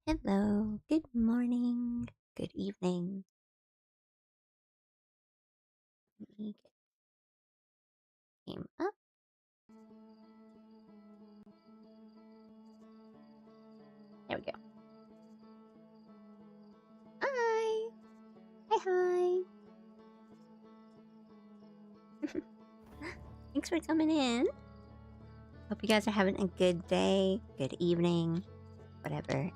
Hello, good morning, good evening. Let me get game up. There we go. Hi! Hi, hi! Thanks for coming in. Hope you guys are having a good day, good evening, whatever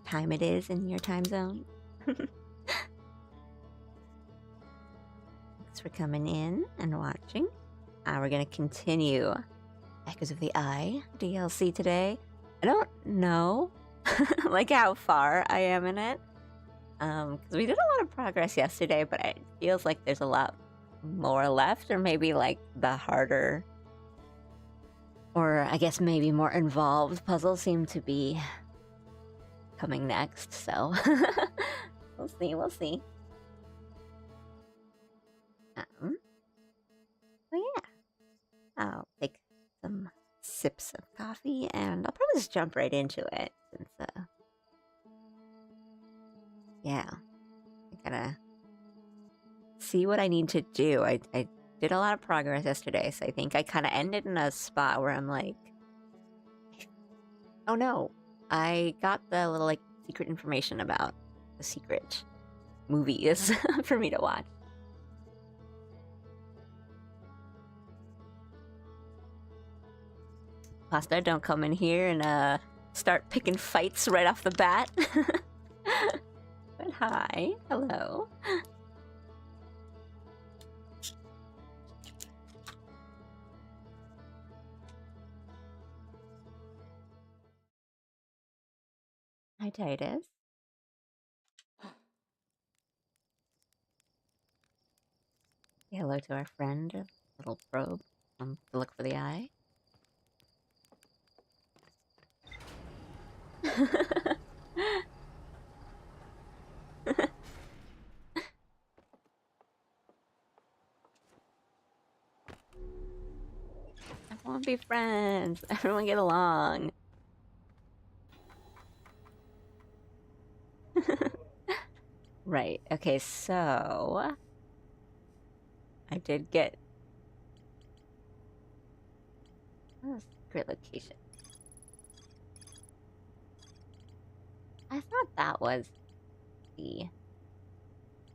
time it is in your time zone. Thanks for coming in and watching. We're gonna continue Echoes of the Eye DLC today. I don't know like how far I am in it. Because we did a lot of progress yesterday, but it feels like there's a lot more left, or maybe like the harder, or I guess maybe more involved puzzles seem to be coming next, so we'll see. So yeah, I'll take some sips of coffee, and I'll probably just jump right into it, since, yeah, I gotta see what I need to do. I did a lot of progress yesterday, so I think I kind of ended in a spot where I'm like, oh no, I got the little like secret information about the secret movies for me to watch. Pasta, don't come in here and start picking fights right off the bat. But hi, hello. Hi, Titus. Say hello to our friend, little probe. To look for the eye. I want to be friends. Everyone get along. Right. Okay, so I did get a secret location. I thought that was the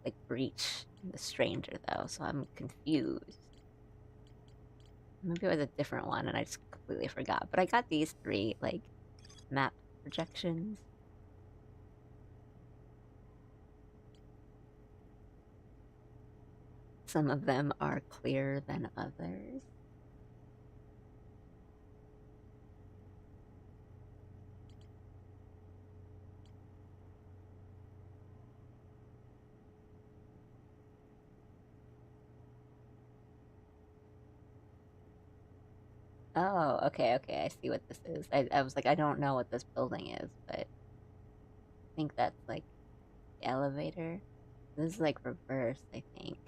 like breach the stranger though, so I'm confused. Maybe it was a different one and I just completely forgot. But I got these three like map projections. Some of them are clearer than others. Oh, okay, I see what this is. I was like, I don't know what this building is, but I think that's like the elevator. This is like reverse, I think.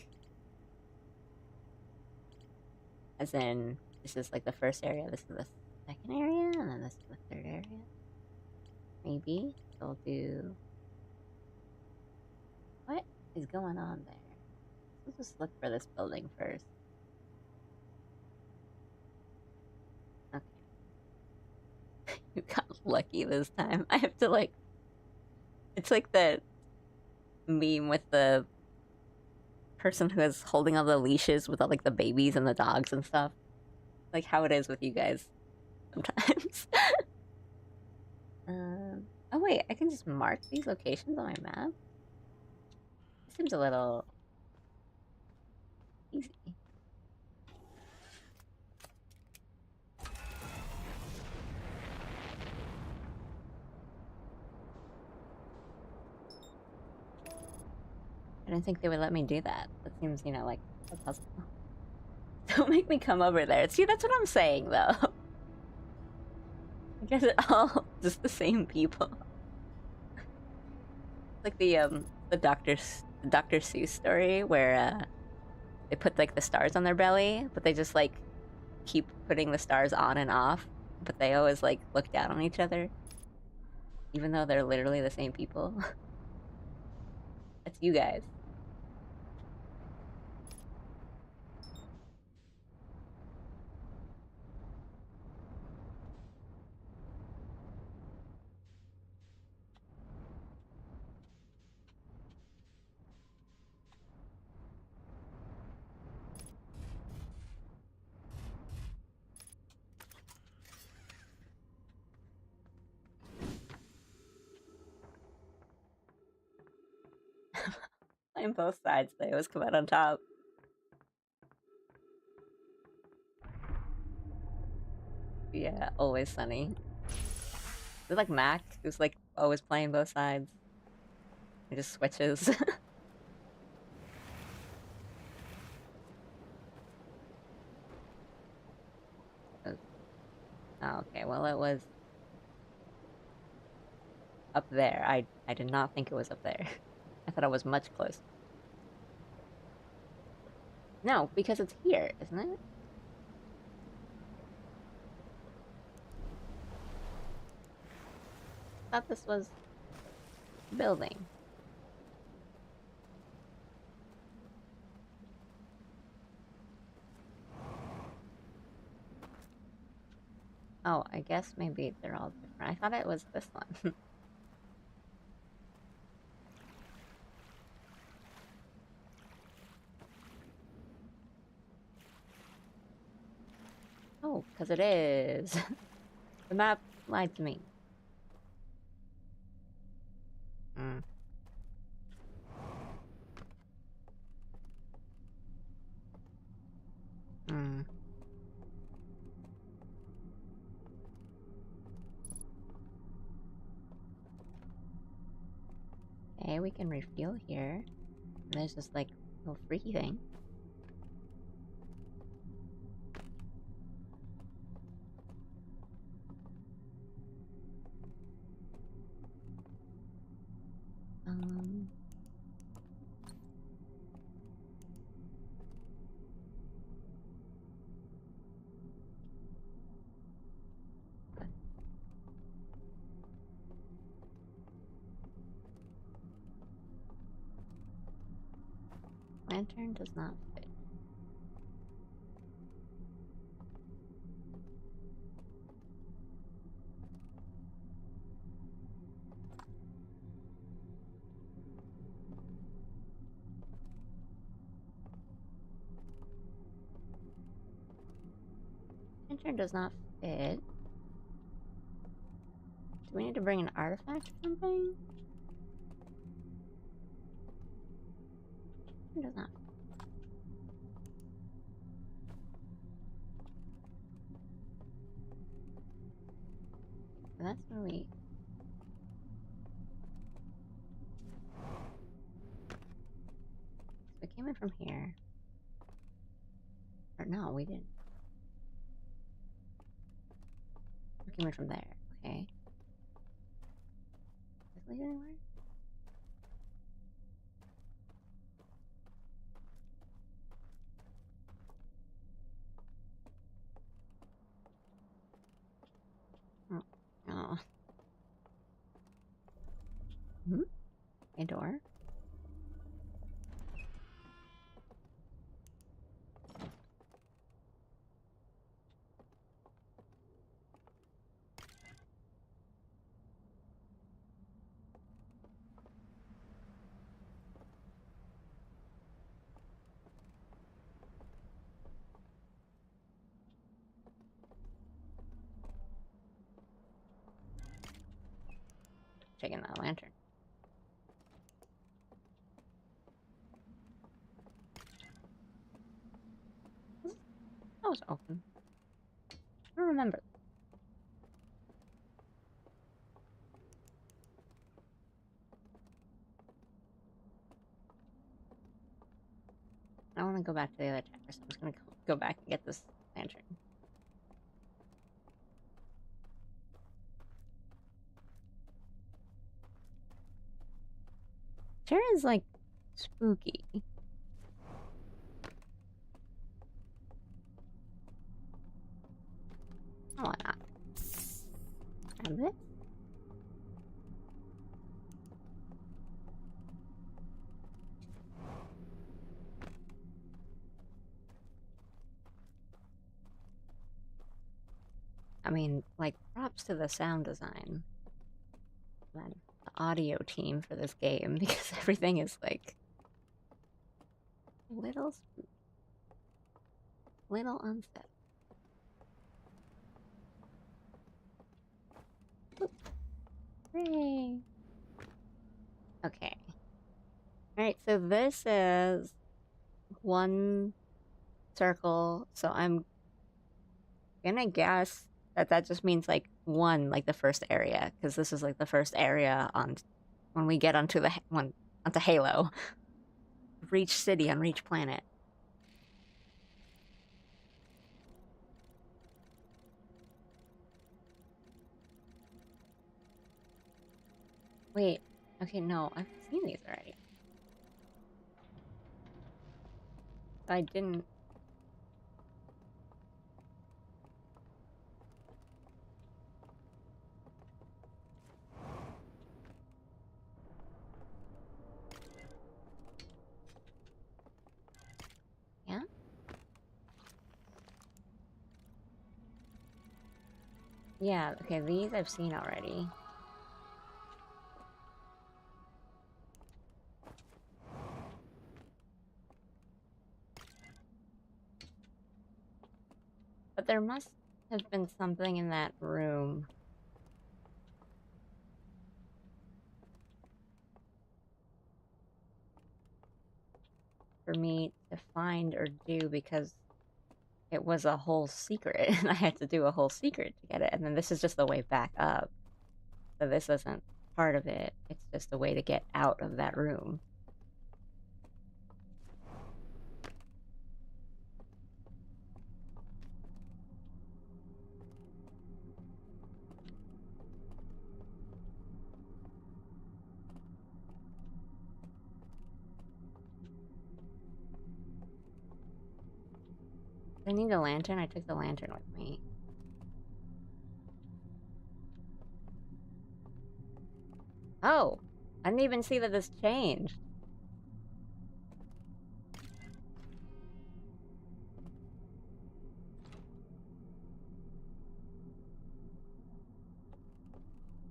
As in, this is like the first area, this is the second area, and then this is the third area. Maybe. So I'll do... What is going on there? Let's just look for this building first. Okay. You got lucky this time. I have to like... It's like the meme with the person who is holding all the leashes with all like the babies and the dogs and stuff. Like how it is with you guys sometimes. Oh wait, I can just mark these locations on my map? It seems a little easy. I didn't think they would let me do that. That seems, you know, like a puzzle. Don't make me come over there. See, that's what I'm saying, though. I guess it's all just the same people. Like the Dr. Seuss story where they put like the stars on their belly, but they just like keep putting the stars on and off, but they always like look down on each other. even though they're literally the same people. That's you guys. Playing both sides, they always come out on top. Yeah, always Sunny. Is it like Mac, who's like always playing both sides? He just switches. Oh, okay, well it was up there. I did not think it was up there. I thought it was much closer. No, because it's here, isn't it? I thought this was building. Oh, I guess maybe they're all different. I thought it was this one. Oh, because it is. The map lied to me. Hmm. Hmm. Okay, we can refuel here. And there's this like little freaky thing. Um. Lantern does not fit. Lantern does not fit. Do we need to bring an artifact or something? It does not. So that's where we. So we came in from here. Or no, we didn't. We came in from there. Okay. Does it lead anywhere? Oh. Oh. Hmm? A door? Taking that lantern. That was open. I don't remember. I want to go back to the other chapter, so I'm just gonna go back and get this lantern. Sharon's like spooky. Why not? Grab it. I mean, like, props to the sound design. And the audio team for this game, because everything is, like, little unset. Hooray! Okay. Alright, so this is one circle, so I'm gonna guess that that just means like one, like the first area, because this is like the first area on when we get onto the onto Halo. Reach city on Reach planet. Wait, okay, no, I've seen these already. I didn't. Yeah? Yeah, okay, these I've seen already. But there must have been something in that room. For me to find or do, because it was a whole secret and I had to do a whole secret to get it, and then this is just the way back up. So this isn't part of it, it's just a way to get out of that room. I need a lantern, I took the lantern with me. Oh! I didn't even see that this changed.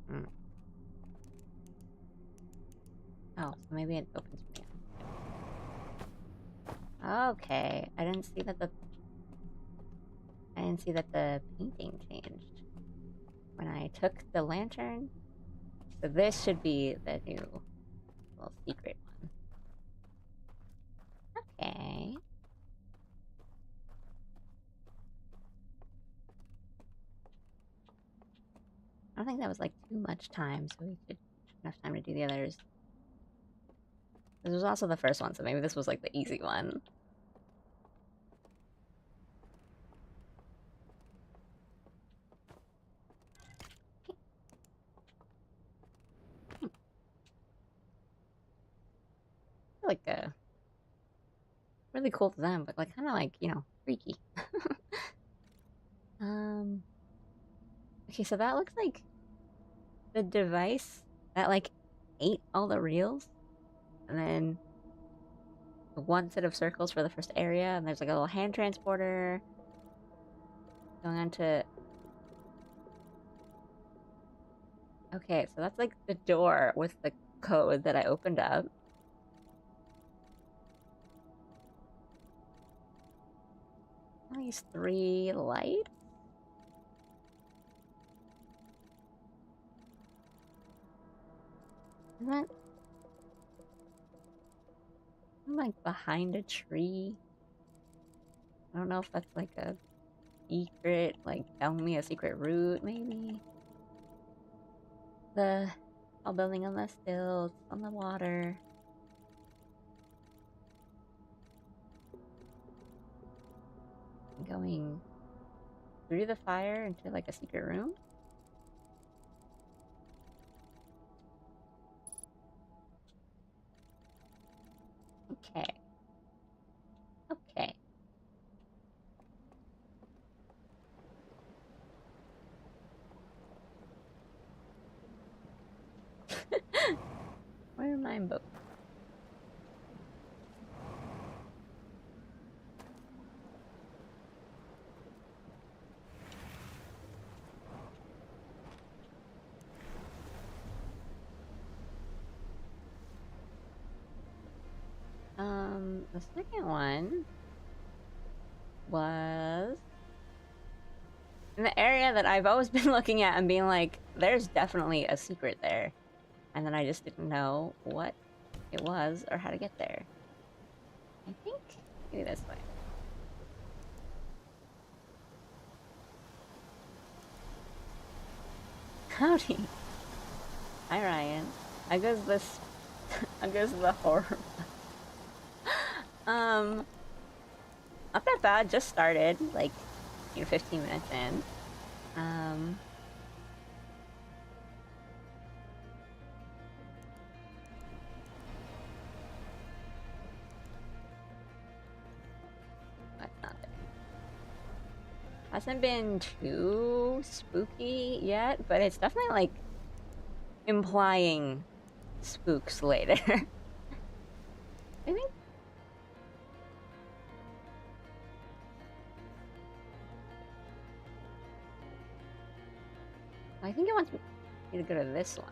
Hmm. Oh, so maybe it opens me up. Okay, I didn't see that the painting changed when I took the lantern. So this should be the new little secret one. Okay. I don't think that was like too much time, so we should have enough time to do the others. This was also the first one, so maybe this was like the easy one. Like really cool to them, but like kind of like, you know, freaky. Okay, so that looks like the device that like ate all the reels, and then one set of circles for the first area, and there's like a little hand transporter going on to. Okay, so that's like the door with the code that I opened up. These 3 lights? Is that like behind a tree? I don't know if that's like a secret, like telling me a secret route, maybe. The tall building on the stilts, on the water. Going through the fire into like a secret room. Okay. Okay. Where are my boats? The second one was in the area that I've always been looking at and being like, there's definitely a secret there. And then I just didn't know what it was or how to get there. I think maybe this way. Howdy. Hi, Ryan. How goes this? How goes the horror? Not that bad. Just started, like, 15 minutes in. That's not there. Hasn't been too spooky yet, but it's definitely like implying spooks later. I think. I think it wants me to go to this one.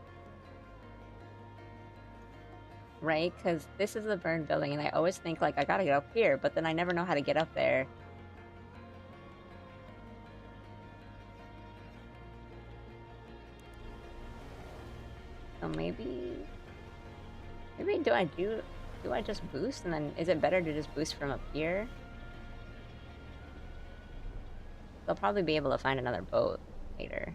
Right? Because this is the burned building, and I always think, like, I gotta get up here, but then I never know how to get up there. So maybe do I just boost, and then is it better to just boost from up here? They'll probably be able to find another boat later.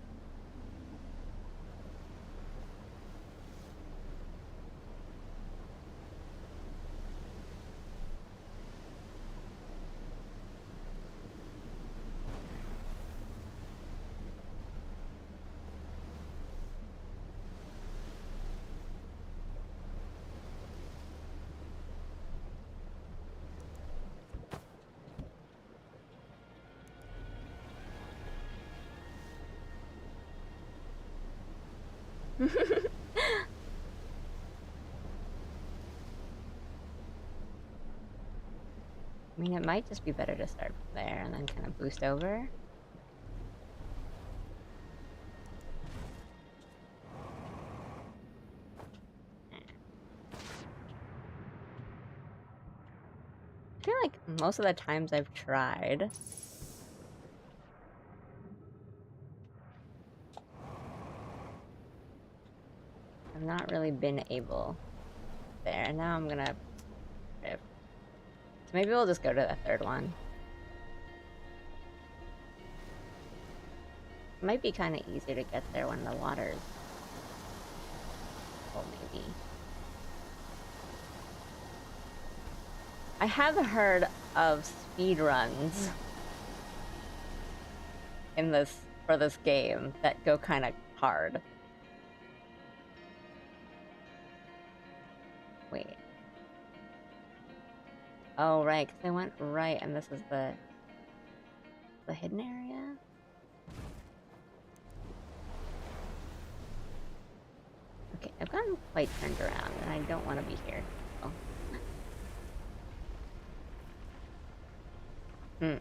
I mean, it might just be better to start from there and then kind of boost over. I feel like most of the times I've tried, I've not really been able there. And now I'm gonna rip. So maybe we'll just go to the third one. It might be kind of easier to get there when the water's full, maybe. I have heard of speed runs in for this game that go kind of hard. Wait. Oh, right, because I went right, and this is the hidden area? Okay, I've gotten quite turned around, and I don't want to be here. Oh. I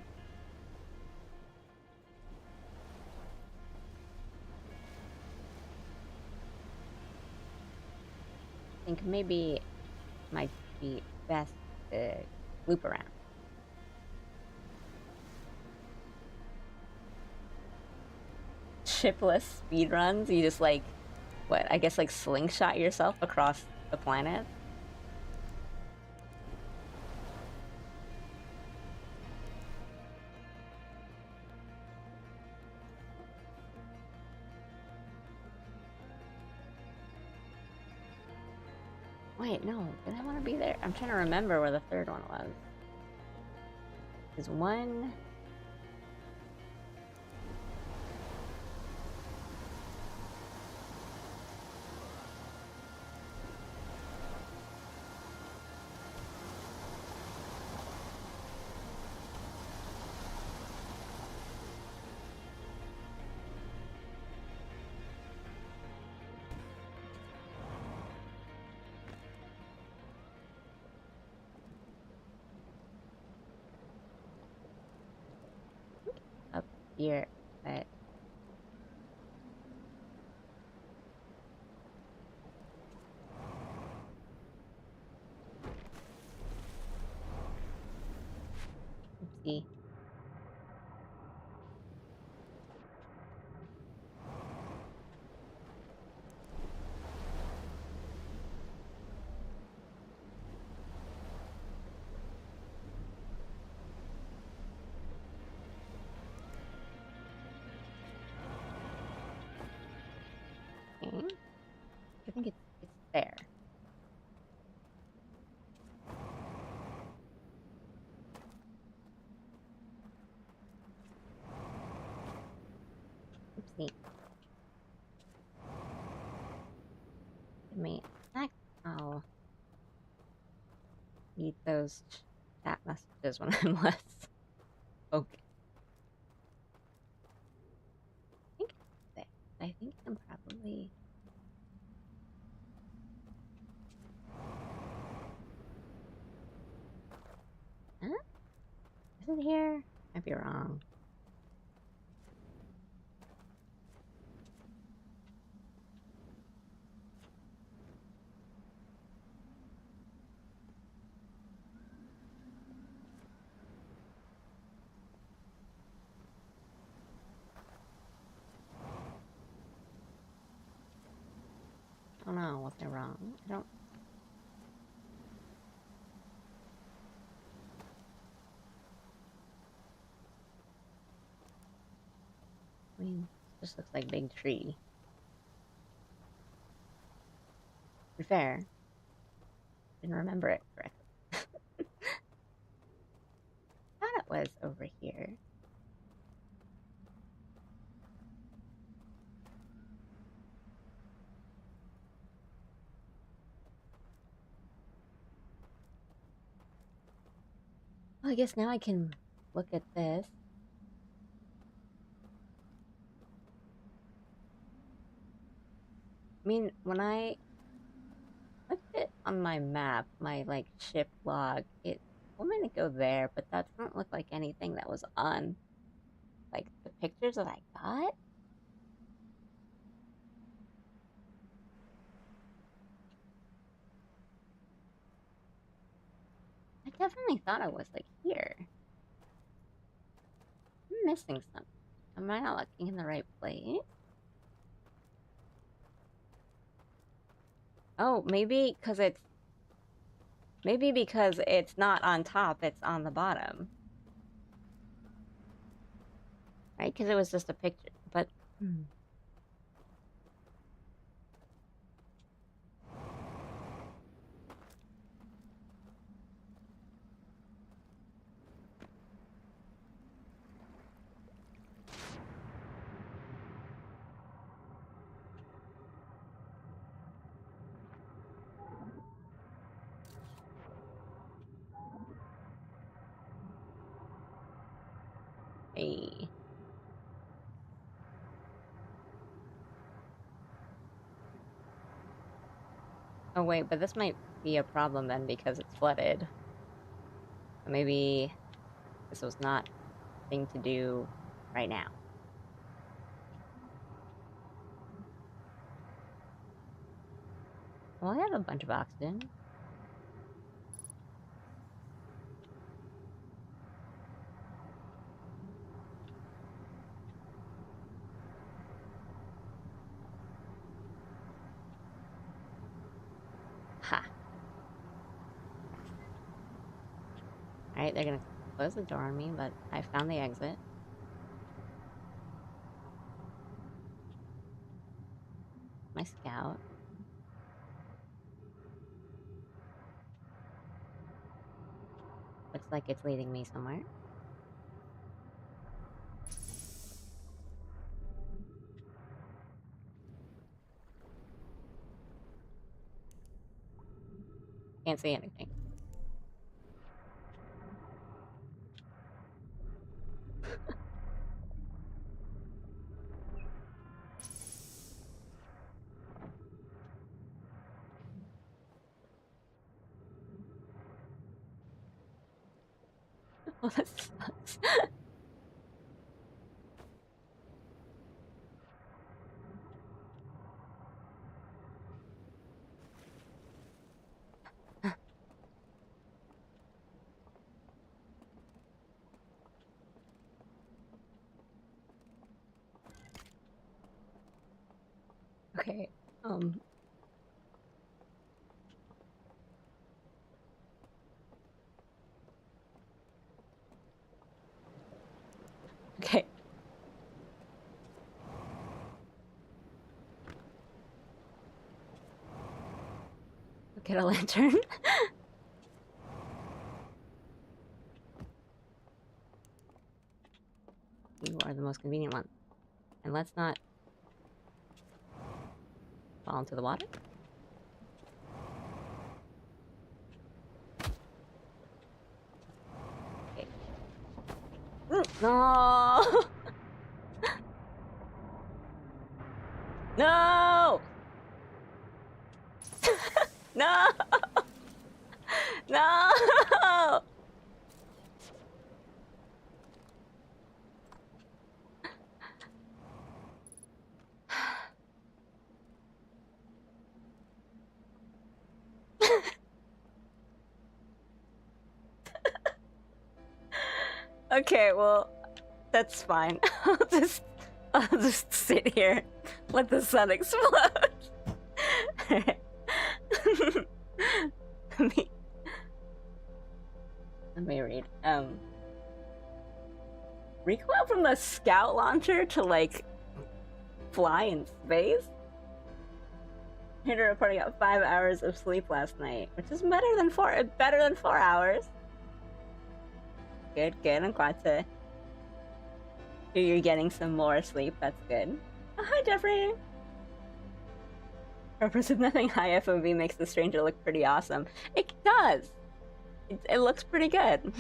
think maybe it might be best to loop around. Shipless speedruns? You just like, what, I guess like slingshot yourself across the planet? Wait, no, did I want to be there? I'm trying to remember where the third one was. There's one... up here, but... Oopsie. Okay. I think it's there. Oopsie. Give me a sec. I'll read those chat messages when I'm less focused. I think it's there. I think I'm probably... Huh? Is it here? Might be wrong. Oh no, was I wrong? I don't... I mean, this just looks like a big tree. To be fair, didn't remember it correctly. Thought it was over here. Well, I guess now I can look at this. I mean, when I looked at it on my map, my like ship log, it told me to go there, but that doesn't look like anything that was on like the pictures that I got. I definitely thought I was like here. I'm missing something. Am I not looking in the right place? Oh, maybe because it's not on top, it's on the bottom. Right? Because it was just a picture. But hey. Oh wait, but this might be a problem then because it's flooded. Maybe this was not a thing to do right now. Well, I have a bunch of oxygen. Ha! Alright, they're gonna close the door on me, but I found the exit. My scout. Looks like it's leading me somewhere. Can't see anything. Oh, that sucks. Okay, okay. Get a lantern. You are the most convenient one. And let's not fall into the water. Okay. No! No! No! No! Okay, well, that's fine. I'll just sit here, let the sun explode. let me read. Recoil from the scout launcher to like fly in space. Here to report I got 5 hours of sleep last night, which is better than 4 hours. Good, good. I'm glad to hear you're getting some more sleep. That's good. Oh, hi, Jeffrey. Purpose of nothing, high FOV makes the stranger look pretty awesome. It does. It looks pretty good.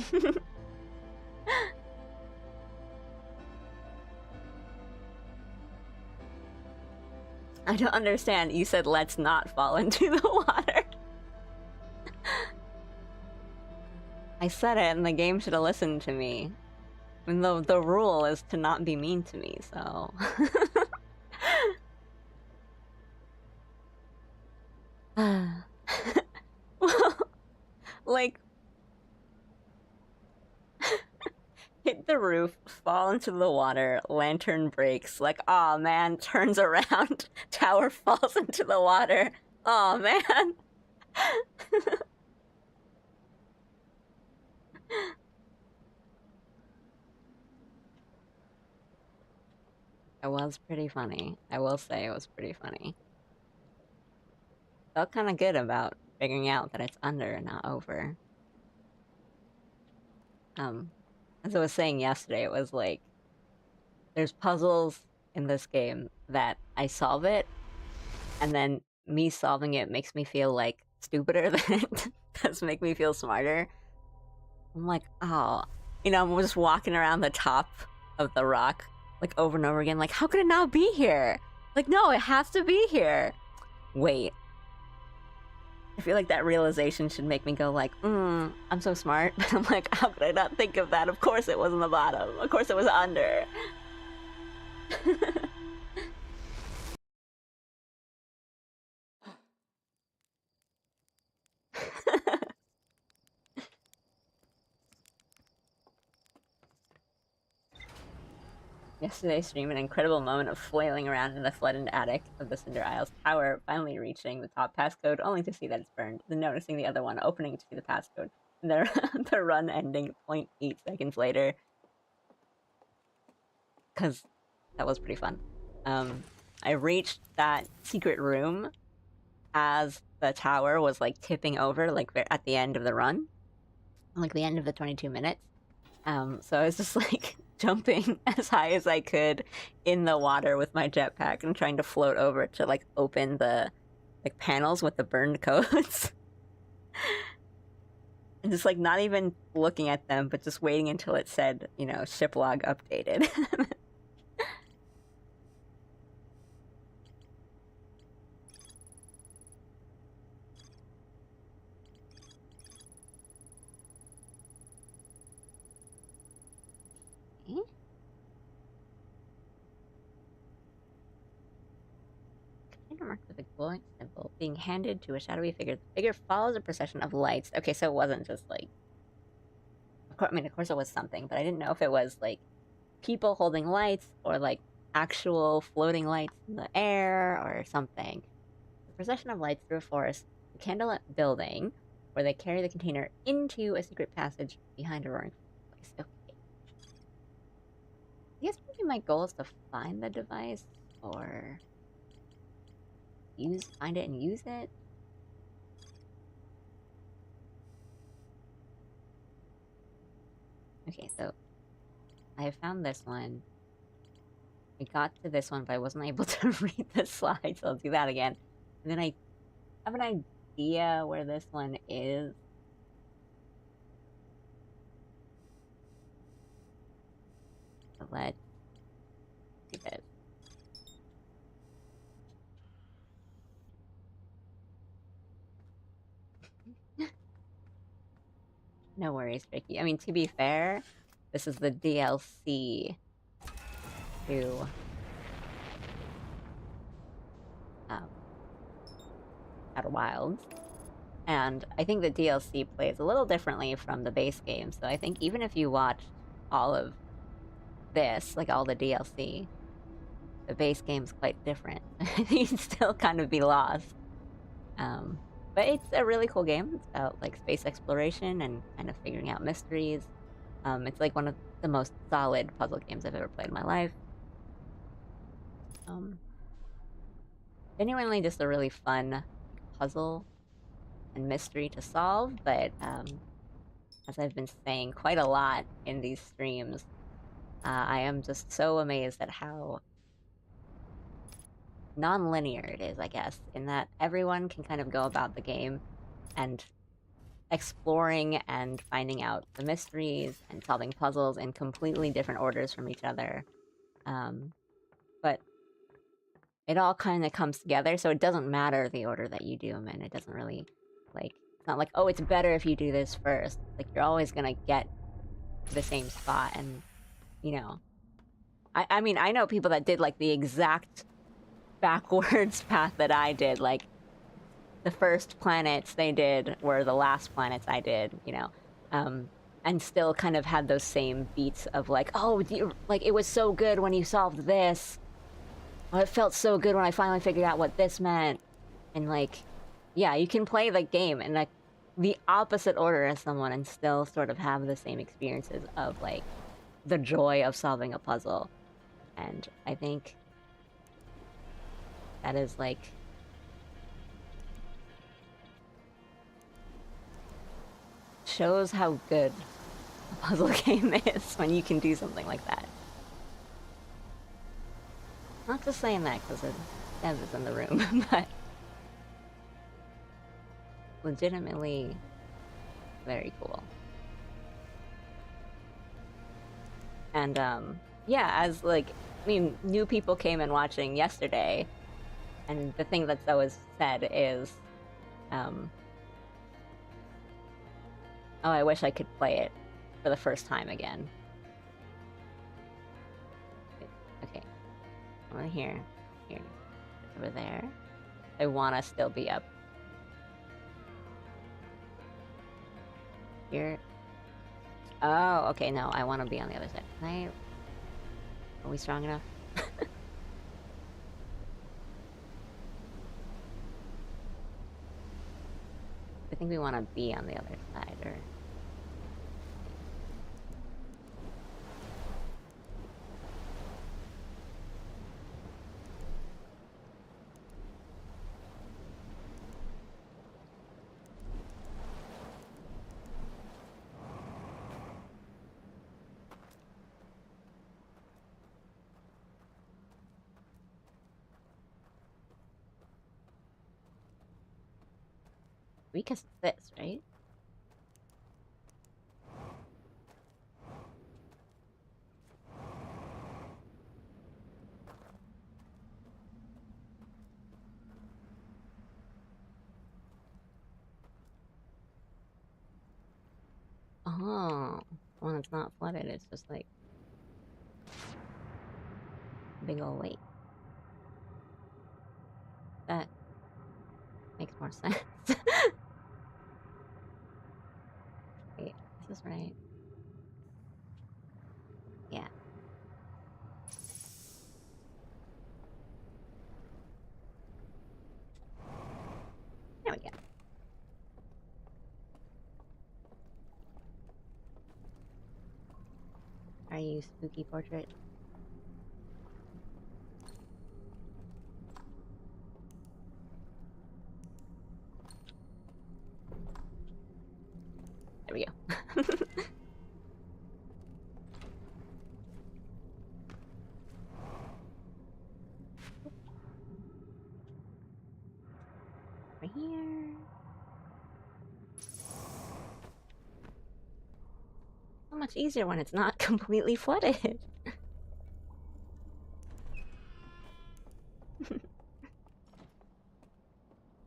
I don't understand. You said let's not fall into the water. I said it and the game should have listened to me. Even though the rule is to not be mean to me, so... Well, like... hit the roof, fall into the water, lantern breaks, like, aw, oh, man, turns around, tower falls into the water. Aw, oh, man. It was pretty funny. I will say it was pretty funny. Felt kind of good about figuring out that it's under and not over. As I was saying yesterday, it was like, there's puzzles in this game that I solve it, and then me solving it makes me feel like stupider than it does make me feel smarter. I'm like, oh, you know, I'm just walking around the top of the rock, like over and over again, like, how could it not be here? Like, no, it has to be here. Wait. I feel like that realization should make me go like, I'm so smart. But I'm like, how could I not think of that? Of course it was on the bottom. Of course it was under. Yesterday's stream, an incredible moment of flailing around in the flooded attic of the Cinder Isles tower, finally reaching the top passcode, only to see that it's burned, then noticing the other one, opening to see the passcode, and the run ending 0.8 seconds later. Because that was pretty fun. I reached that secret room as the tower was, like, tipping over, like, at the end of the run. Like, the end of the 22 minutes. So I was just, like, jumping as high as I could in the water with my jetpack and trying to float over to, like, open the, like, panels with the burned codes. And just, like, not even looking at them, but just waiting until it said, you know, ship log updated. Marked with a glowing symbol being handed to a shadowy figure. The figure follows a procession of lights. Okay, so it wasn't just like, of course, I mean, of course it was something, but I didn't know if it was like people holding lights or like actual floating lights in the air or something. The procession of lights through a forest, a candlelit building, where they carry the container into a secret passage behind a roaring place. Okay. I guess maybe my goal is to find the device or find it and use it. Okay, so I found this one. I got to this one, but I wasn't able to read the slides, so I'll do that again. And then I have an idea where this one is. So let's do this. No worries, Ricky. I mean, to be fair, this is the DLC to Outer Wilds. And I think the DLC plays a little differently from the base game. So I think even if you watch all of this, like all the DLC, the base game's quite different. You'd still kind of be lost. But it's a really cool game. It's about like space exploration and kind of figuring out mysteries. It's like one of the most solid puzzle games I've ever played in my life. Genuinely just a really fun puzzle and mystery to solve, but as I've been saying quite a lot in these streams, I am just so amazed at how non-linear it is, I guess, in that everyone can kind of go about the game and exploring and finding out the mysteries and solving puzzles in completely different orders from each other. But it all kind of comes together, so it doesn't matter the order that you do them in. It doesn't really, like, it's not like, oh, it's better if you do this first. Like, you're always gonna get to the same spot, and, you know. I mean, I know people that did, like, the exact backwards path that I did. Like, the first planets they did were the last planets I did, you know. And still kind of had those same beats of, like, oh, like, it was so good when you solved this. Oh, it felt so good when I finally figured out what this meant. And, like, yeah, you can play the game in, like, the opposite order as someone and still sort of have the same experiences of, like, the joy of solving a puzzle. And I think that is, like, shows how good a puzzle game is when you can do something like that. Not just saying that because Dev is in the room, but legitimately very cool. And yeah, as like, I mean, new people came in watching yesterday, and the thing that's always said is, oh, I wish I could play it for the first time again. Okay, over here, over there. I want to still be up here. Oh, okay, no, I want to be on the other side. Are we strong enough? I think we want to be on the other side, or... Because it's this, right? Oh, when it's not flooded, it's just like a big old lake. That makes more sense. Wait, is this right? Yeah. Are you spooky portrait? There we go. Right here. So much easier when it's not completely flooded.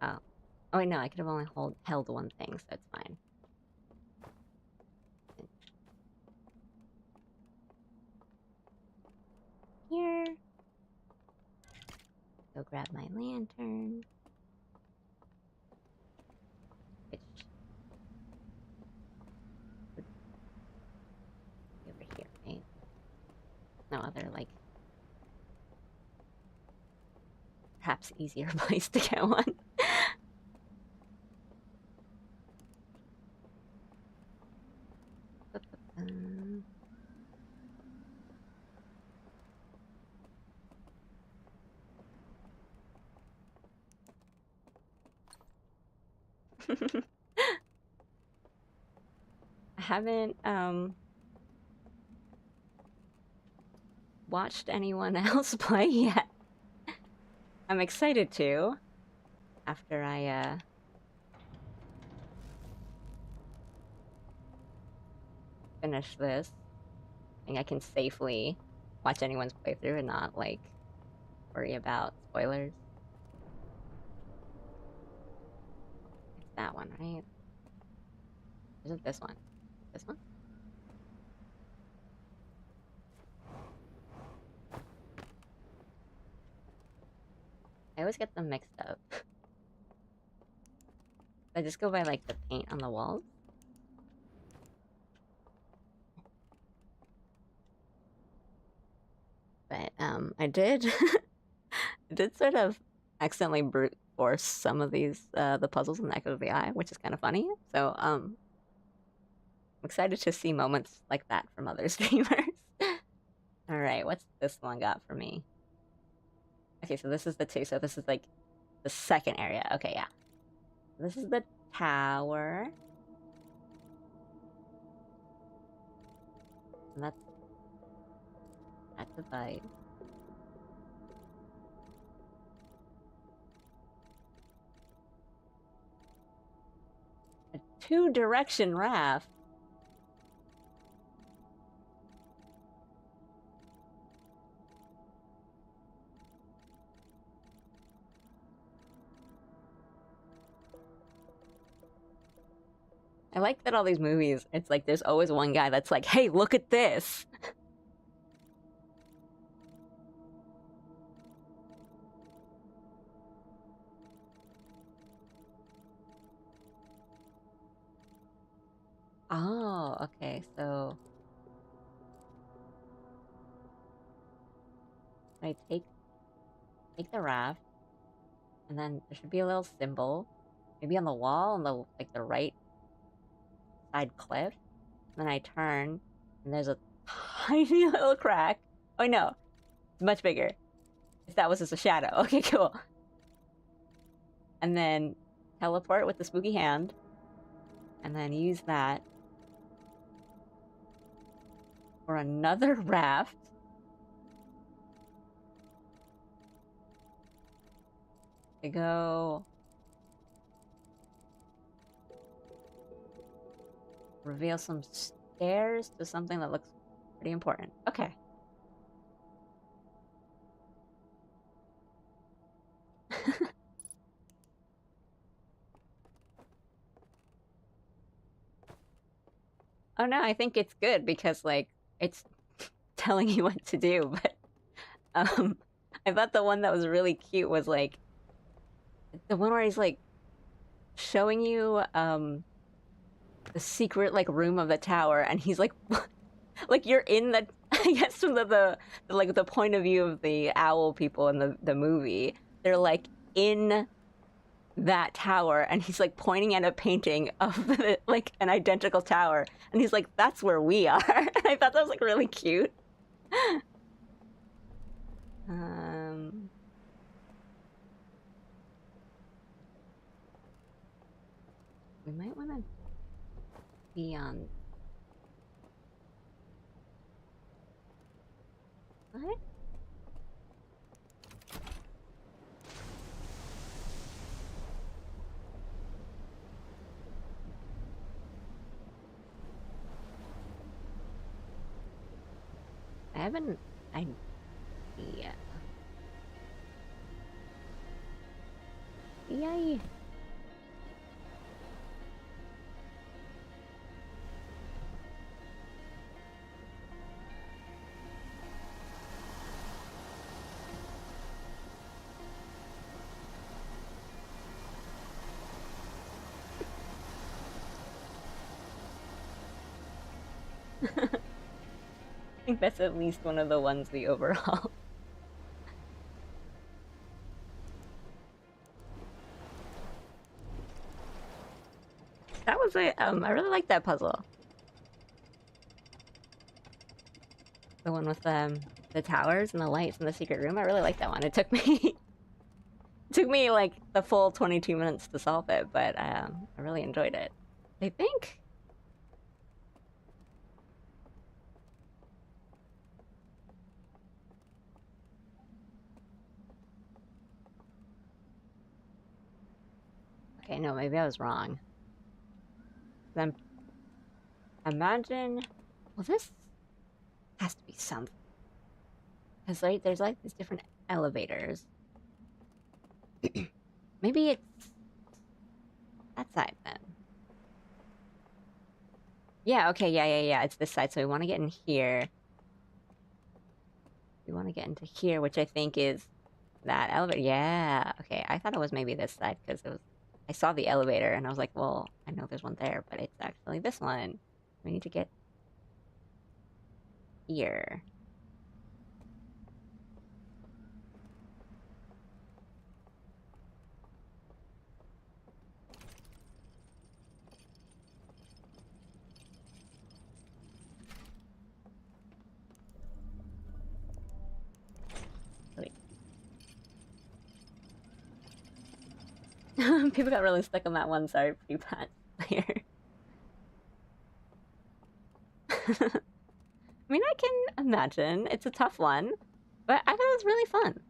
Oh. Oh wait, no, I could have only held one thing, so it's fine. Here. Go grab my lantern. Which would be over here, right? No other, like, perhaps easier place to get one. I haven't watched anyone else play yet. I'm excited to after I finish this. I think I can safely watch anyone's playthrough and not like worry about spoilers. It's that one, right? Is it this one? This one? I always get them mixed up. I just go by like the paint on the walls. But I did I did sort of accidentally brute force some of these the puzzles in the Echo of the Eye, which is kind of funny. So I'm excited to see moments like that from other streamers. All right, what's this one got for me? Okay, so this is the two. So this is like the second area. Okay, yeah. This is the tower. And that's a vibe. A two-direction raft. I like that all these movies, it's like there's always one guy that's like, hey, look at this! Oh, okay, so... I take the raft, and then there should be a little symbol, maybe on the wall, on the, like, the right side cliff. And then I turn, and there's a tiny little crack. Oh no, much bigger. If that was just a shadow. Okay, cool. And then teleport with the spooky hand, and then use that for another raft. To go reveal some stairs to something that looks pretty important. Okay. Oh no, I think it's good because like it's telling you what to do, but I thought the one that was really cute was like the one where he's like showing you the secret like room of the tower, and he's like like you're in the I guess from the like the point of view of the owl people in the movie, they're like in that tower, and he's like pointing at a painting of like an identical tower, and he's like, "That's where we are." And I thought that was like really cute. We might want to be on. What? I have an idea. Yay! I think that's at least one of the ones we overhaul. That was I really like that puzzle. The one with the towers and the lights and the secret room. I really like that one. It took me took me like the full 22 minutes to solve it, but I really enjoyed it. I think. Okay, no, maybe I was wrong. Then imagine. Well, this has to be something. Because right, there's like these different elevators. Maybe it's that side then. Yeah, okay, yeah. It's this side. So we want to get in here. We want to get into here, which I think is that elevator. Yeah, okay. I thought it was maybe this side because it was. I saw the elevator and I was like, well, I know there's one there, but it's actually this one. We need to get here. People got really stuck on that one. Sorry, pretty bad player. I mean, I can imagine. It's a tough one, but I thought it was really fun.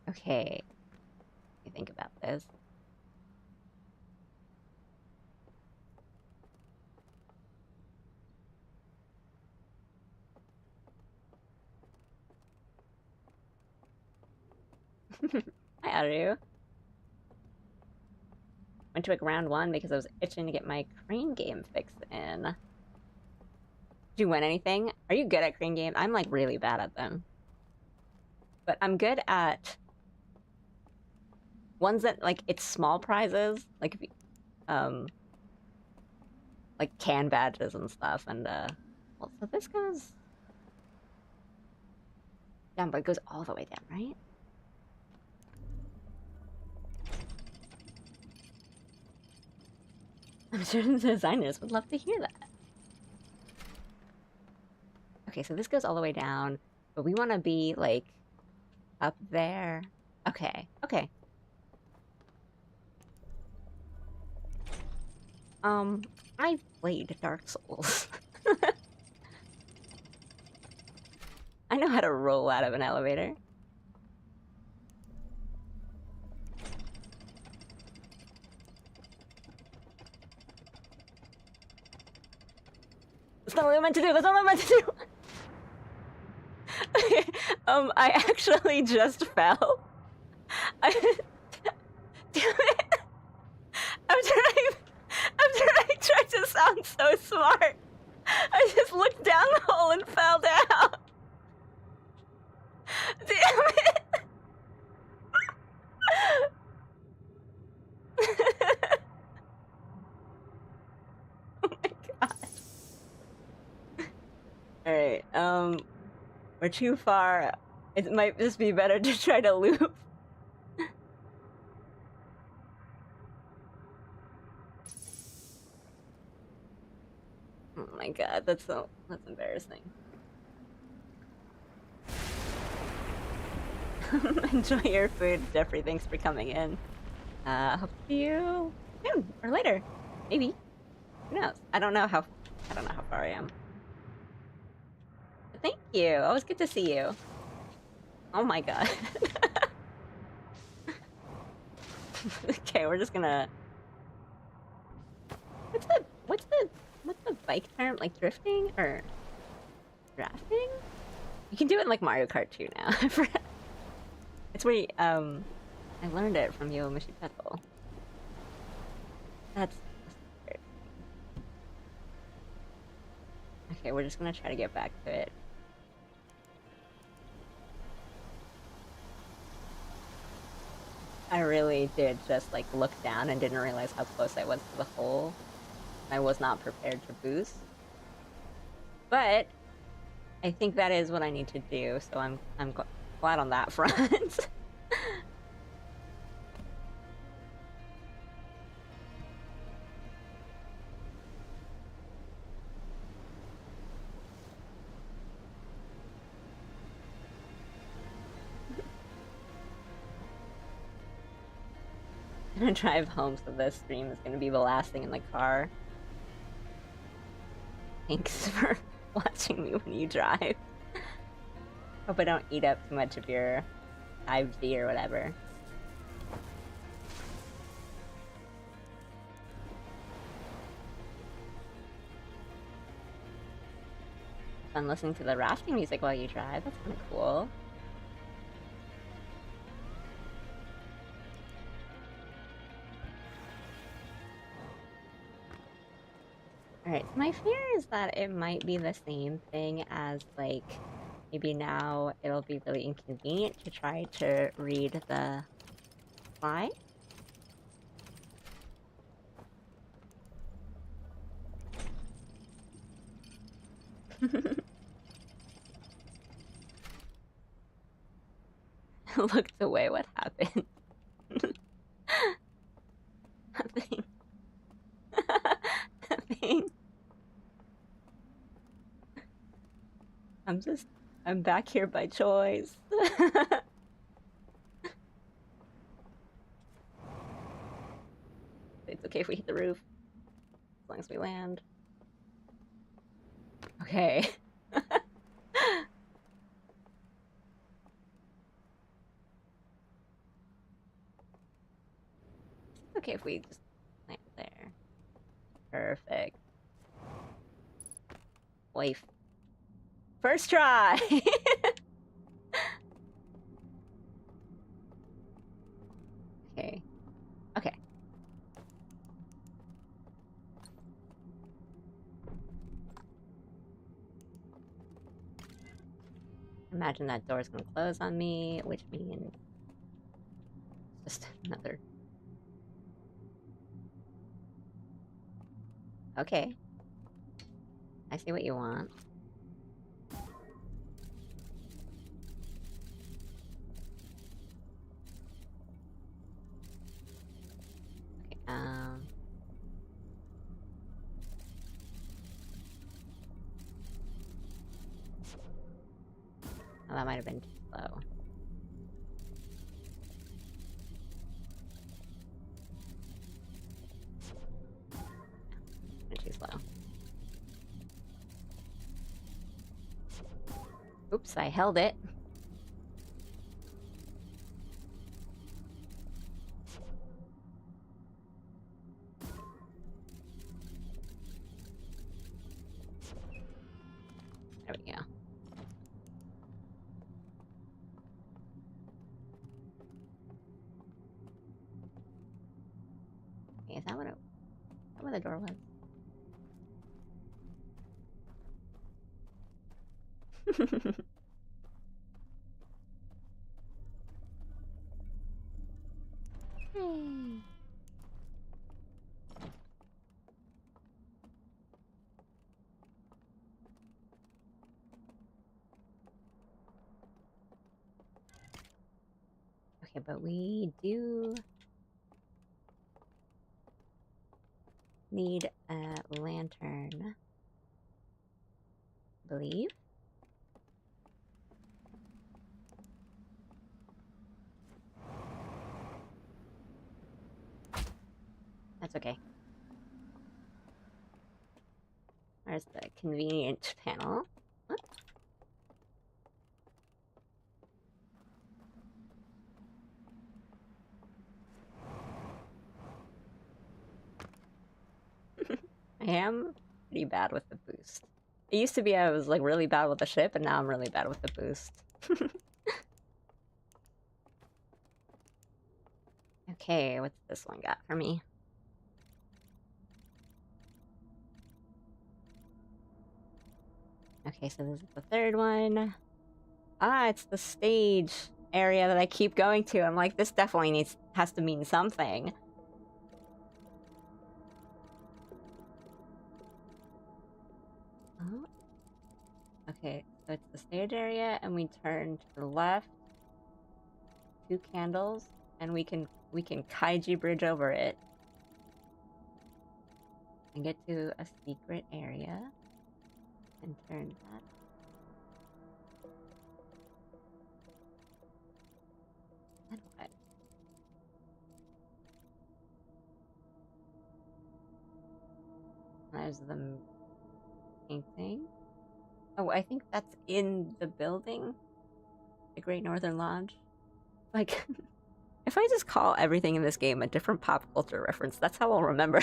Okay. Let me think about this. Hi, Aru. Went to like round 1 because I was itching to get my crane game fixed in. Did you win anything? Are you good at crane games? I'm like really bad at them. But I'm good at ones that like it's small prizes, like can badges and stuff. And well, so this goes down, but it goes all the way down, right? I'm sure the designers would love to hear that. Okay, so this goes all the way down, but we want to be like up there. Okay. I've played Dark Souls. I know how to roll out of an elevator. That's not what I meant to do. That's not what I meant to do. I actually just fell. Damn it. After I tried to sound so smart, I just looked down the hole and fell down. Damn it. Oh my god. Alright, we're too far. It might just be better to try to loop my god, that's embarrassing. Enjoy your food, Jeffrey. Thanks for coming in. Hope to see you soon or later. Maybe. Who knows? I don't know how far I am. But thank you. Always good to see you. Oh my god. Okay, we're just gonna. What's the bike term? Like drifting or drafting? You can do it in like Mario Kart 2 now. It's where you, I learned it from Yo Mishipetl. That's weird. Okay, we're just gonna try to get back to it. I really did just like look down and didn't realize how close I was to the hole. I was not prepared to boost. But I think that is what I need to do, so I'm glad on that front. I'm gonna drive home, so this stream is gonna be the last thing in the car. Thanks for watching me when you drive. Hope I don't eat up too much of your 5G or whatever. Fun listening to the rafting music while you drive. That's kind of cool. Alright, so my fear is that it might be the same thing as, like, maybe now it'll be really inconvenient to try to read the fly. Looked away, what happened? Nothing. Nothing. I'm back here by choice. It's okay if we hit the roof. As long as we land. Okay. It's okay if we just land there. Perfect. Wife. First try! Okay. Okay. Imagine that door's gonna close on me, which means just another. Okay. I see what you want. Okay, oh, that might have been too slow. Too slow. Oops, I held it. There we go. Okay, is that what the door was? Hey. Okay, but we do need a lantern. believe. That's okay. There's the convenient panel. What? I am pretty bad with the boost. It used to be I was like really bad with the ship, and now I'm really bad with the boost. Okay, what's this one got for me? Okay, so this is the third one. Ah, it's the stage area that I keep going to. I'm like, this definitely has to mean something. Oh. Okay, so it's the stage area, and we turn to the left. 2 candles, and we can kaiji bridge over it. And get to a secret area. And turn that. And what? There's the painting. Oh, I think that's in the building. The Great Northern Lodge. Like, if I just call everything in this game a different pop culture reference, that's how I'll remember.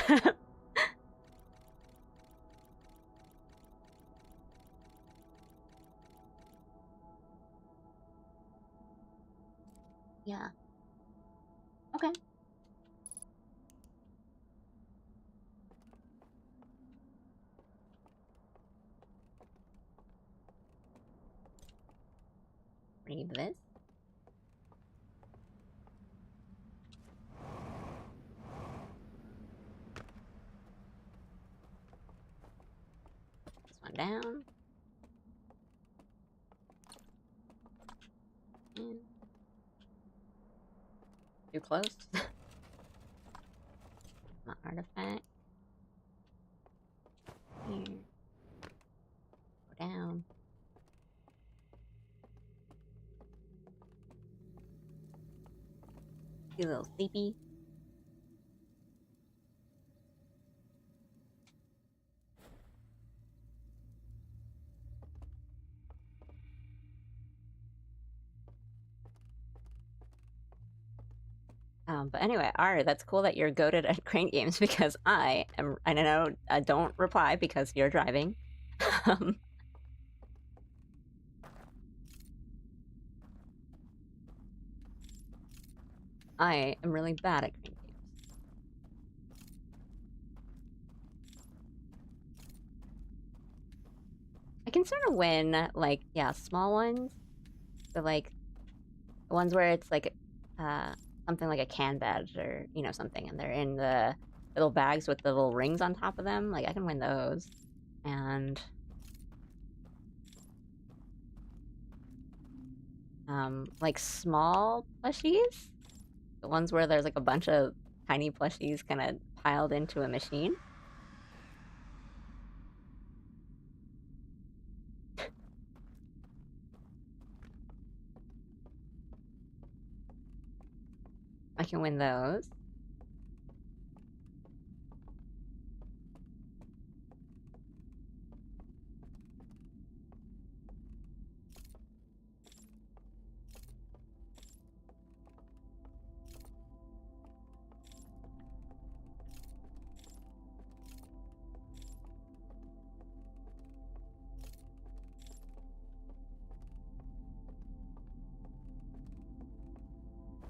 Yeah. Okay. Read this. This one down. And too close. My artifact. Here. Go down. Feel a little sleepy. But anyway, that's cool that you're goated at crane games because I am. I know. Don't reply because you're driving. I am really bad at crane games. I can sort of win, like, yeah, small ones. So, like, the ones where it's like, something like a can badge or, you know, something, and they're in the little bags with the little rings on top of them. Like, I can win those. And, like, small plushies? The ones where there's, like, a bunch of tiny plushies kind of piled into a machine. I can win those.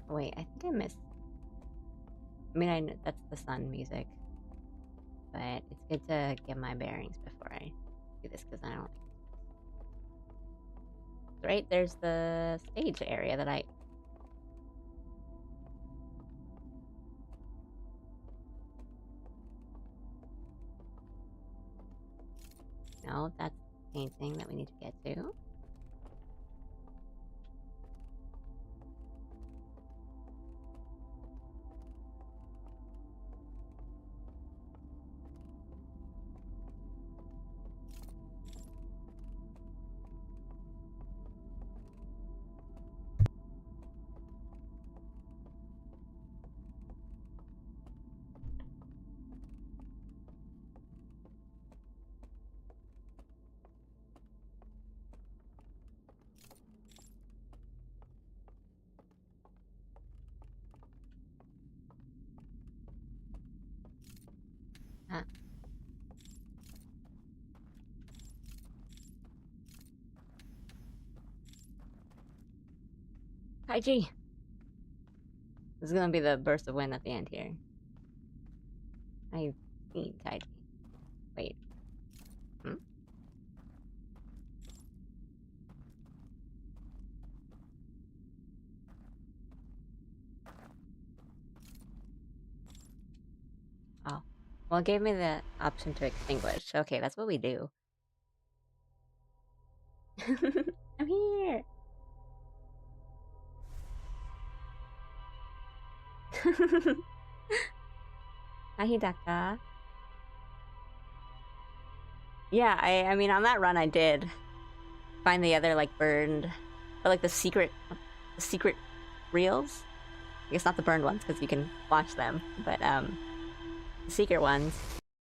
Wait, I think I missed. I mean, I know that's the sun music, but it's good to get my bearings before I do this because I don't. Right there's the stage area that I. No, that's the painting that we need to get to. Taiji! This is gonna be the burst of wind at the end here. I need Taiji. Wait. Hmm? Oh. Well, it gave me the option to extinguish. Okay, that's what we do. I'm here! Hi, Hidaka. Yeah, I mean, on that run I did find the other, like, burned... Or, like, the secret reels? I guess not the burned ones, because you can watch them. But, the secret ones.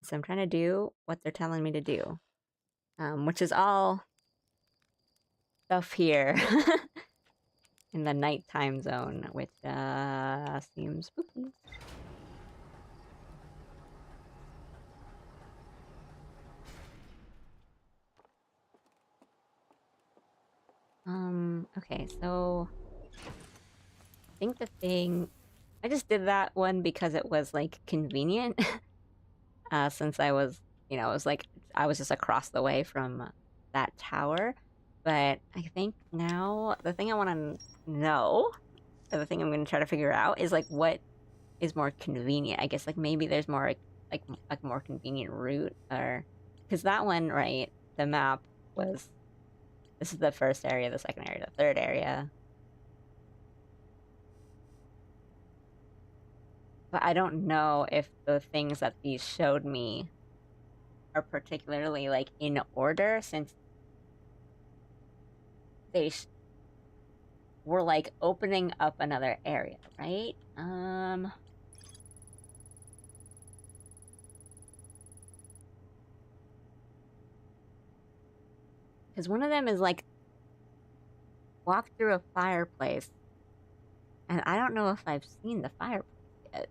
So I'm trying to do what they're telling me to do. Which is all... stuff here. In the nighttime zone, which, seems spooky. Okay, so... I think the thing... I just did that one because it was, like, convenient. Since I was, you know, it was like, I was just across the way from that tower. But I think now, the thing I want to know, or the thing I'm going to try to figure out, is, like, what is more convenient. I guess, like, maybe there's more, like more convenient route, or... Because that one, right, the map was... This is the first area, the second area, the third area. But I don't know if the things that these showed me are particularly, like, in order, since they were, like, opening up another area, right? Because one of them is, like, walk through a fireplace. And I don't know if I've seen the fireplace yet.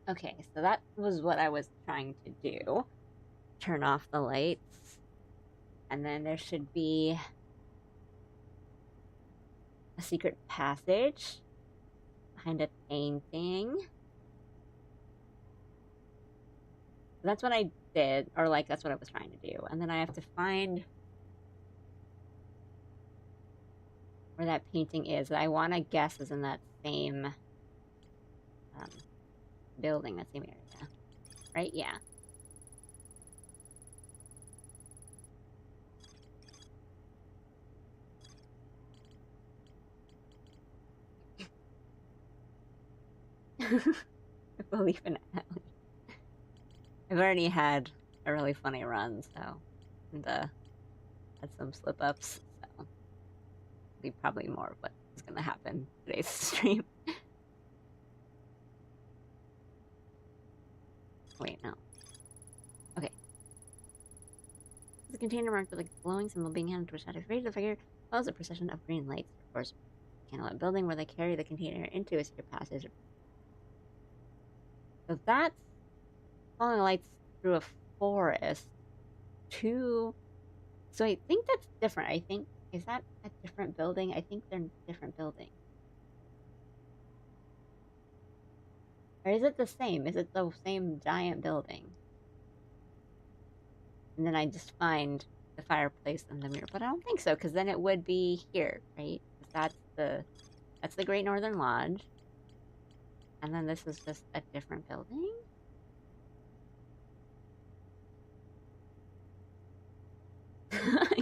Okay, so that was what I was trying to do. Turn off the lights. And then there should be a secret passage behind a painting. That's what I did, or, like, that's what I was trying to do. And then I have to find where that painting is. That I want to guess is in that same building, that same area. Right? Yeah. I believe in Ellie. I've already had a really funny run, so... And, had some slip-ups, so... Be probably more of what is gonna happen today's stream. Wait, no. Okay. The container marked with a glowing symbol being handed to a shadow figure. The figure follows a procession of green lights. Of course, candlelit building where they carry the container into a secret passage. So that's following lights through a forest to... So I think that's different. I think... Is that a different building? I think they're different buildings. Or is it the same? Is it the same giant building? And then I just find the fireplace and the mirror. But I don't think so, because then it would be here, right? That's the Great Northern Lodge. And then this is just a different building?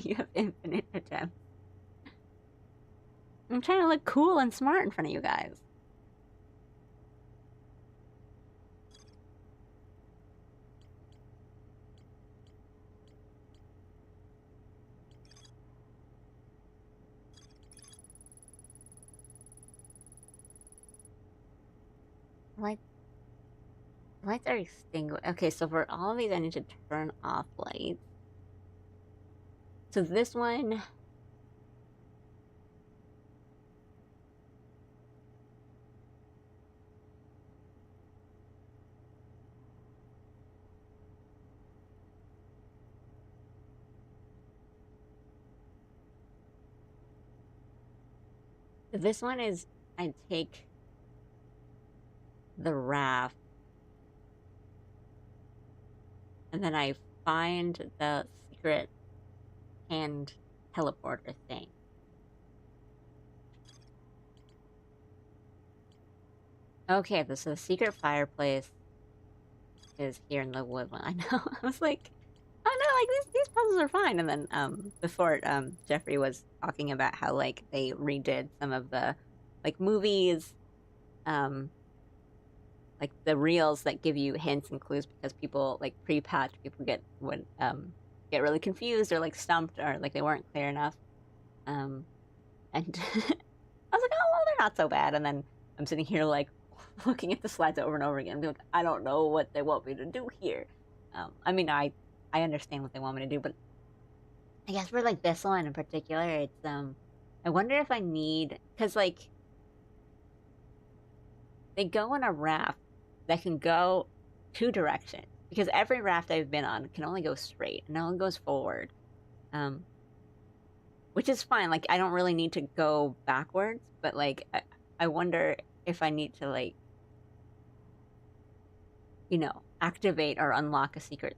You have infinite attempts. I'm trying to look cool and smart in front of you guys. Like... Lights are extinguished. Okay, so for all of these, I need to turn off lights. So this one... This one is, I take the raft, and then I find the secret hand teleporter thing. Okay, so the secret fireplace is here in the woodland. I know. I was like, oh no, like these puzzles are fine. And then before Jeffrey was talking about how like they redid some of the like movies, like the reels that give you hints and clues because people like pre-patch people would get really confused or like stumped or like they weren't clear enough. And I was like, oh well, they're not so bad. And then I'm sitting here like looking at the slides over and over again, and being like, I don't know what they want me to do here. I mean, I understand what they want me to do, but I guess for like this one in particular, it's I wonder if I need because like they go on a raft that can go two directions because every raft I've been on can only go straight and no one goes forward, which is fine. Like I don't really need to go backwards, but like I wonder if I need to like activate or unlock a secret,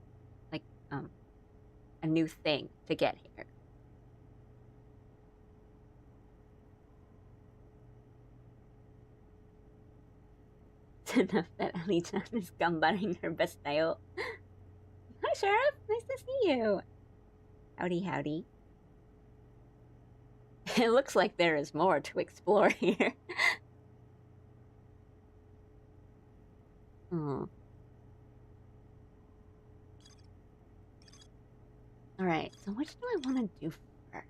like a new thing to get here. It's enough that Alita is gumbaring her best style. Hi, Sheriff. Nice to see you. Howdy, howdy. It looks like there is more to explore here. Hmm. Alright, so which do I want to do first?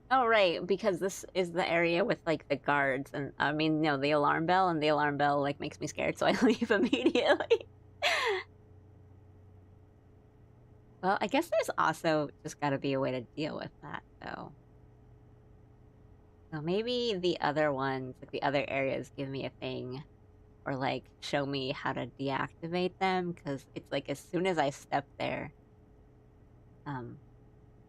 Oh, right, because this is the area with, like, the guards, and, I mean, the alarm bell, and the alarm bell, like, makes me scared, so I leave immediately. Well, I guess there's also just gotta be a way to deal with that, though. So maybe the other ones, like, the other areas give me a thing, or, like, show me how to deactivate them, because it's, like, as soon as I step there,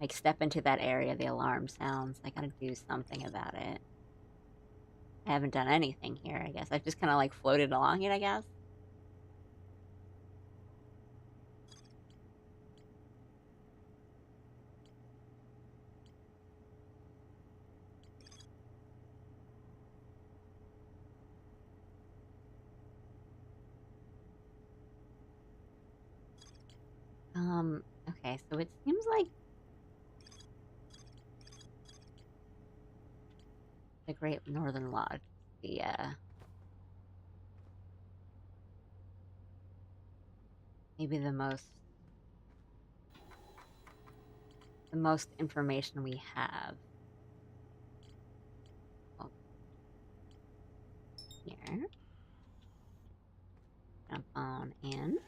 like, step into that area, the alarm sounds. I gotta do something about it. I haven't done anything here, I guess. I've just kind of, like, floated along it, I guess. Okay, so it seems like the Great Northern Lodge, the, maybe the most information we have. Oh, here. Jump on in.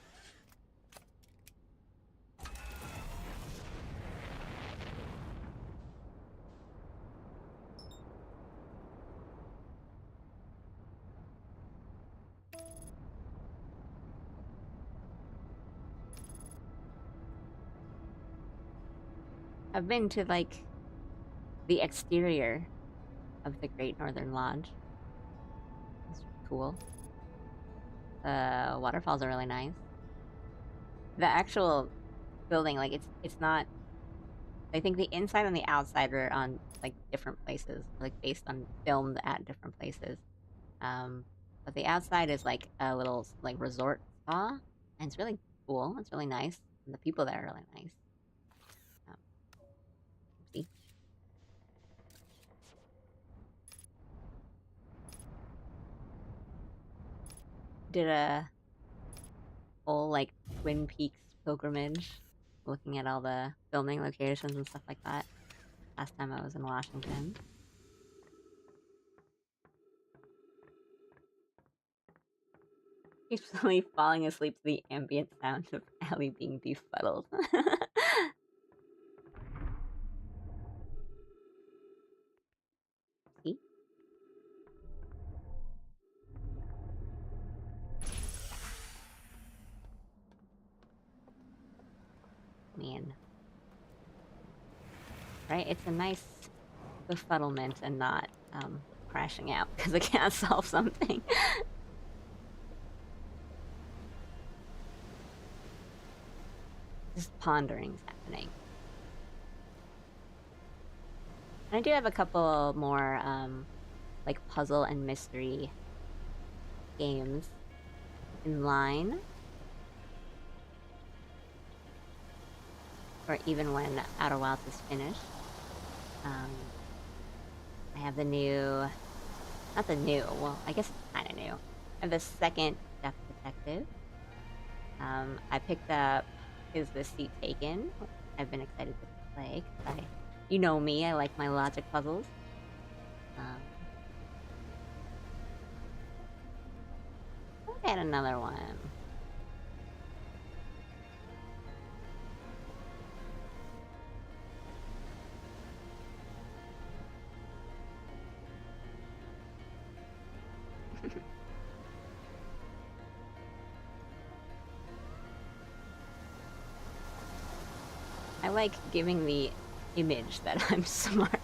I've been to, like, the exterior of the Great Northern Lodge. It's cool. The waterfalls are really nice. The actual building, like, it's not... I think the inside and the outside are on, like, different places, like, based on filmed at different places. But the outside is, like, a little, like, resort spa, and it's really cool. It's really nice. And the people there are really nice. See? Did a whole, like, Twin Peaks pilgrimage, looking at all the filming locations and stuff like that last time I was in Washington. Peacefully falling asleep to the ambient sound of Ellie being befuddled. See? Man. Right? It's a nice befuddlement and not crashing out because I can't solve something. Just pondering's happening. And I do have a couple more like puzzle and mystery games in line. Or even when Outer Wilds is finished. I have the new... Not the new, well, I guess it's kind of new. I have the second Death Detective. I picked up Is the Seat Taken? I've been excited to play. You know me, I like my logic puzzles. Look at another one. I like giving the image that I'm smart.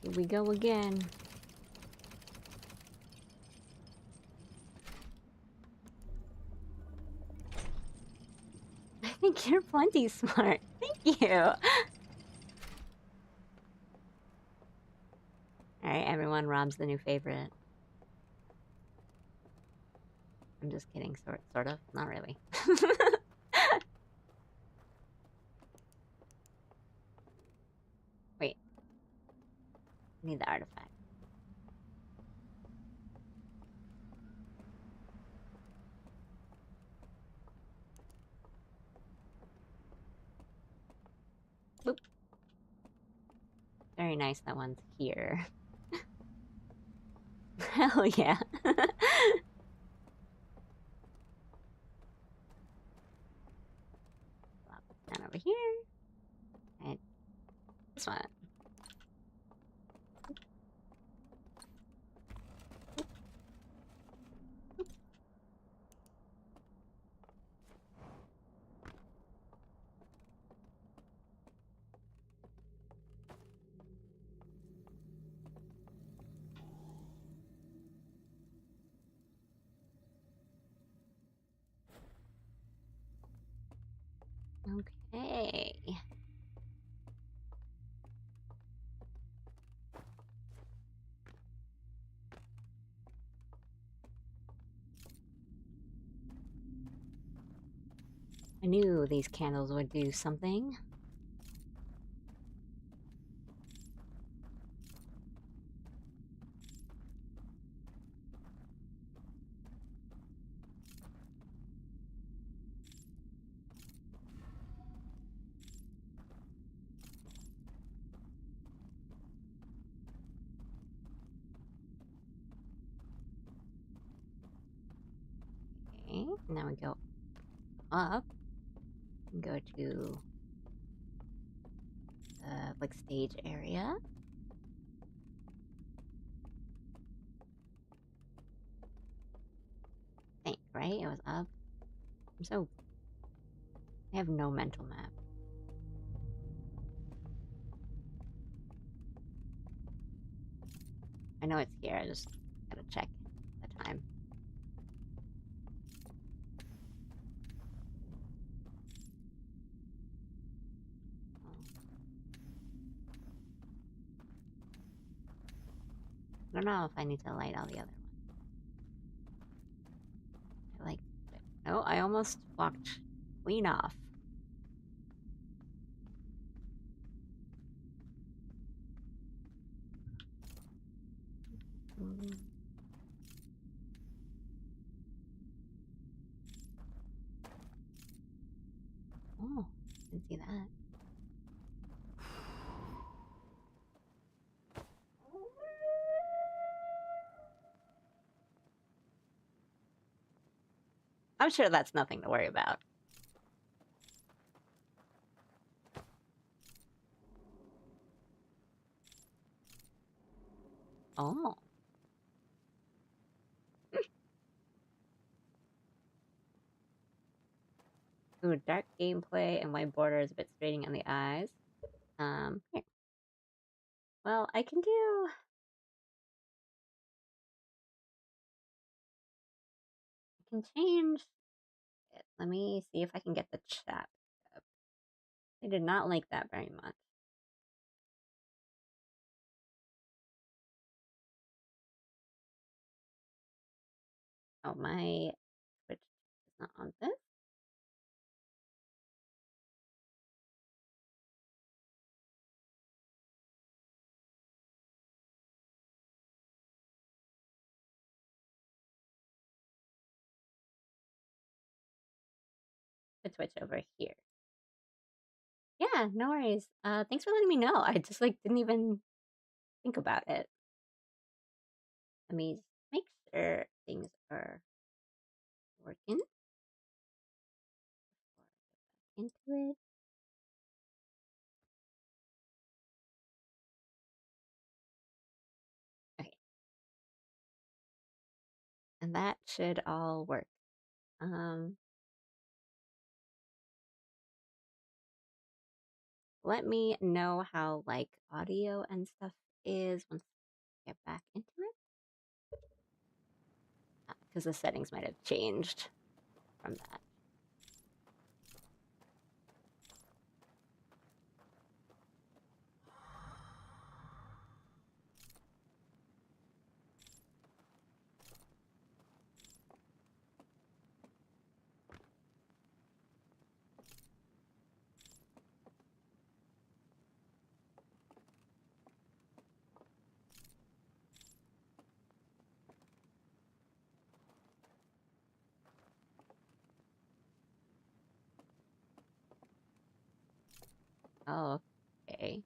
Here we go again. I think you're plenty smart. Thank you. Alright, everyone, Rob's the new favorite. I'm just kidding, sort of. Not really. Wait. I need the artifact. Boop. Very nice that one's here. Hell yeah. Plop it down over here. And this one. Okay. I knew these candles would do something. Okay, now we go up and go to the like stage area. I think, right? It was up. I have no mental map. I know it's here, I just gotta check the time. I don't know if I need to light all the other ones. Oh, I almost walked clean off. Oh, didn't see that. I'm sure that's nothing to worry about. Oh. Ooh, dark gameplay and white border is a bit straining on the eyes. Here. Well, I can change it. Let me see if I can get the chat up. I did not like that very much. Oh, my Twitch is not on this. The Twitch over here. Yeah, no worries. Thanks for letting me know. I just didn't even think about it. Let me make sure things are working before I get back into it. Okay. And that should all work. Let me know how audio and stuff is once I get back into it. Because the settings might have changed from that. Oh, okay.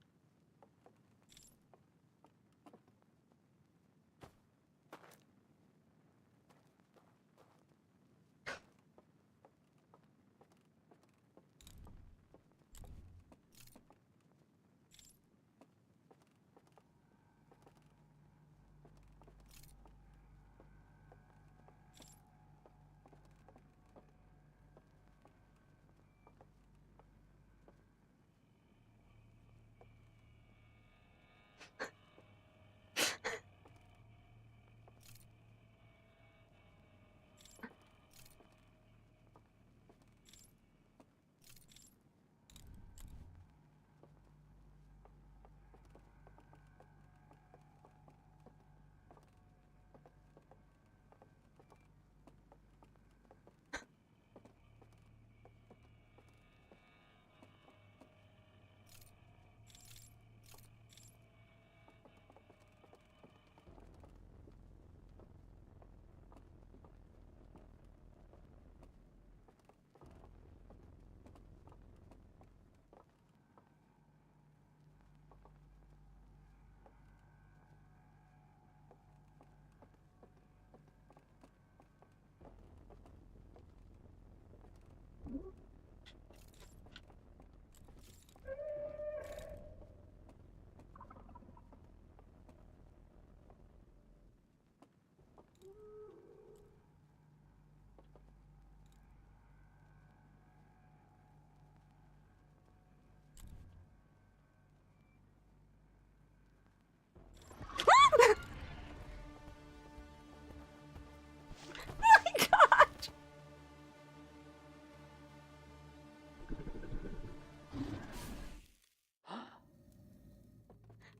Oh my god!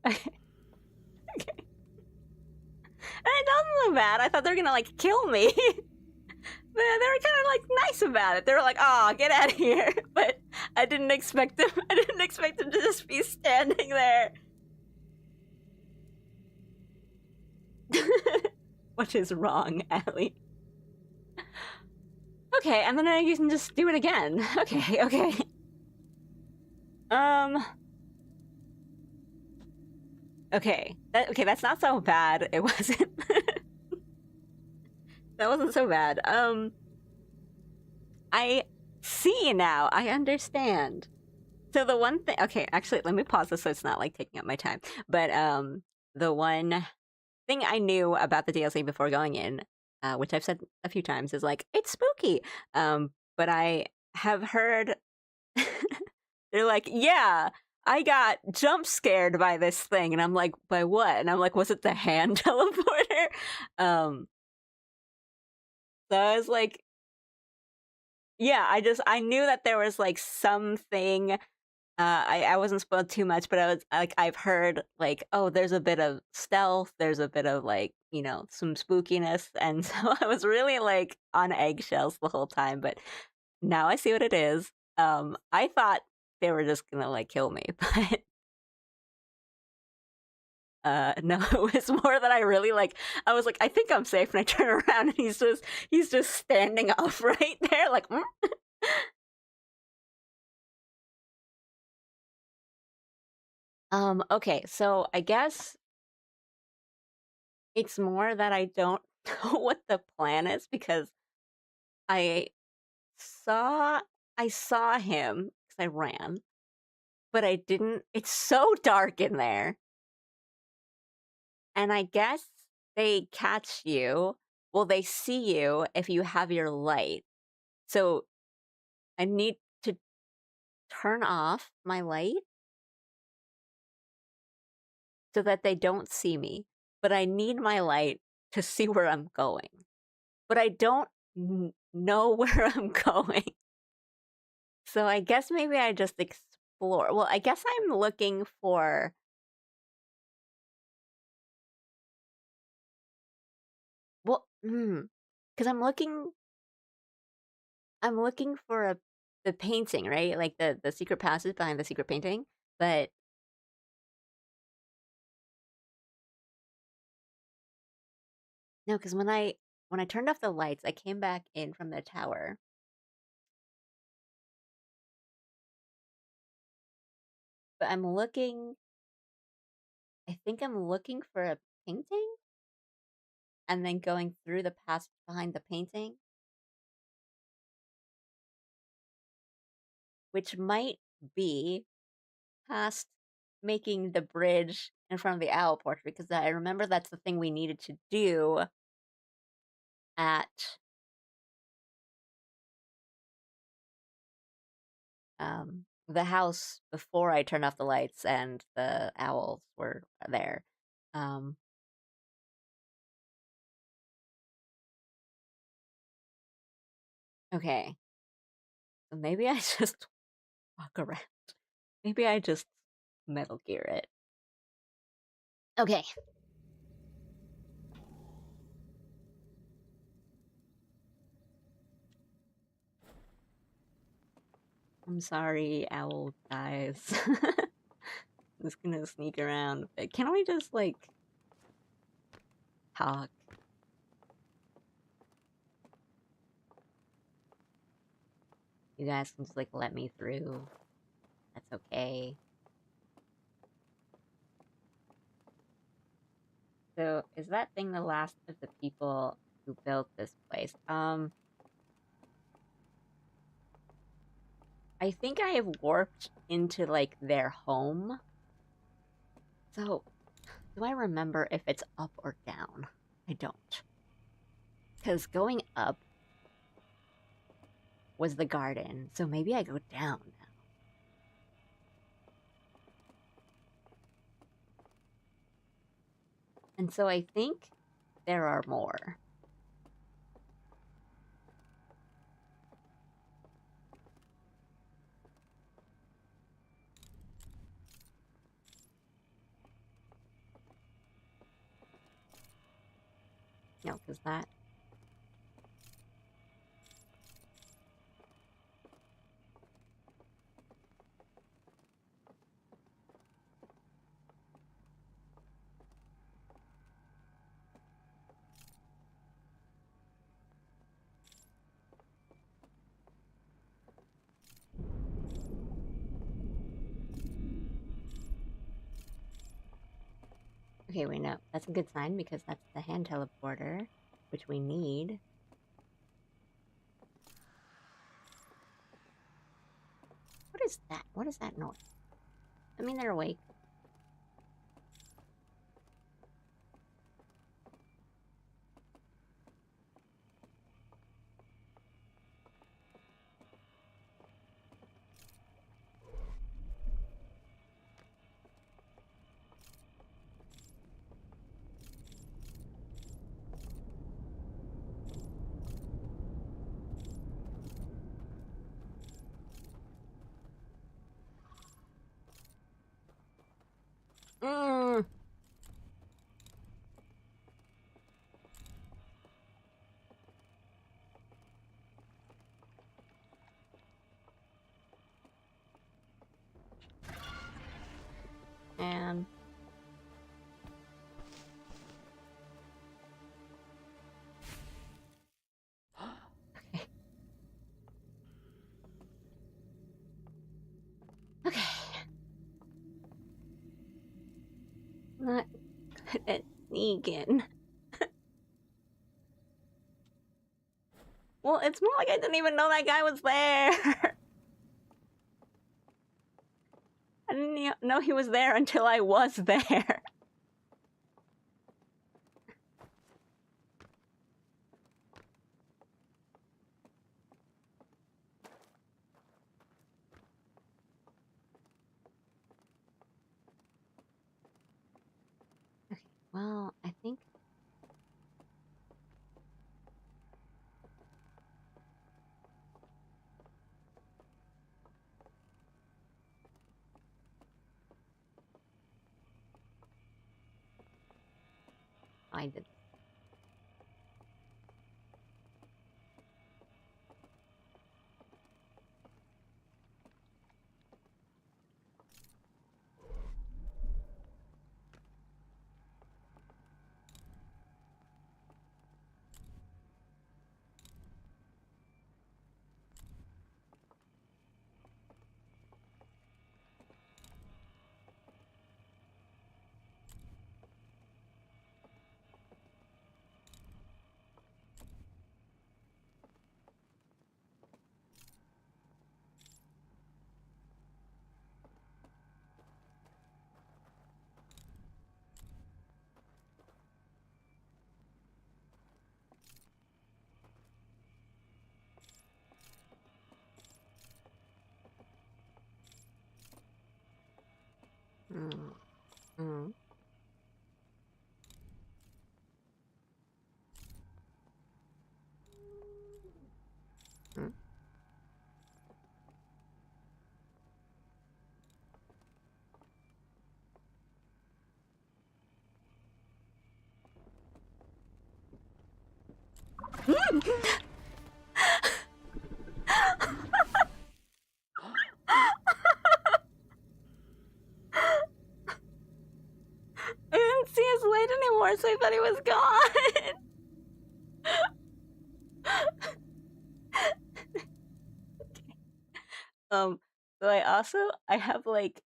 Okay. Okay. It doesn't look bad. I thought they were gonna kill me. They were kind of like nice about it. They were like, "Oh, get out of here!" But I didn't expect him. I didn't expect him to just be standing there. What is wrong, Allie? Okay, and then you can just do it again. Okay, okay. Okay. Okay, that's not so bad. It wasn't. That wasn't so bad. I see now. I understand. So the one thing, okay, actually, let me pause this so it's not like taking up my time. But the one thing I knew about the DLC before going in, which I've said a few times, is like it's spooky. But I have heard they're like, yeah, I got jump scared by this thing, and I'm like, by what? And I'm like, was it the hand teleporter? So I was like, yeah, I knew that there was like something. I wasn't spoiled too much, but I was like, I've heard like, oh, there's a bit of stealth, there's a bit of like, you know, some spookiness, and so I was really like on eggshells the whole time. But now I see what it is. I thought they were just gonna like kill me, but no, it was more that I really like. I was like, I think I'm safe, and I turn around and he's just standing up right there, like. Mm? Okay, so I guess it's more that I don't know what the plan is because I saw I saw him because I ran, but I didn't. It's so dark in there, and I guess they catch you. Well, they see you if you have your light. So I need to turn off my light so that they don't see me. But I need my light to see where I'm going. But I don't know where I'm going. So I guess maybe I just explore. Well, I guess I'm looking for. Well, because I'm looking for the painting, right? Like the secret passage behind the secret painting. But no, because when I turned off the lights, I came back in from the tower. But I'm looking. I think I'm looking for a painting, and then going through the passage behind the painting, which might be past making the bridge in front of the owl portrait, because I remember that's the thing we needed to do at the house before I turned off the lights and the owls were there. Okay. So maybe I just walk around. Maybe I just Metal Gear it. Okay. I'm sorry, owl guys. I'm just gonna sneak around. But can we just, like, talk? You guys can just, like, let me through. That's okay. So, is that thing the last of the people who built this place? I think I have warped into, like, their home. So, do I remember if it's up or down? I don't. Because going up was the garden, so maybe I go down now. And so I think there are more. No, because that... Okay, wait, no. That's a good sign because that's the hand teleporter, which we need. What is that? What is that noise? I mean, they're awake. Mm. And okay. Okay. Not good at sneaking. Well, it's more like I didn't even know that guy was there. I didn't know he was there until I was there. Okay, well, I think I did. Mm. Mm. Mm. I didn't see his light anymore, so I thought he was gone. So I have like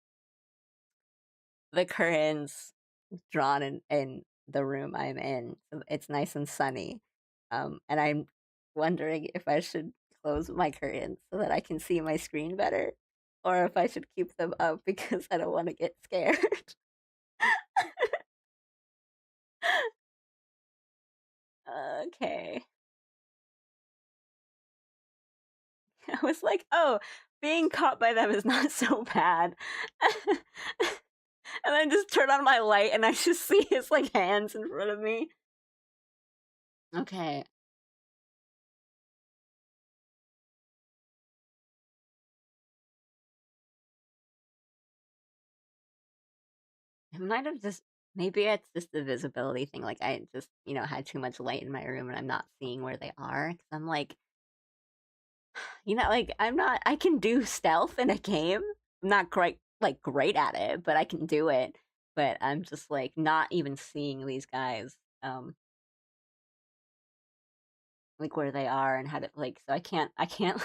the curtains drawn in the room I'm in. So it's nice and sunny. And I'm wondering if I should close my curtains so that I can see my screen better, or if I should keep them up because I don't want to get scared. Okay. I was like, oh, being caught by them is not so bad. And then just turn on my light and I just see his like hands in front of me. Okay. It might have just maybe it's just the visibility thing. Like I just, had too much light in my room and I'm not seeing where they are. Cause I'm like, like I can do stealth in a game. I'm not great at it, but I can do it. But I'm just like not even seeing these guys, like where they are and how to like. So I can't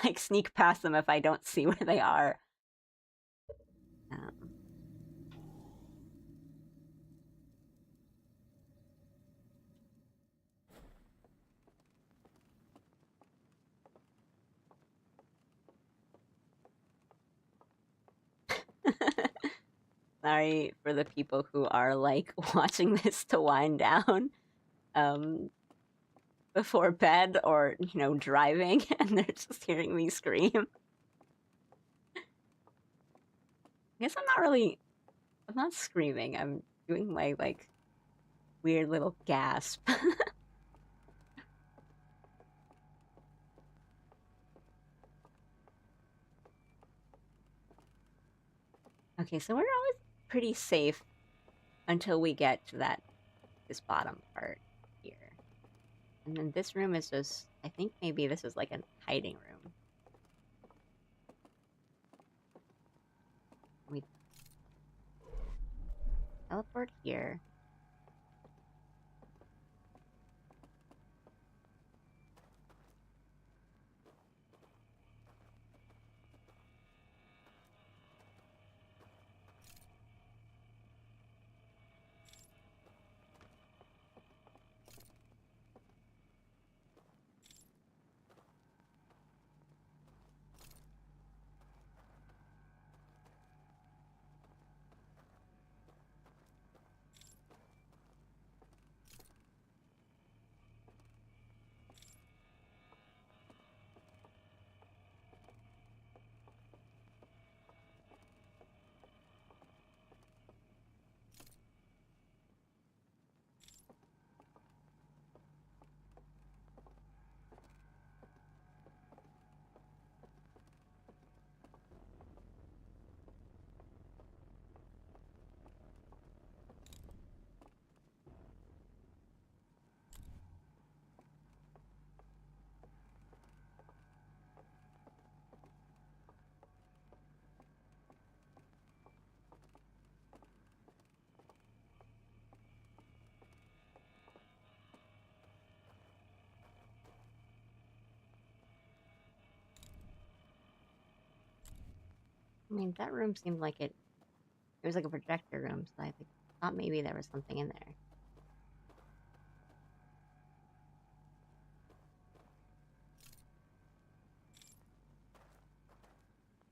like sneak past them if I don't see where they are. Um, Sorry for the people who are like watching this to wind down before bed or, you know, driving and they're just hearing me scream. I guess I'm not screaming. I'm doing my like weird little gasp. Okay, so we're always pretty safe until we get to this bottom part here. And then this room is just, I think maybe this is like a hiding room. We teleport here. I mean, that room seemed like it was like a projector room, so I thought maybe there was something in there.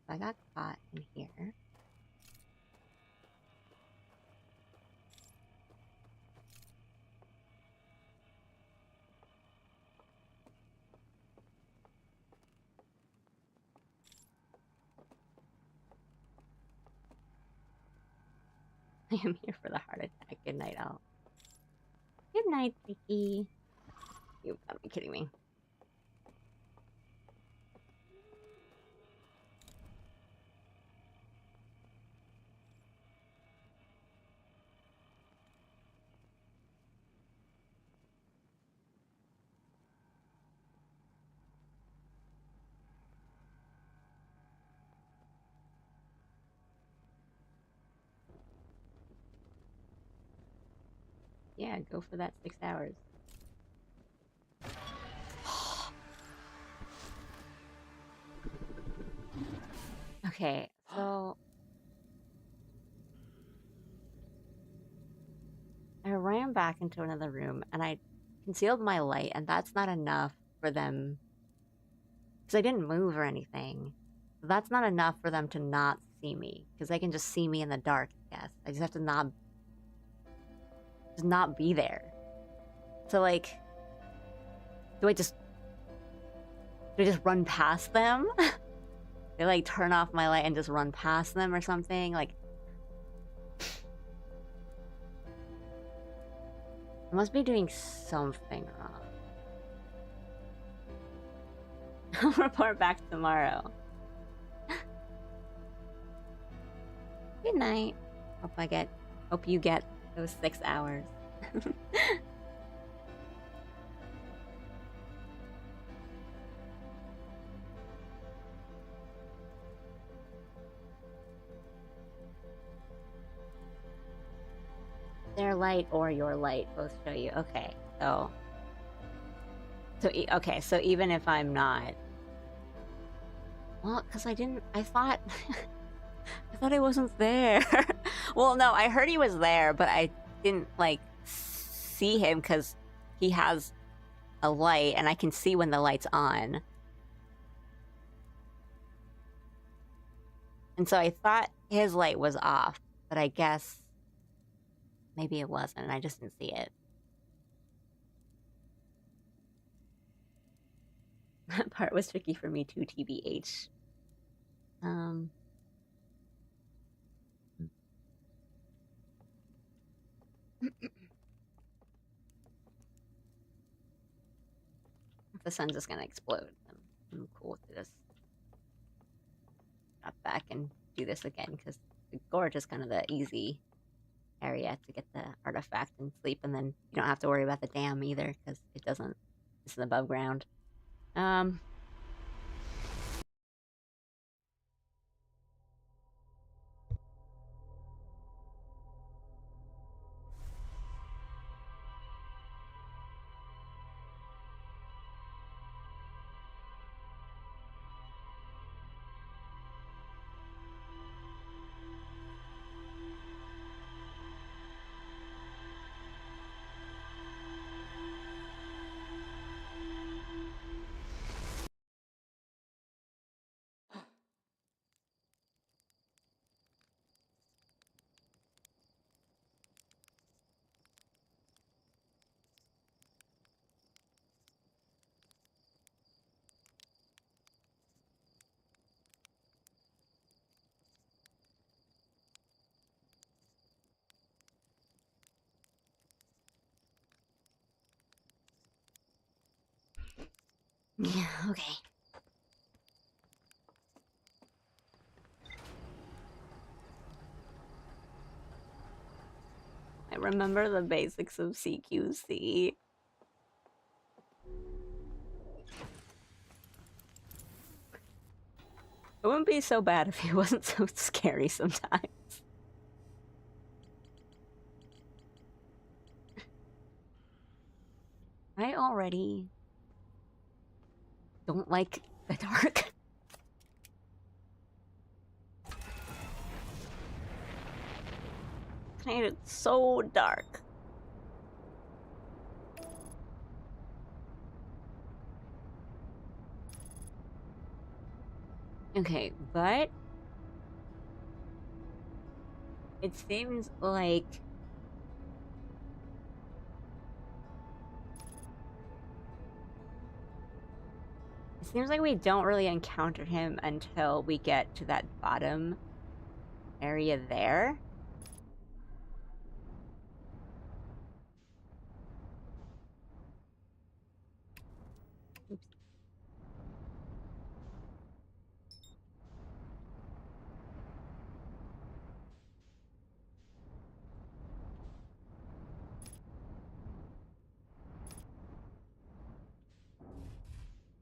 So I got caught in here. I am here for the heart attack. Good night, all. Good night, Vicky. You've got to be kidding me. Yeah, go for that 6 hours. Okay, so I ran back into another room and I concealed my light, and that's not enough for them because I didn't move or anything. That's not enough for them to not see me because they can just see me in the dark. Yes, I just have to not be there. So like, do I just run past them? They like turn off my light and just run past them or something? Like, I must be doing something wrong. I'll report back tomorrow. Good night. Hope you get those 6 hours. Their light or your light both show you. Okay, so so even if I'm not, well, because I thought I wasn't there. Well, no, I heard he was there, but I didn't like see him because he has a light and I can see when the light's on. And so I thought his light was off, But I guess maybe it wasn't, and I just didn't see it. That part was tricky for me too, TBH. If the sun's just gonna explode, I'm cool with this. Drop back and do this again, because the gorge is kind of the easy area to get the artifact and sleep, and then you don't have to worry about the dam either, because it doesn't, it's above ground. Yeah, okay. I remember the basics of CQC. It wouldn't be so bad if he wasn't so scary sometimes. I already don't like the dark. I hate it so dark. Okay, but it seems like we don't really encounter him until we get to that bottom area there. Oops.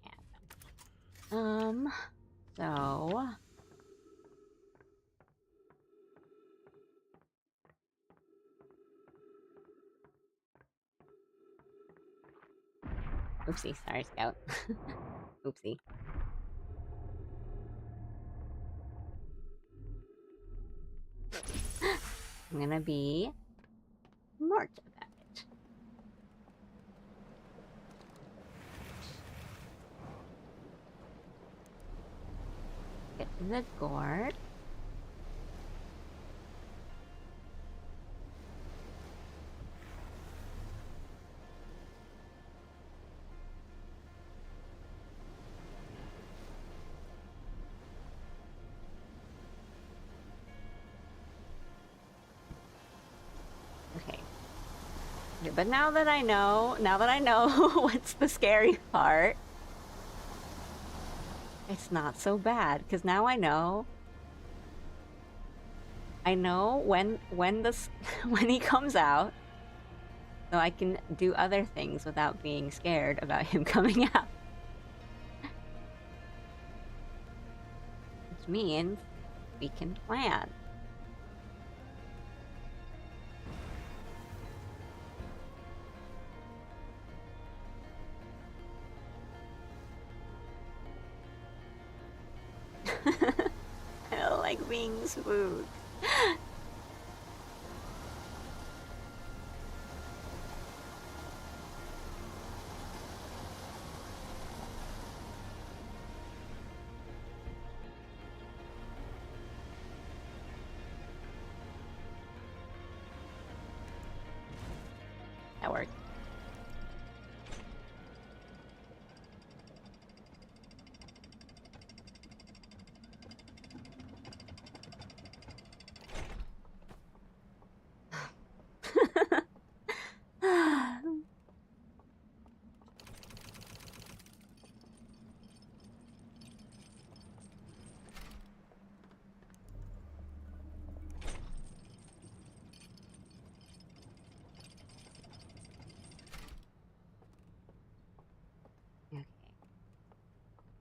Yeah. So oopsie, sorry, Scout. Oopsie. I'm gonna be smart about it. Get to the gourd. Okay. But now that I know what's the scary part, it's not so bad, because now I know when this when he comes out, so I can do other things without being scared about him coming out. Which means we can plan. I don't like being smooth.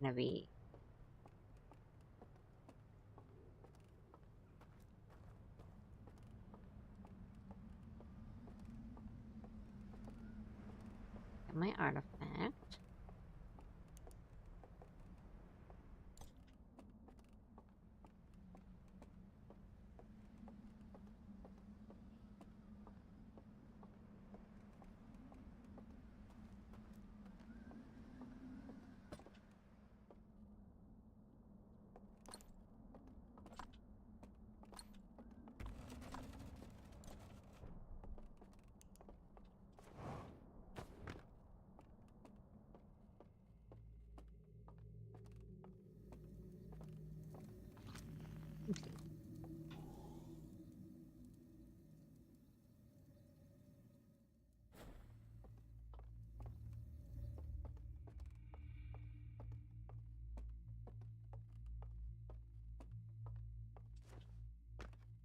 gonna be... Get my artifact.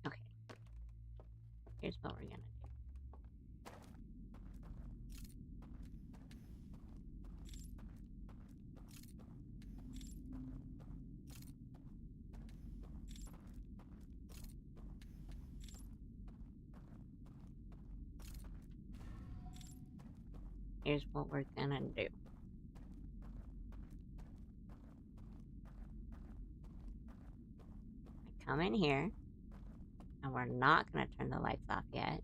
Okay. Here's what we're gonna do. Here's what we're gonna do. I come in here, and we're not gonna turn the lights off yet.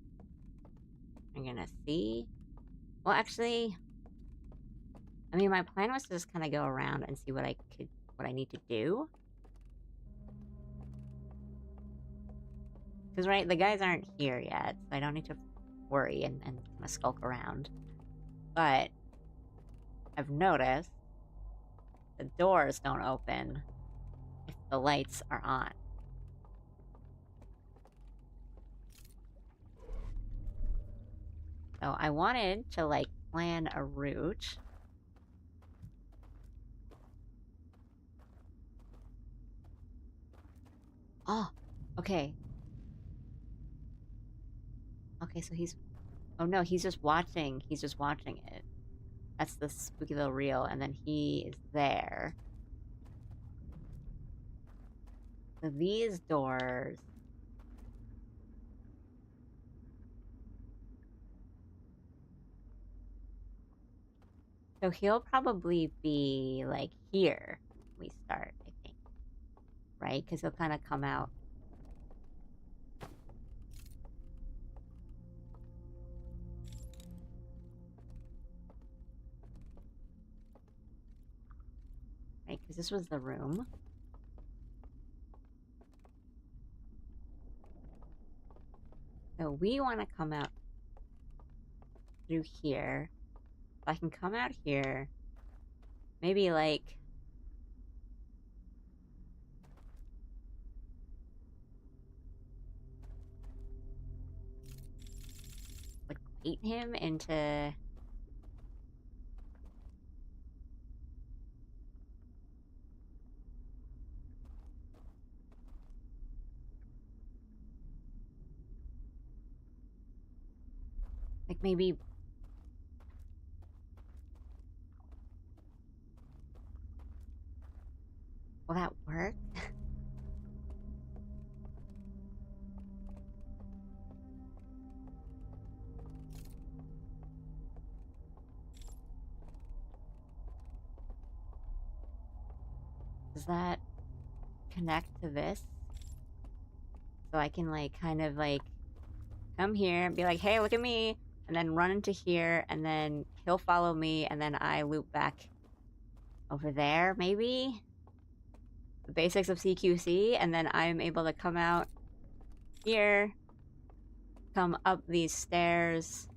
I'm gonna see... Well, actually... I mean, my plan was to just kind of go around and see what I need to do. Because, right, the guys aren't here yet, so I don't need to worry and kind of skulk around. But I've noticed the doors don't open if the lights are on. So I wanted to, like, plan a route. Oh, okay. Okay, so he's... Oh no, he's just watching. He's just watching it. That's the spooky little reel, and then he is there. So these doors... So he'll probably be, like, here when we start, I think. Right? Because he'll kind of come out. Right? Because this was the room. So we want to come out through here. So I can come out here. Maybe, like... Like, bait him into... Like, maybe... Will that work? Does that connect to this? So I can, like, kind of, like, come here and be like, hey, look at me, and then run into here, and then he'll follow me, and then I loop back over there, maybe? The basics of CQC, and then I'm able to come out here, come up these stairs.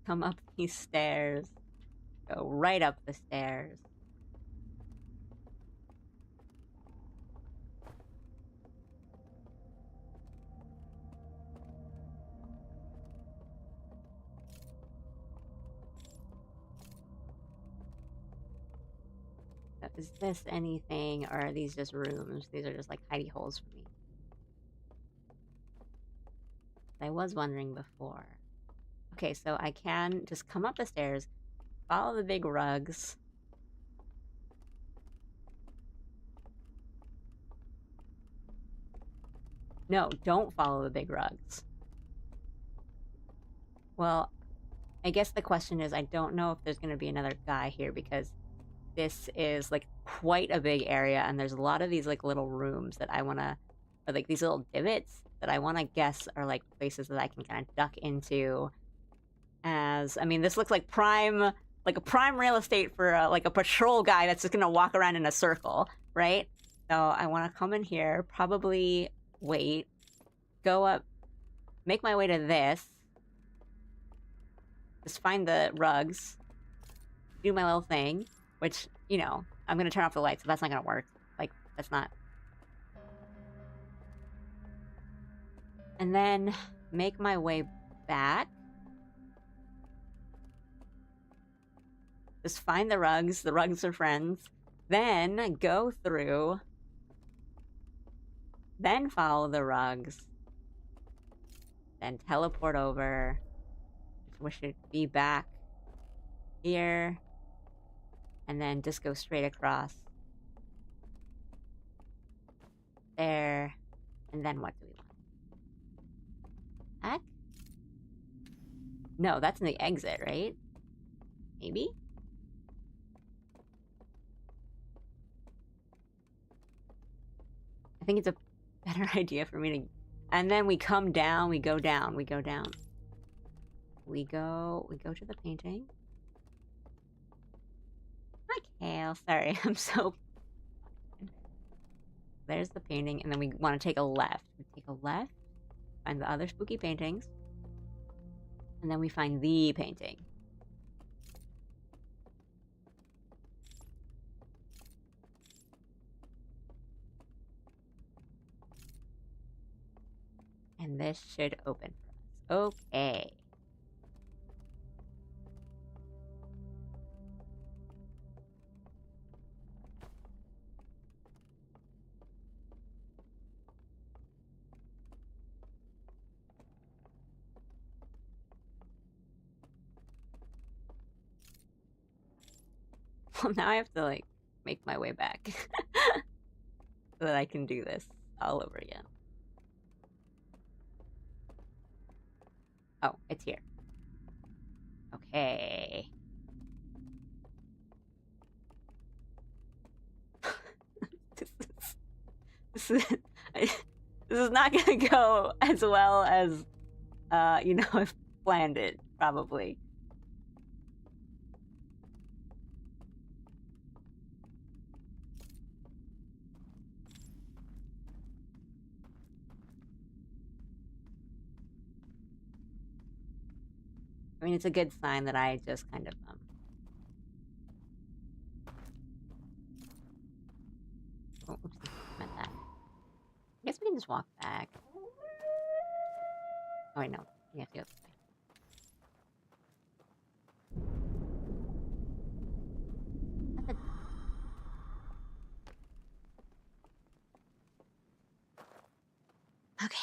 Come up these stairs. Go right up the stairs. Is this anything, or are these just rooms? These are just like hidey holes for me. I was wondering before. Okay, so I can just come up the stairs, follow the big rugs. No, don't follow the big rugs. Well, I guess the question is, I don't know if there's going to be another guy here because this is like quite a big area and there's a lot of these like little rooms that I want to, or like these little divots that I want to guess are like places that I can kind of duck into. As, I mean, this looks like a prime real estate for like a patrol guy that's just going to walk around in a circle, right? So I want to come in here, probably wait, go up, make my way to this. Just find the rugs, do my little thing, which, you know, I'm gonna turn off the lights, so that's not gonna work. Like, that's not. And then make my way back. Just find the rugs are friends. Then go through. Then follow the rugs. Then teleport over. We should be back here. And then just go straight across. There. And then what do we want? Back? No, that's in the exit, right? Maybe? I think it's a better idea for me to... And then we come down, we go down, we go down. We go to the painting. Hi, Kale. Sorry, I'm so... There's the painting, and then we want to take a left. We take a left, find the other spooky paintings, and then we find the painting. And this should open for us. Okay. Well, now I have to, like, make my way back. So that I can do this all over again. Oh, it's here. Okay. This is not gonna go as well as, you know, I've planned it, probably. I mean, it's a good sign that I just kind of, Oh, oopsie, meant that. I guess we can just walk back. Oh, wait, no. We have to go this way. Okay.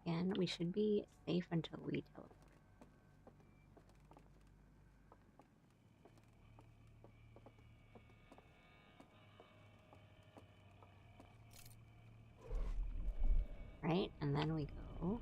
Again, we should be safe until we teleport. Right? And then we go.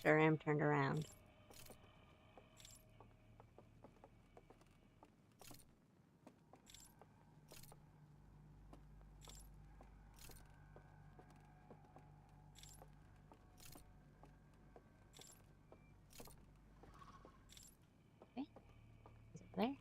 sure am turned around. Okay. He's over there.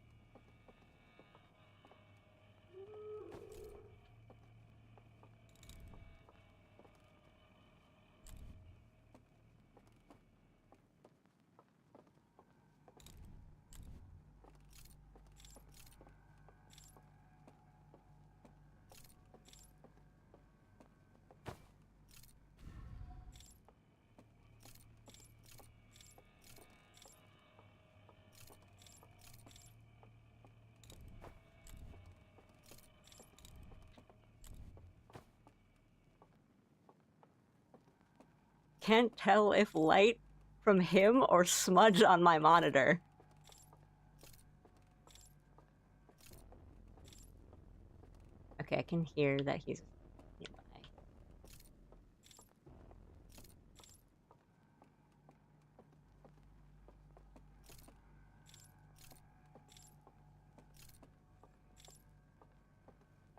Can't tell if light from him or smudge on my monitor. Okay, I can hear that he's nearby.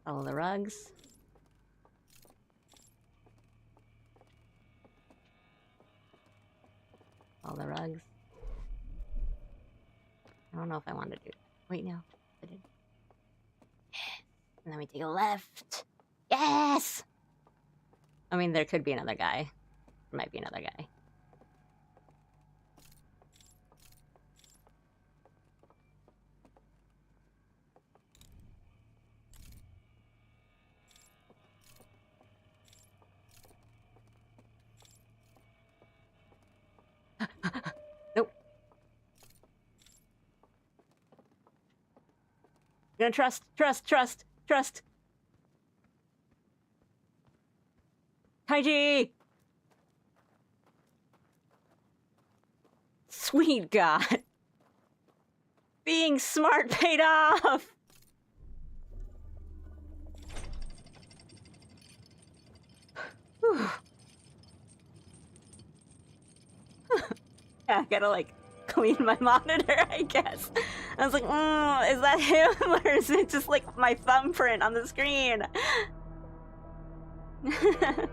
Follow the rugs. All the rugs. I don't know if I want to do that. Wait, no. I did. And then we take a left. Yes! I mean, there could be another guy. There might be another guy. Nope. I'm gonna trust. Taiji! Sweet God. Being smart paid off! Yeah, I gotta, like, clean my monitor, I guess. I was like, is that him? Or is it just, like, my thumbprint on the screen? Thank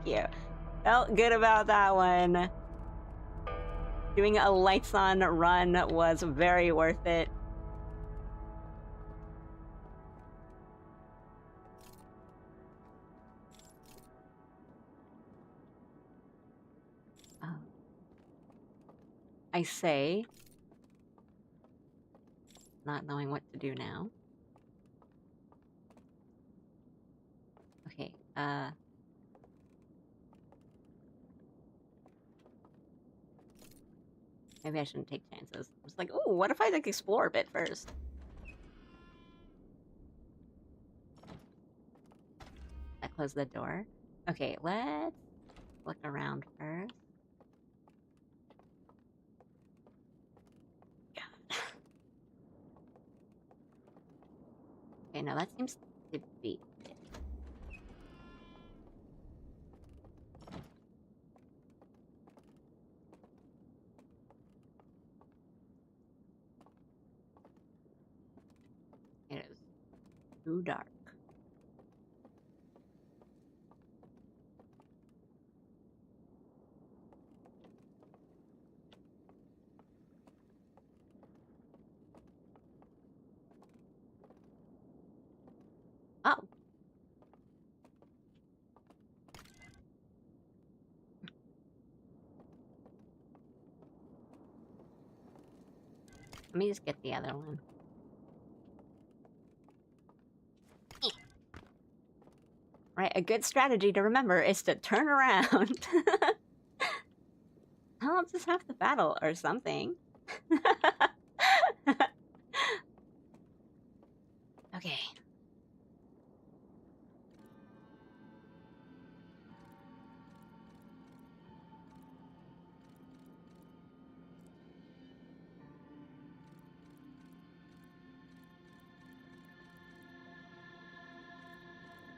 you. Felt good about that one. Doing a lights on run was very worth it. I say, not knowing what to do now. Okay, maybe I shouldn't take chances. I'm just like, ooh, what if I, like, explore a bit first? I close the door. Okay, let's look around first. God. Okay, no, that seems to be it. It is too dark. Oh. Let me just get the other one. Right, a good strategy to remember is to turn around. I'll just have the battle or something. Okay.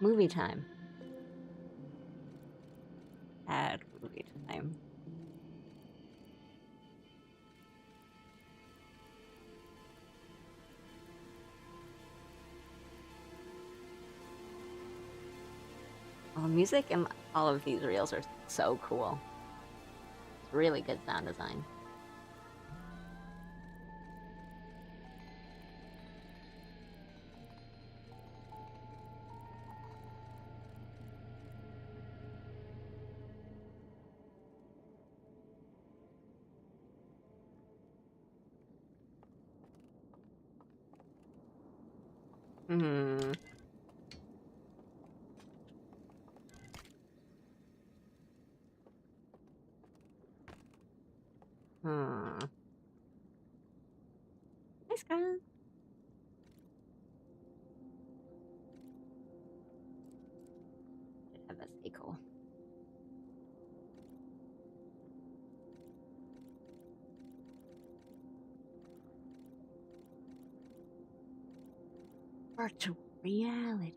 Movie time. Add movie time. The music in all of these reels are so cool. It's really good sound design. Hmm. Nice guys. Should have this equal. Virtual reality.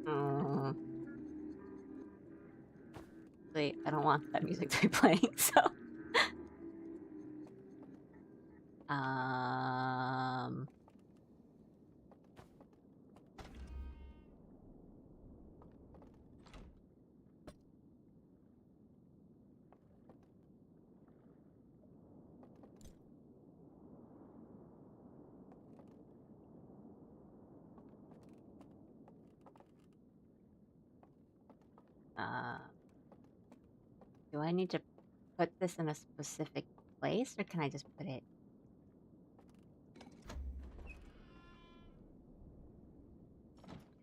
Oh. Wait, I don't want that music to be playing, so... Do I need to put this in a specific place, or can I just put it...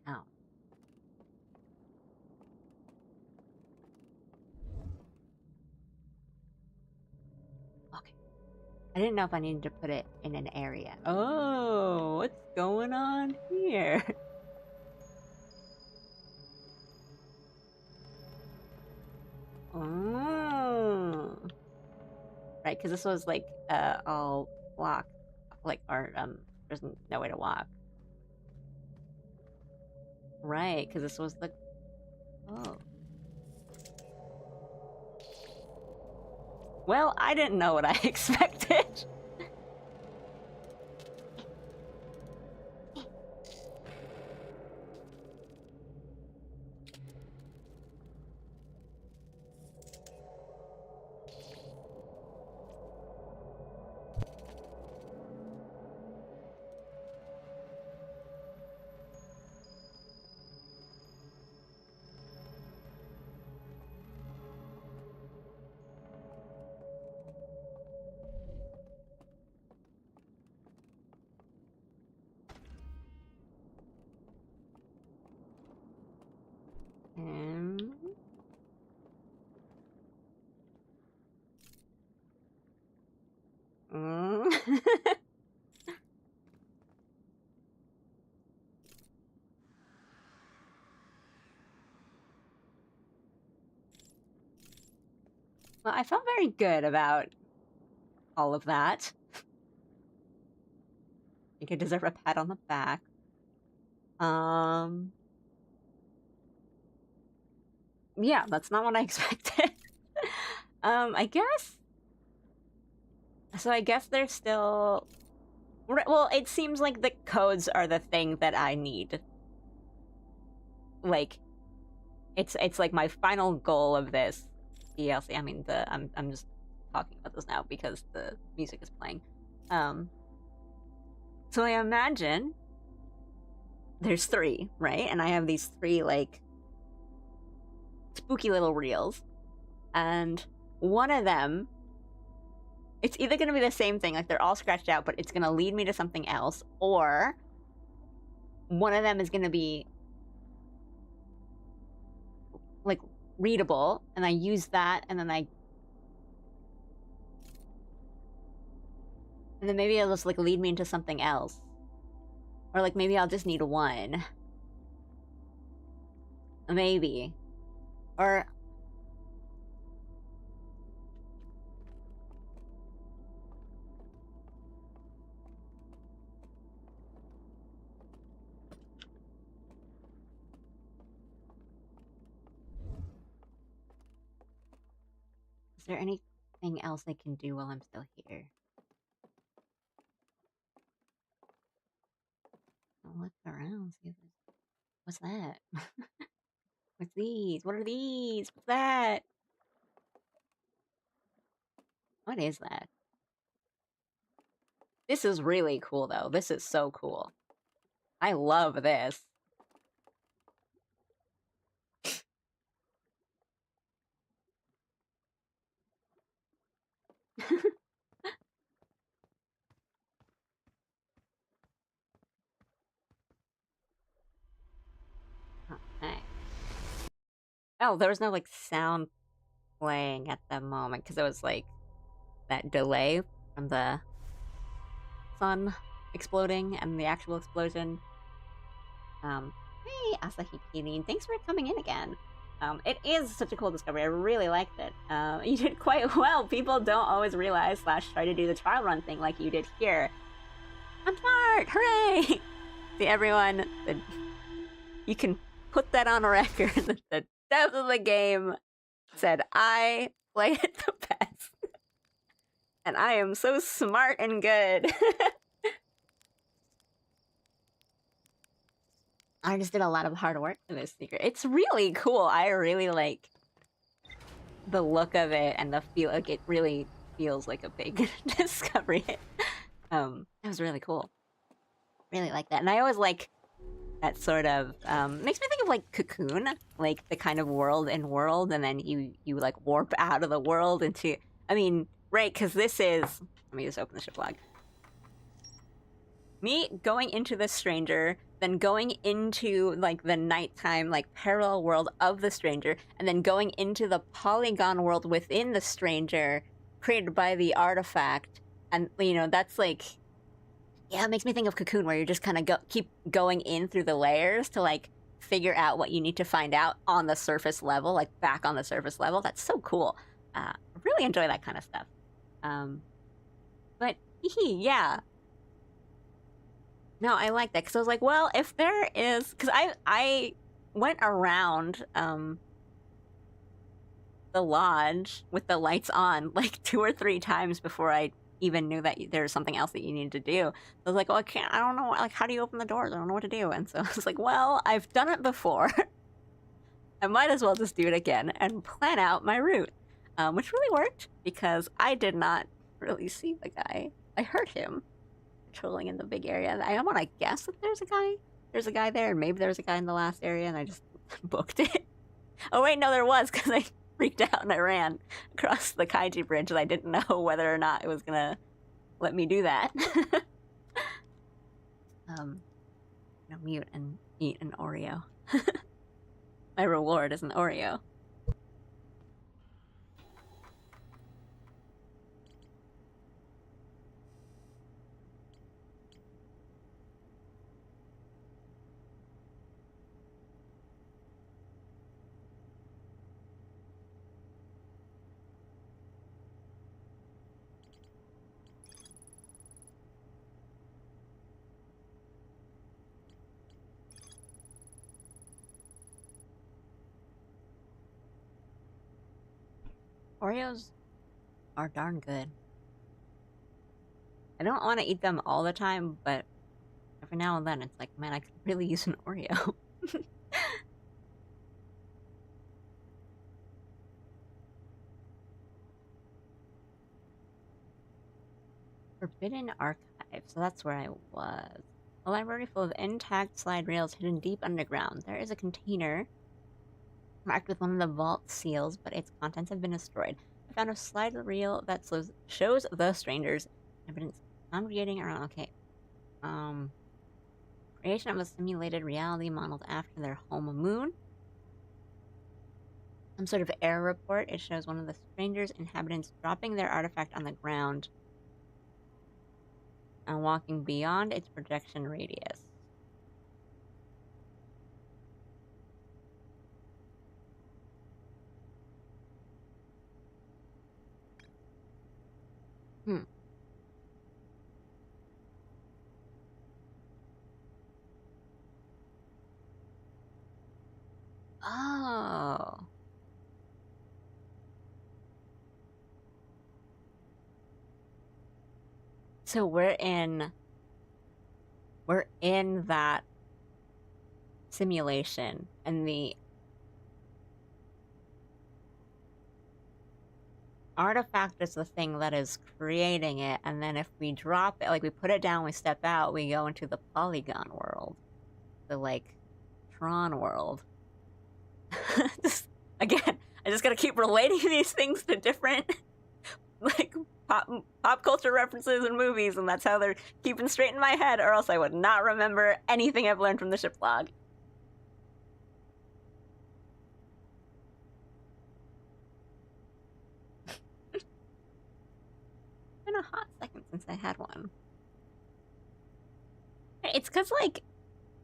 Oh. Okay. I didn't know if I needed to put it in an area. Oh, what's going on here? Oh. Right, because this was like all blocked, like, or there's no way to walk. Right, because this was the... Oh. Well, I didn't know what I expected. Well, I felt very good about all of that. I think I deserve a pat on the back. Yeah, that's not what I expected. I guess... So I guess there's still... Well, it seems like the codes are the thing that I need. Like, it's like my final goal of this DLC. I mean, I'm just talking about this now because the music is playing. So I imagine there's 3, right? And I have these 3, like, spooky little reels. And one of them, it's either going to be the same thing, like they're all scratched out, but it's going to lead me to something else, or one of them is going to be, like, readable, and I use that, and then maybe it'll just, like, lead me into something else. Or, like, maybe I'll just need 1. Maybe. Or... Is there anything else I can do while I'm still here? I'll look around, see if there's... What's that? What's these? What are these? What's that? What is that? This is really cool, though. This is so cool. I love this. Okay. Oh, there was no, like, sound playing at the moment, because it was, like, that delay from the sun exploding and the actual explosion. Hey, Asahi Kirin, thanks for coming in again. It is such a cool discovery. I really liked it. You did quite well. People don't always realize / try to do the trial run thing like you did here. I'm smart! Hooray! See, everyone, you can put that on a record. The devs of the game said, I play it the best. And I am so smart and good. I just did a lot of hard work for this secret. It's really cool. I really like the look of it and the feel. Like, it really feels like a big discovery. That was really cool. Really like that. And I always like that sort of makes me think of like Cocoon, like the kind of world and world, and then you like warp out of the world into. I mean, right? Because this is. Let me just open the ship log. Me going into the stranger, then going into like the nighttime, like parallel world of the stranger, and then going into the polygon world within the stranger, created by the artifact, and you know that's like, yeah, it makes me think of Cocoon, where you're just kind of keep going in through the layers to like figure out what you need to find out on the surface level, like back on the surface level. That's so cool. I really enjoy that kind of stuff. But yeah. No, I like that because I was like, well, if there is, because I went around the lodge with the lights on like 2 or 3 times before I even knew that there was something else that you needed to do. I was like, well, I don't know, like, how do you open the doors? I don't know what to do. And so I was like, well, I've done it before. I might as well just do it again and plan out my route, which really worked because I did not really see the guy. I heard him patrolling in the big area. I want to guess that there's a guy there, and maybe there's a guy in the last area, and I just booked it. Oh wait, no, there was, because I freaked out and I ran across the kaiji bridge, and I didn't know whether or not it was gonna let me do that. Mute and eat an Oreo. My reward is an Oreo. Oreos are darn good. I don't want to eat them all the time, but every now and then it's like, man, I could really use an Oreo. Forbidden Archive, so that's where I was. A library full of intact slide rails hidden deep underground. There is a container marked with one of the vault seals, but its contents have been destroyed. I found a slide reel that shows the strangers. Evidence congregating around. Okay. Creation of a simulated reality modeled after their home moon. Some sort of error report. It shows one of the strangers' inhabitants dropping their artifact on the ground and walking beyond its projection radius. Oh. So we're in that simulation, and the artifact is the thing that is creating it, and then if we drop it, like we put it down, we step out, we go into the polygon world, the like Tron world. Again, I just gotta keep relating these things to different like pop culture references and movies, and that's how they're keeping straight in my head, or else I would not remember anything I've learned from the ship log. Been a hot second since I had one. It's because like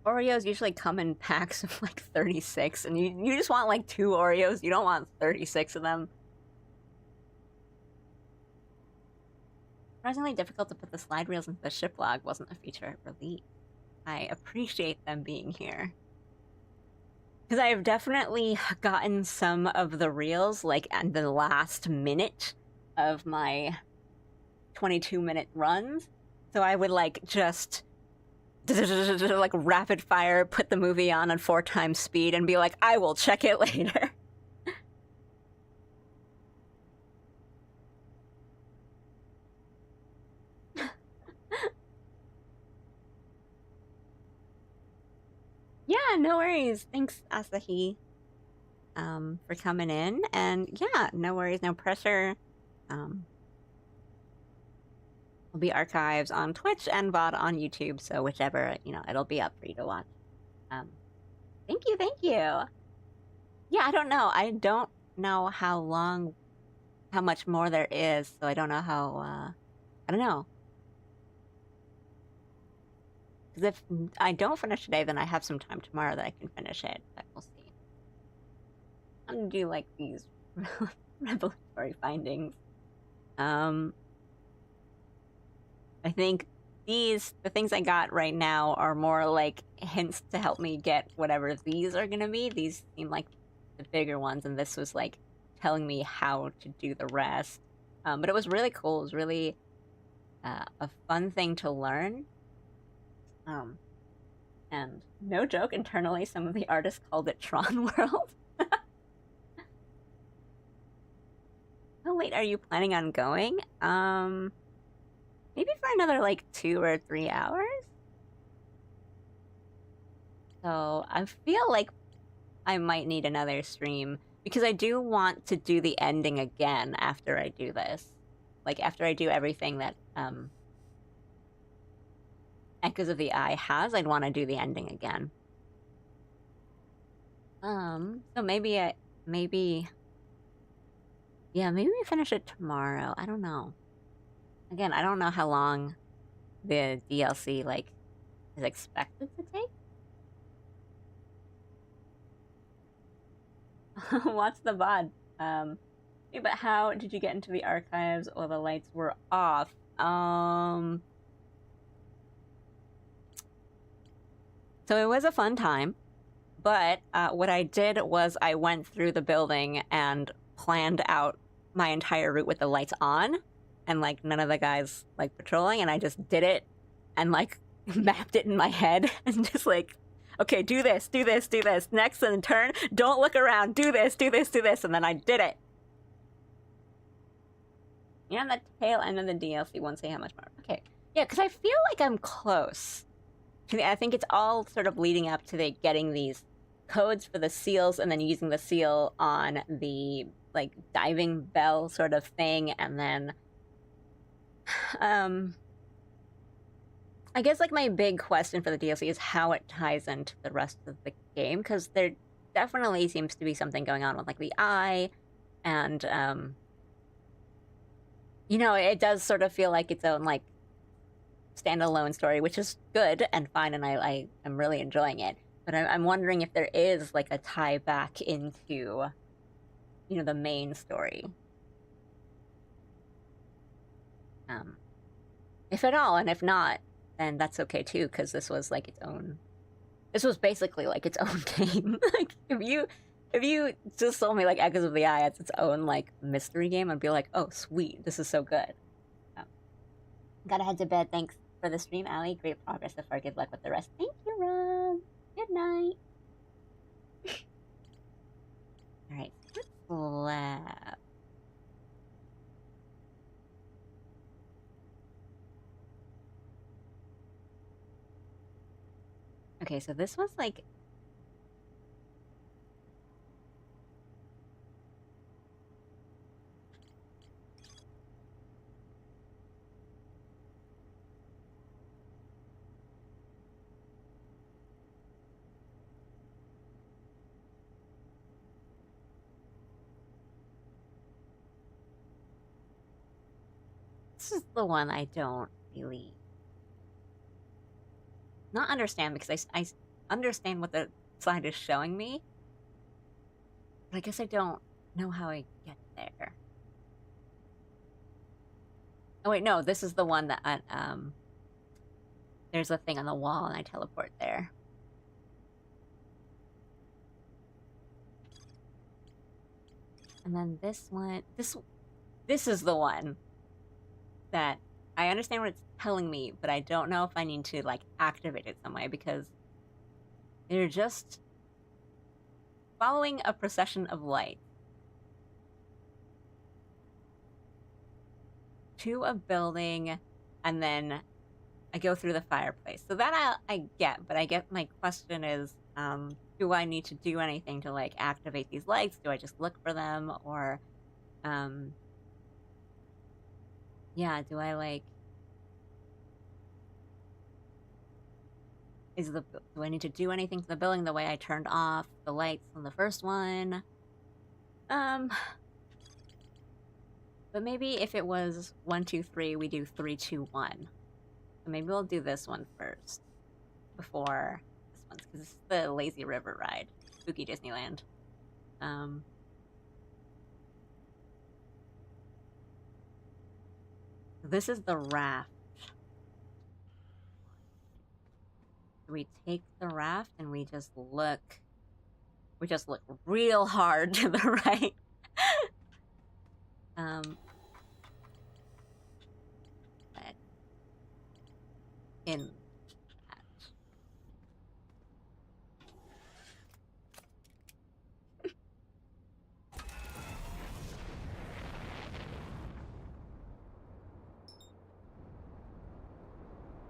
Oreos usually come in packs of like 36, and you just want like 2 Oreos. You don't want 36 of them. Surprisingly difficult to put the slide reels into the ship log wasn't a feature at release. I appreciate them being here. Because I have definitely gotten some of the reels like at the last minute of my 22-minute runs. So I would like just like rapid fire put the movie on 4 times speed and be like, I will check it later. Yeah, no worries. Thanks, Asahi, for coming in. And yeah, no worries, no pressure. Will be archives on Twitch and VOD on YouTube, so whichever, you know, it'll be up for you to watch. Thank you, thank you. Yeah, I don't know. I don't know how much more there is, so I don't know how, I don't know. Because if I don't finish today, then I have some time tomorrow that I can finish it, but we'll see. I'm gonna do, like, these revelatory findings. I think the things I got right now are more like hints to help me get whatever these are gonna be. These seem like the bigger ones, and this was like telling me how to do the rest. But it was really cool. It was really a fun thing to learn. And no joke, internally, some of the artists called it Tron World. How late are you planning on going? Maybe for another, like, 2 or 3 hours? So, I feel like I might need another stream, because I do want to do the ending again after I do this. Like, after I do everything that, Echoes of the Eye has, I'd want to do the ending again. So maybe yeah, maybe we finish it tomorrow. I don't know. Again, I don't know how long the DLC, like, is expected to take. Watch the VOD. Yeah, but how did you get into the archives while the lights were off? So it was a fun time, but what I did was I went through the building and planned out my entire route with the lights on, and like none of the guys like patrolling, and I just did it and like mapped it in my head and just like, okay, do this, next, and then turn, don't look around, do this, and then I did it. You're on the tail end of the DLC, won't say how much more. Okay, yeah, because I feel like I'm close. I think it's all sort of leading up to getting these codes for the seals, and then using the seal on the like diving bell sort of thing, and then I guess like my big question for the DLC is how it ties into the rest of the game, because there definitely seems to be something going on with like the eye, and you know, it does sort of feel like its own like standalone story, which is good and fine, and I am really enjoying it. But I'm wondering if there is like a tie back into, you know, the main story. If at all, and if not, then that's okay too, because this was like its own. This was basically like its own game. Like if you just told me like Echoes of the Eye, it's its own like mystery game, I'd be like, oh sweet, this is so good. Gotta head to bed. Thanks for the stream, Allie. Great progress so far. Good luck with the rest. Thank you, Rob. Good night. Alright, lab. Okay, so this was like... This is the one I don't really... not understand, because I understand what the slide is showing me. But I guess I don't know how I get there. Oh wait, no, this is the one that, there's a thing on the wall and I teleport there. And then this one, this is the one that I understand what it's telling me, but I don't know if I need to, like, activate it some way, because they're just following a procession of light to a building, and then I go through the fireplace. So that I get, but I guess my question is, do I need to do anything to, like, activate these lights? Do I just look for them? Or, yeah, do I, like... do I need to do anything to the building the way I turned off the lights on the first one? But maybe if it was 1, 2, 3, we do 3, 2, 1. So maybe we'll do this one first before this one, because this is the Lazy River ride, Spooky Disneyland. This is the raft. We take the raft and we just look real hard to the right. In that.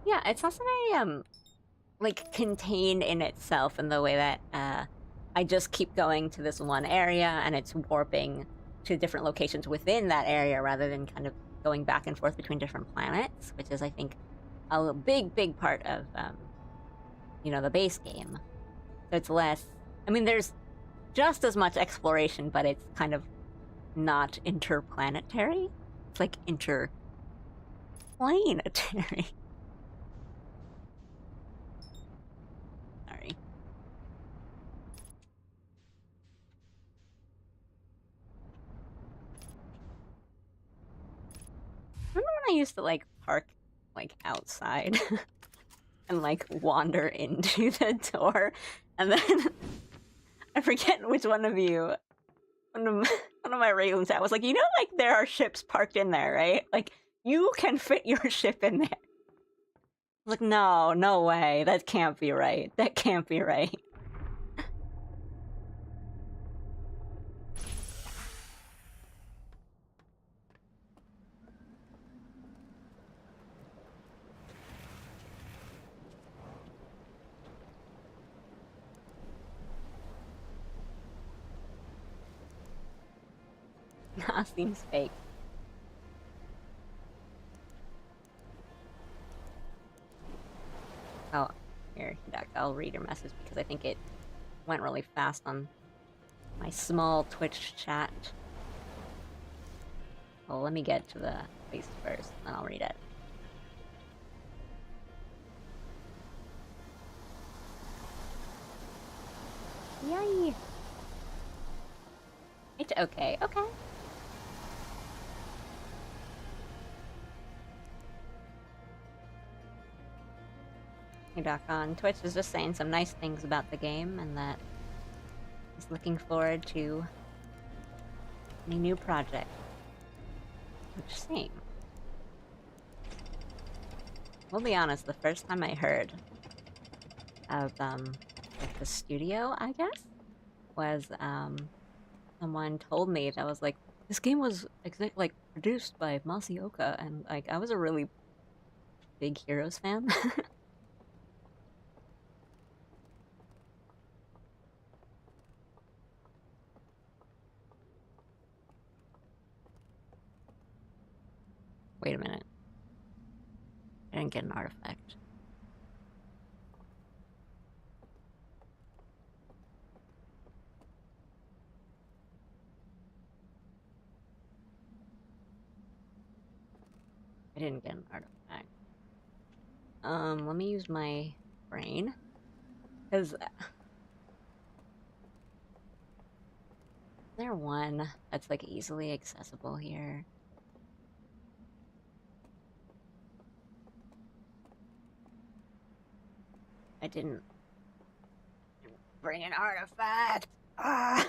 Yeah, it's also very like contained in itself in the way that I just keep going to this one area and it's warping to different locations within that area rather than kind of going back and forth between different planets, which is, I think, a big part of you know, the base game. So it's less, I mean, there's just as much exploration, but it's kind of not interplanetary. It's like interplanetary. Sorry. Remember when I used to, like, park, like, outside and, like, wander into the door, and then I forget which one of you, one of my Ravens, I was like, you know, like, there are ships parked in there, right? Like, you can fit your ship in there. I was like, no way, that can't be right. That can't be right. Nah, seems fake. Oh, here, Doc, I'll read your message because I think it went really fast on my small Twitch chat. Well, let me get to the face first, then I'll read it. Yay! It's okay, okay. Hey Doc, on Twitch is just saying some nice things about the game and that he's looking forward to any new project. Which, same. We'll be honest, the first time I heard of, like, the studio, I guess, was, someone told me that was like, this game was like produced by Masaoka, and like I was a really big Heroes fan. Wait a minute. I didn't get an artifact. I didn't get an artifact. Let me use my brain. Because is there one that's like easily accessible here? I didn't bring an artifact. Ah!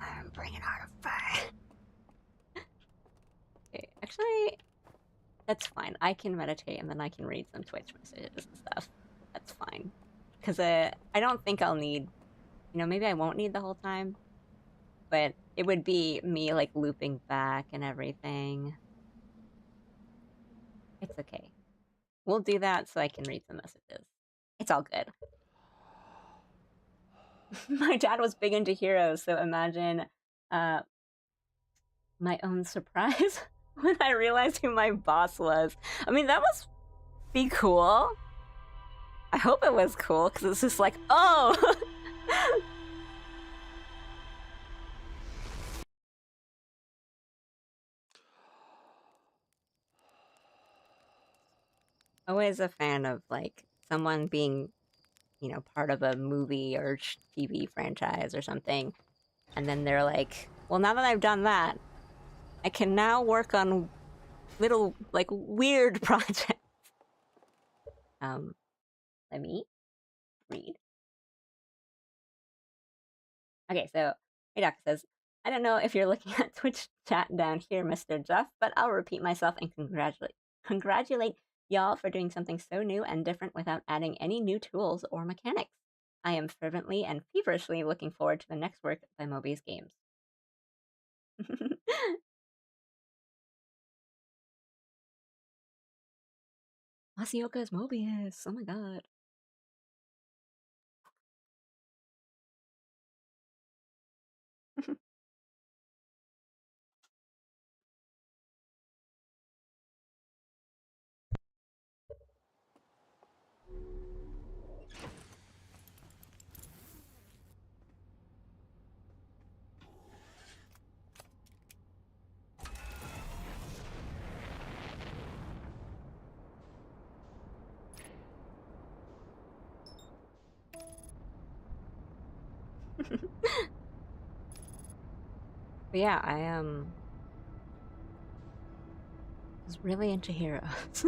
I'm bringing artifact. Okay, actually, that's fine. I can meditate and then I can read some Twitch messages and stuff. That's fine. Because I don't think I'll need, maybe I won't need the whole time, but it would be me, like, looping back and everything. It's okay. We'll do that so I can read some messages. It's all good. My dad was big into Heroes, so imagine my own surprise when I realized who my boss was. I mean, that must be cool. I hope it was cool, because it's just like, oh! Always a fan of, like, someone being, part of a movie or TV franchise or something, and then they're like, well, now that I've done that, I can now work on little, like, weird projects. Let me read. Okay, so Doc says, I don't know if you're looking at Twitch chat down here, Mr. Jeff, but I'll repeat myself and congratulate y'all for doing something so new and different without adding any new tools or mechanics. I am fervently and feverishly looking forward to the next work by Mobius Games. Masaoka's Mobius, oh my god. But yeah, I was really into Heroes.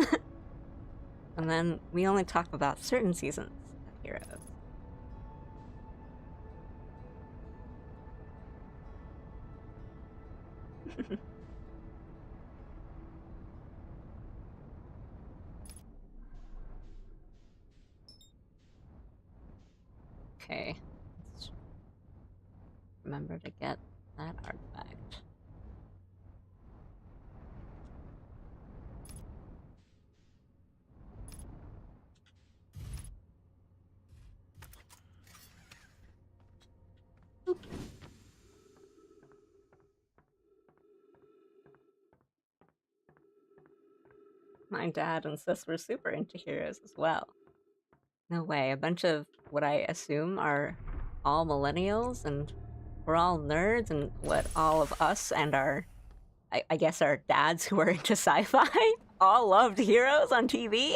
And then we only talk about certain seasons of Heroes. Okay, let's remember to get that artifact. Oop. My dad and sis were super into Heroes as well. No way, a bunch of what I assume are all millennials, and we're all nerds, and what all of us and our, I guess our dads who are into sci-fi all loved Heroes on TV?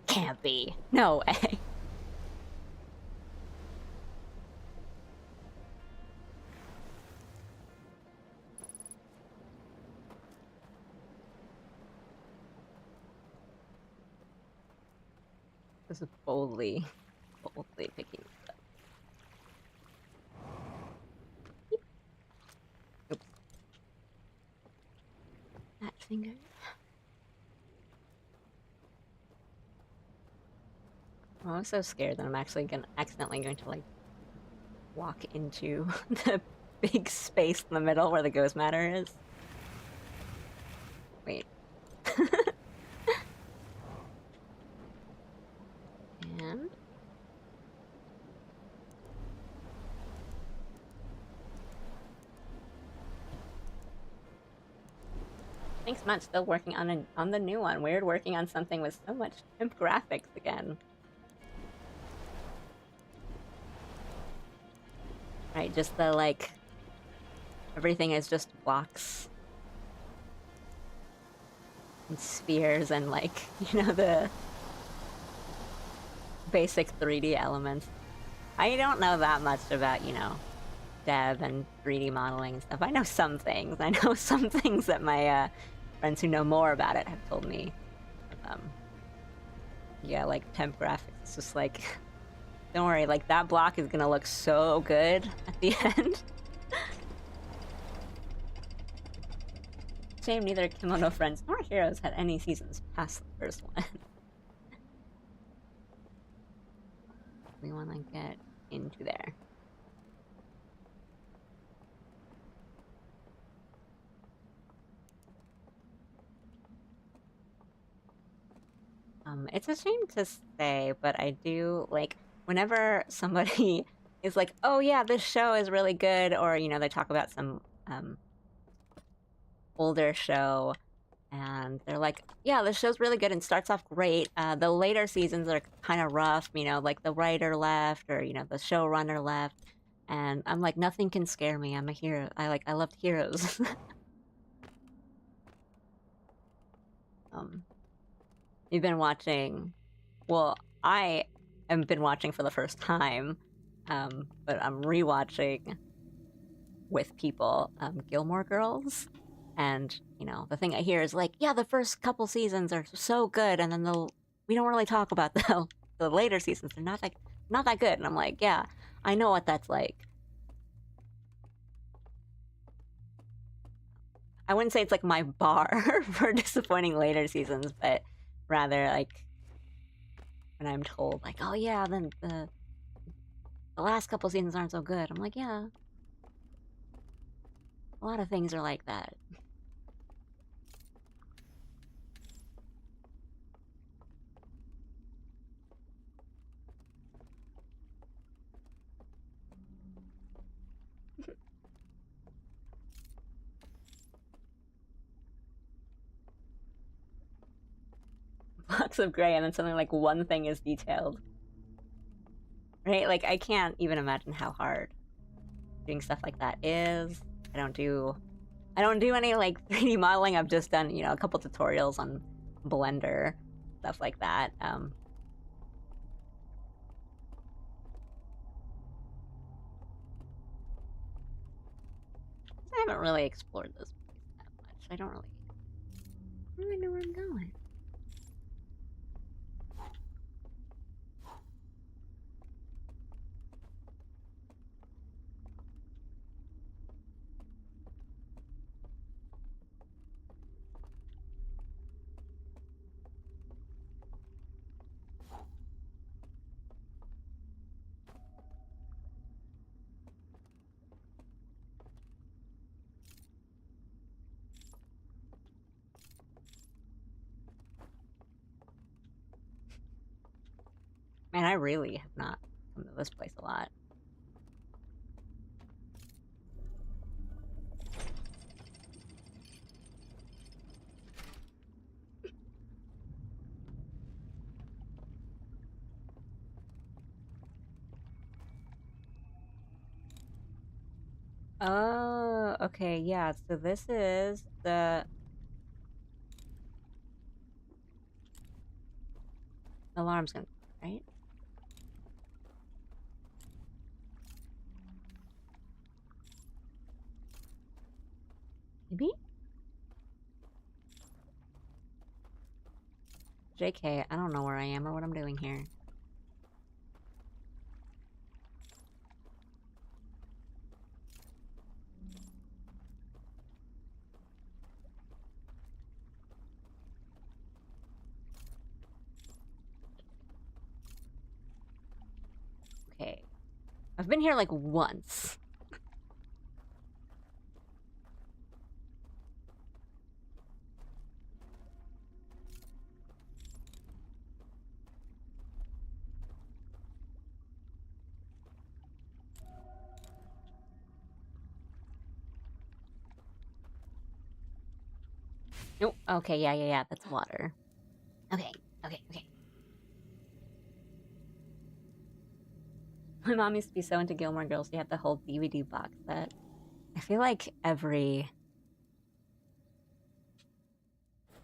Can't be. No way. This is boldly picking stuff. Oops. Fat finger. Oh, I'm so scared that I'm actually accidentally going to like walk into the big space in the middle where the ghost matter is. Wait. And thanks much. Still working on the new one. Weird working on something with so much pimp graphics again. Right, just the like everything is just blocks and spheres and like, you know, the basic 3D elements. I don't know that much about, you know, dev and 3D modeling and stuff. I know some things. I know some things that my friends who know more about it have told me. Yeah, like temp graphics. It's just like, don't worry, like that block is gonna look so good at the end. Shame neither Kimono Friends nor Heroes had any seasons past the first one. We want to get into there. It's a shame to say, but I do, like, whenever somebody is like, oh yeah, this show is really good, or, you know, they talk about some, older show, and they're like, yeah, this show's really good and starts off great. The later seasons are kind of rough, you know, like the writer left, or, you know, the showrunner left, and I'm like, nothing can scare me. I'm a hero. I loved Heroes. You've been watching... Well, I have been watching for the first time, but I'm rewatching with people, Gilmore Girls, and, you know, the thing I hear is like, yeah, the first couple seasons are so good, and then we don't really talk about the later seasons. They're not that good, and I'm like, yeah, I know what that's like. I wouldn't say it's like my bar for disappointing later seasons, but rather like when I'm told like, oh yeah, then the last couple seasons aren't so good. I'm like, yeah, a lot of things are like that. Blocks of gray, and then something like one thing is detailed. Right? Like, I can't even imagine how hard doing stuff like that is. I don't do any, like, 3D modeling. I've just done, you know, a couple tutorials on Blender, stuff like that. I haven't really explored this place that much. I don't really know where I'm going. Man, I really have not come to this place a lot. Oh, okay, yeah, so this is the alarm's gonna, right? Maybe? JK, I don't know where I am or what I'm doing here. I've been here like once. Nope. Okay, yeah, that's water. Okay. My mom used to be so into Gilmore Girls, she had the whole DVD box set. I feel like every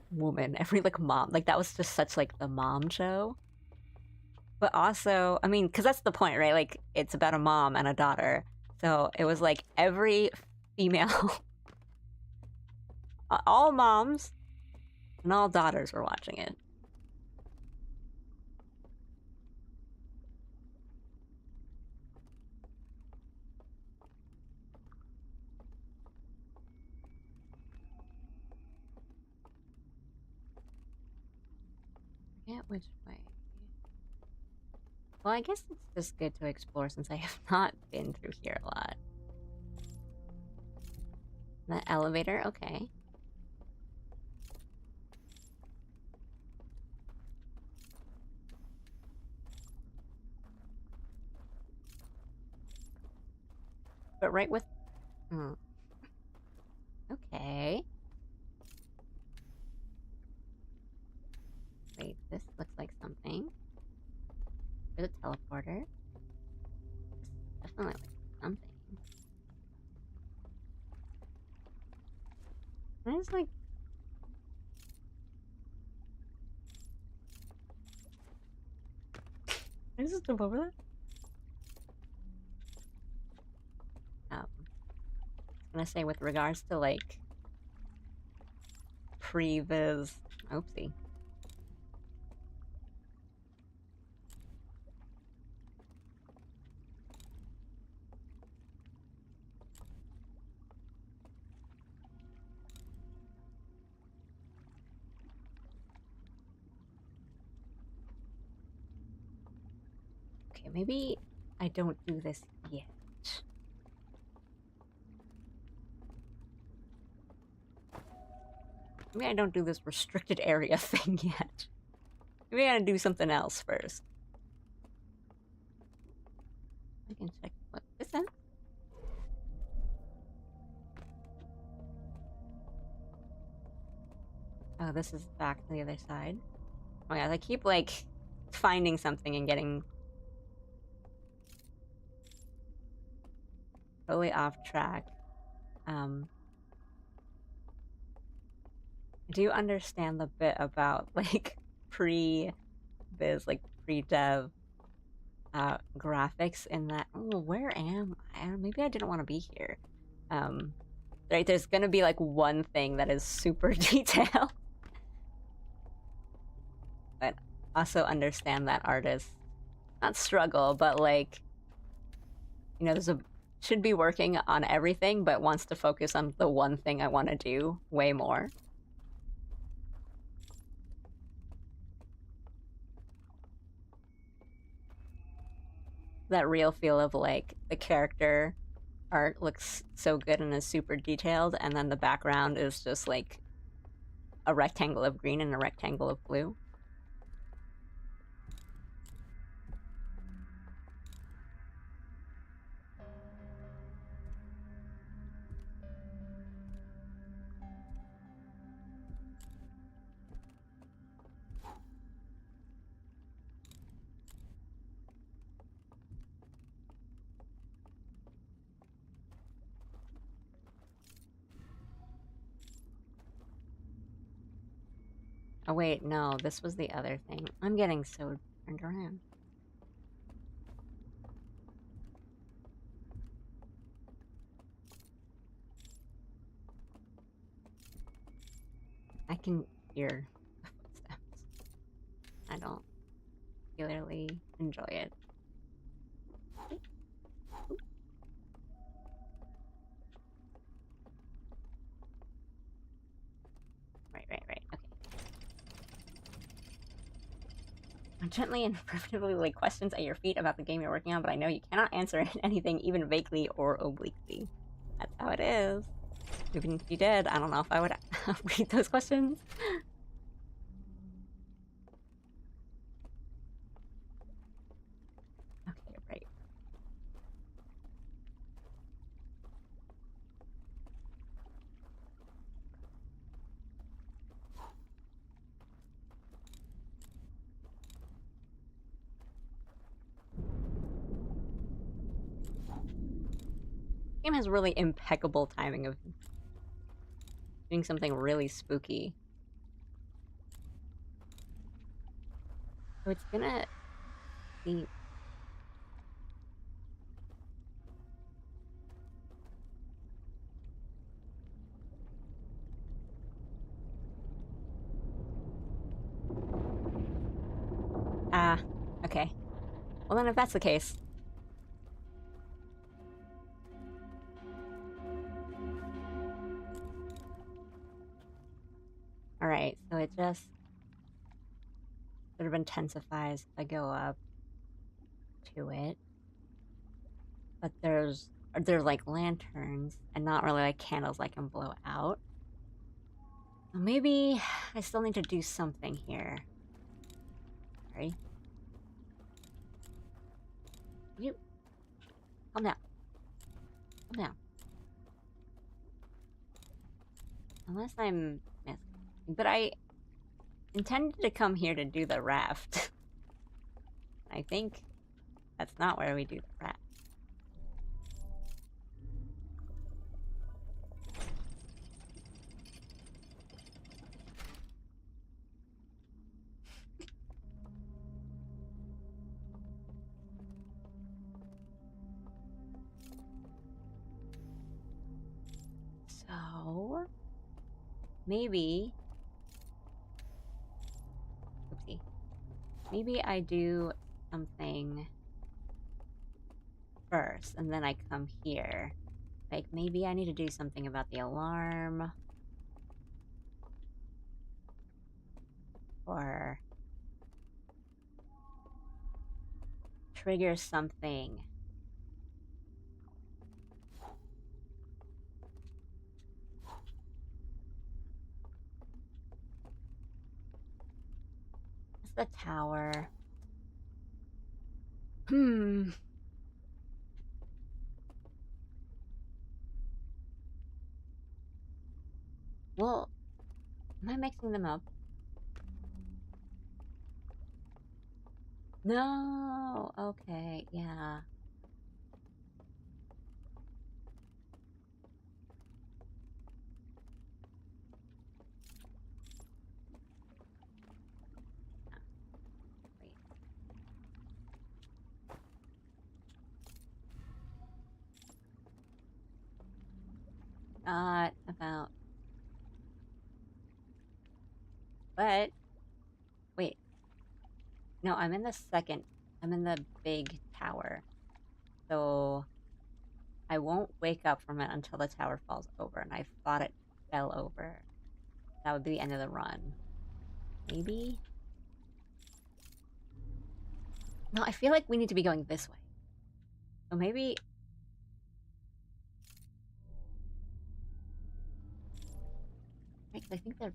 woman, every like mom, like that was just such like the mom show. But also, I mean, because that's the point, right? Like, it's about a mom and a daughter. So it was like every female, all moms and all daughters were watching it. I forget which way. Well, I guess it's just good to explore since I have not been through here a lot. The elevator, okay. But right with... Okay. Wait, this looks like something. There's a teleporter. This definitely looks like something. There's like... Is this jump over that? I was gonna say with regards to like... Pre-viz... Oopsie. Okay, maybe I don't do this yet. Maybe I don't do this restricted area thing yet. Maybe I gotta do something else first. I can check what this is. Oh, this is back to the other side. Oh yeah, I keep like finding something and getting totally off track. I do understand the bit about like pre-biz, like pre-dev graphics in that. Oh, where am I? Maybe I didn't want to be here. Right, there's gonna be like one thing that is super detailed. But also understand that artists not struggle, but like, you know, should be working on everything, but wants to focus on the one thing I want to do way more. That real feel of like the character art looks so good and is super detailed, and then the background is just like a rectangle of green and a rectangle of blue. Oh wait, no, this was the other thing. I'm getting so turned around. I can hear the footsteps. I don't particularly enjoy it. Right. Okay. gently and primitively lay questions at your feet about the game you're working on, but I know you cannot answer anything even vaguely or obliquely. That's how it is. Even if you did, I don't know if I would read those questions. Okay, right. Game has really impeccable timing of doing something really spooky. So it's gonna be... Ah, okay. Well then if that's the case... Alright, so it just sort of intensifies if I go up to it. But there's like lanterns and not really like candles I can blow out. So maybe I still need to do something here. Sorry. You calm down. Calm down. Unless I'm missing. But I intended to come here to do the raft. I think that's not where we do the raft. So maybe... Oopsie. Maybe I do something first, and then I come here. Like, maybe I need to do something about the alarm. Or... trigger something. That's the tower. Well, am I mixing them up? No! Okay, yeah. Wait. Not about... But... Wait. No, I'm in the second... I'm in the big tower. So... I won't wake up from it until the tower falls over, and I thought it fell over. That would be the end of the run. Maybe? No, I feel like we need to be going this way. So maybe... Right, 'cause I think the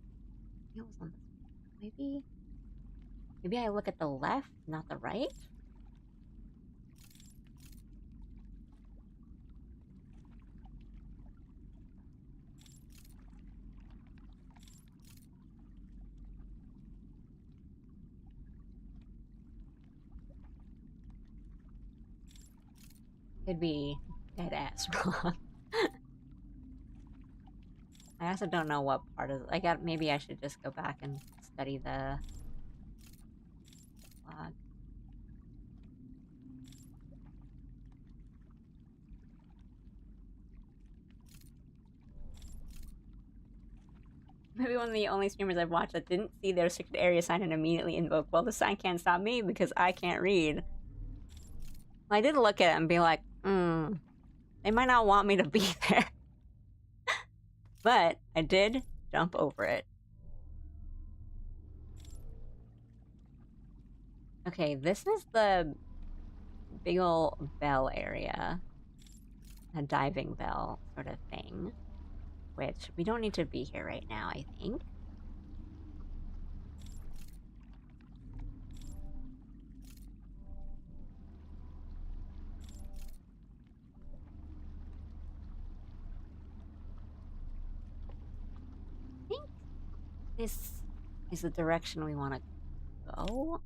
wheel's on this. Maybe I look at the left, not the right? Could be dead ass wrong. I also don't know what part of maybe I should just go back and study the log. Maybe one of the only streamers I've watched that didn't see their restricted area sign and immediately invoke, well, the sign can't stop me because I can't read. Well, I did look at it and be like, they might not want me to be there. But I did jump over it. Okay, this is the big ol' bell area. A diving bell sort of thing. Which, we don't need to be here right now, I think. I think this is the direction we want to go.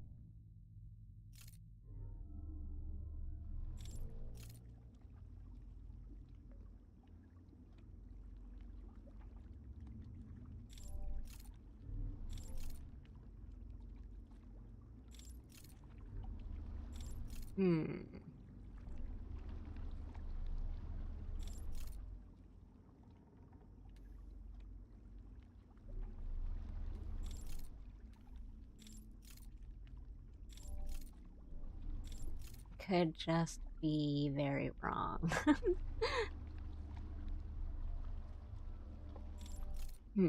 Hmm. Could just be very wrong. Hmm.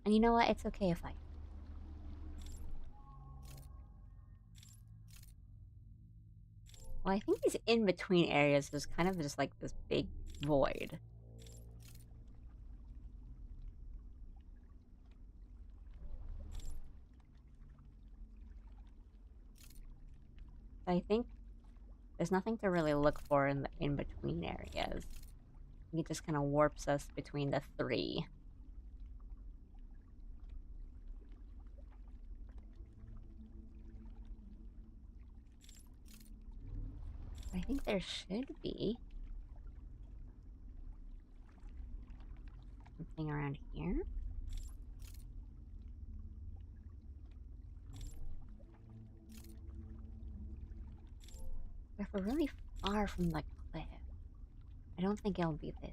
And you know what? It's okay if I... Well, I think these in-between areas is kind of just like this big void. I think there's nothing to really look for in the in-between areas. It just kind of warps us between the three. I think there should be something around here. If we're really far from the cliff, I don't think it'll be this area.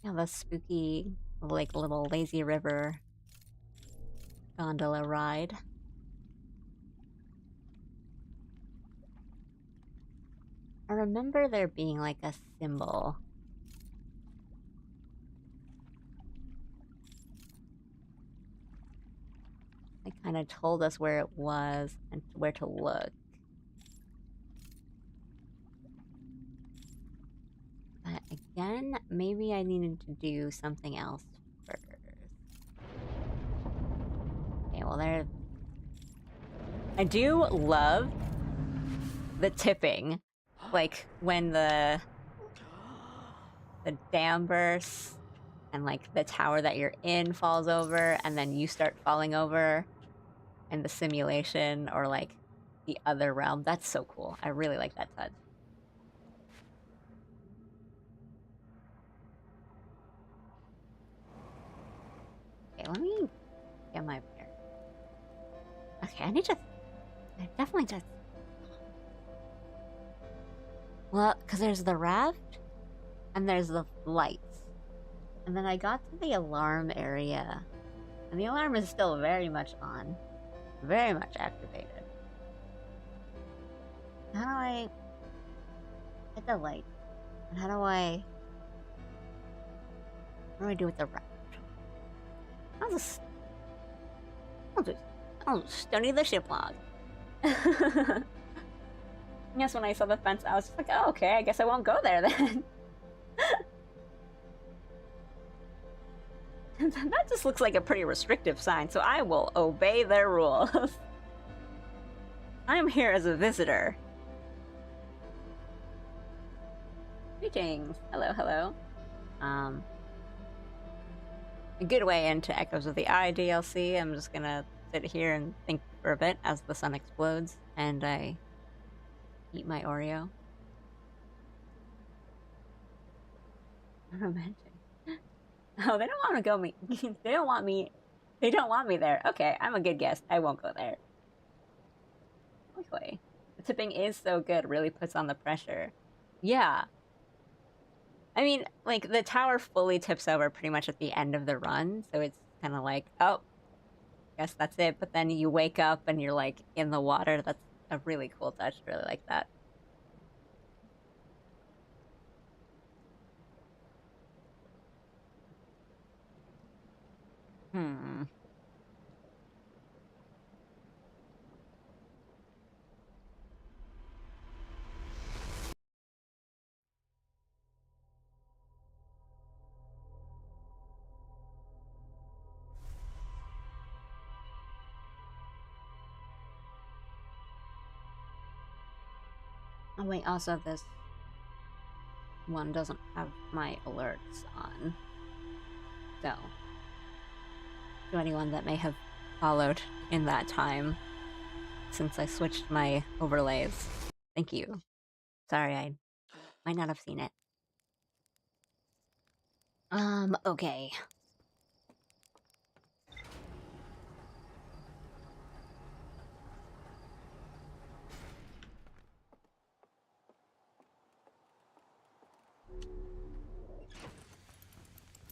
Yeah, the spooky, like, little lazy river gondola ride. I remember there being like a symbol. It kind of told us where it was and where to look. But again, maybe I needed to do something else first. Okay, well there... I do love the tipping. Like, when the dam bursts and like the tower that you're in falls over and then you start falling over in the simulation or like the other realm. That's so cool. I really like that touch. Okay, let me get my bear. Okay, I definitely just... Well, because there's the raft and there's the lights. And then I got to the alarm area. And the alarm is still very much on. Very much activated. How do I hit the light? And how do I do with the raft? I'll just study the ship log. I guess when I saw the fence, I was just like, oh, okay, I guess I won't go there then. That just looks like a pretty restrictive sign, so I will obey their rules. I'm here as a visitor. Greetings. Hello, hello. A good way into Echoes of the Eye DLC. I'm just gonna sit here and think for a bit as the sun explodes and I eat my Oreo. Romantic. Oh, they don't want to go me. They don't want me. They don't want me there. Okay, I'm a good guest. I won't go there. Okay. The tipping is so good. Really puts on the pressure. Yeah. I mean, like, the tower fully tips over pretty much at the end of the run, so it's kind of like, oh, guess that's it. But then you wake up and you're, like, in the water. That's a really cool touch. Really like that. Hmm. Oh wait, also this one doesn't have my alerts on. So, to anyone that may have followed in that time, since I switched my overlays, thank you. Sorry, I might not have seen it. Okay.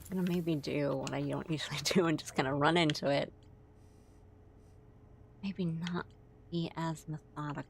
I'm gonna maybe do what I don't usually do and just kind of run into it. Maybe not be as methodical.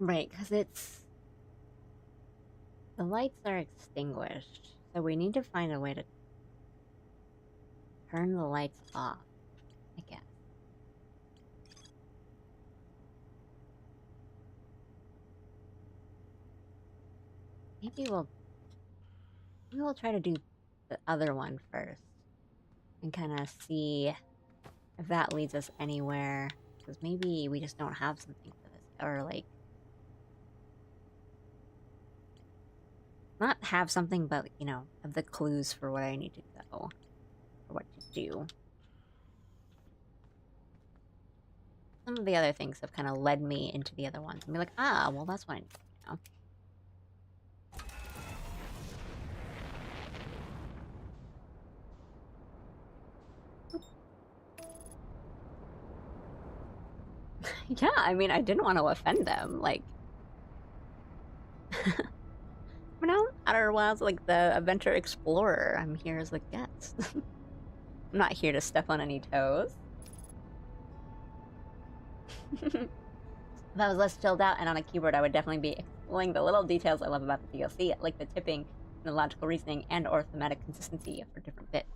Right, because it's... the lights are extinguished, so we need to find a way to turn the lights off, I guess. Maybe we'll try to do the other one first and kind of see if that leads us anywhere. Because maybe we just don't have something for this, or like not have something, but you know, have the clues for where I need to go or what to do. Some of the other things have kind of led me into the other ones and be like, ah, well, that's what I need to do now. Yeah, I mean, I didn't want to offend them. Like, you know, Outer Wilds, like the adventure explorer. I'm here as a guest. I'm not here to step on any toes. If I was less chilled out and on a keyboard, I would definitely be exploring the little details I love about the DLC, like the tipping, and the logical reasoning, and or thematic consistency for different bits.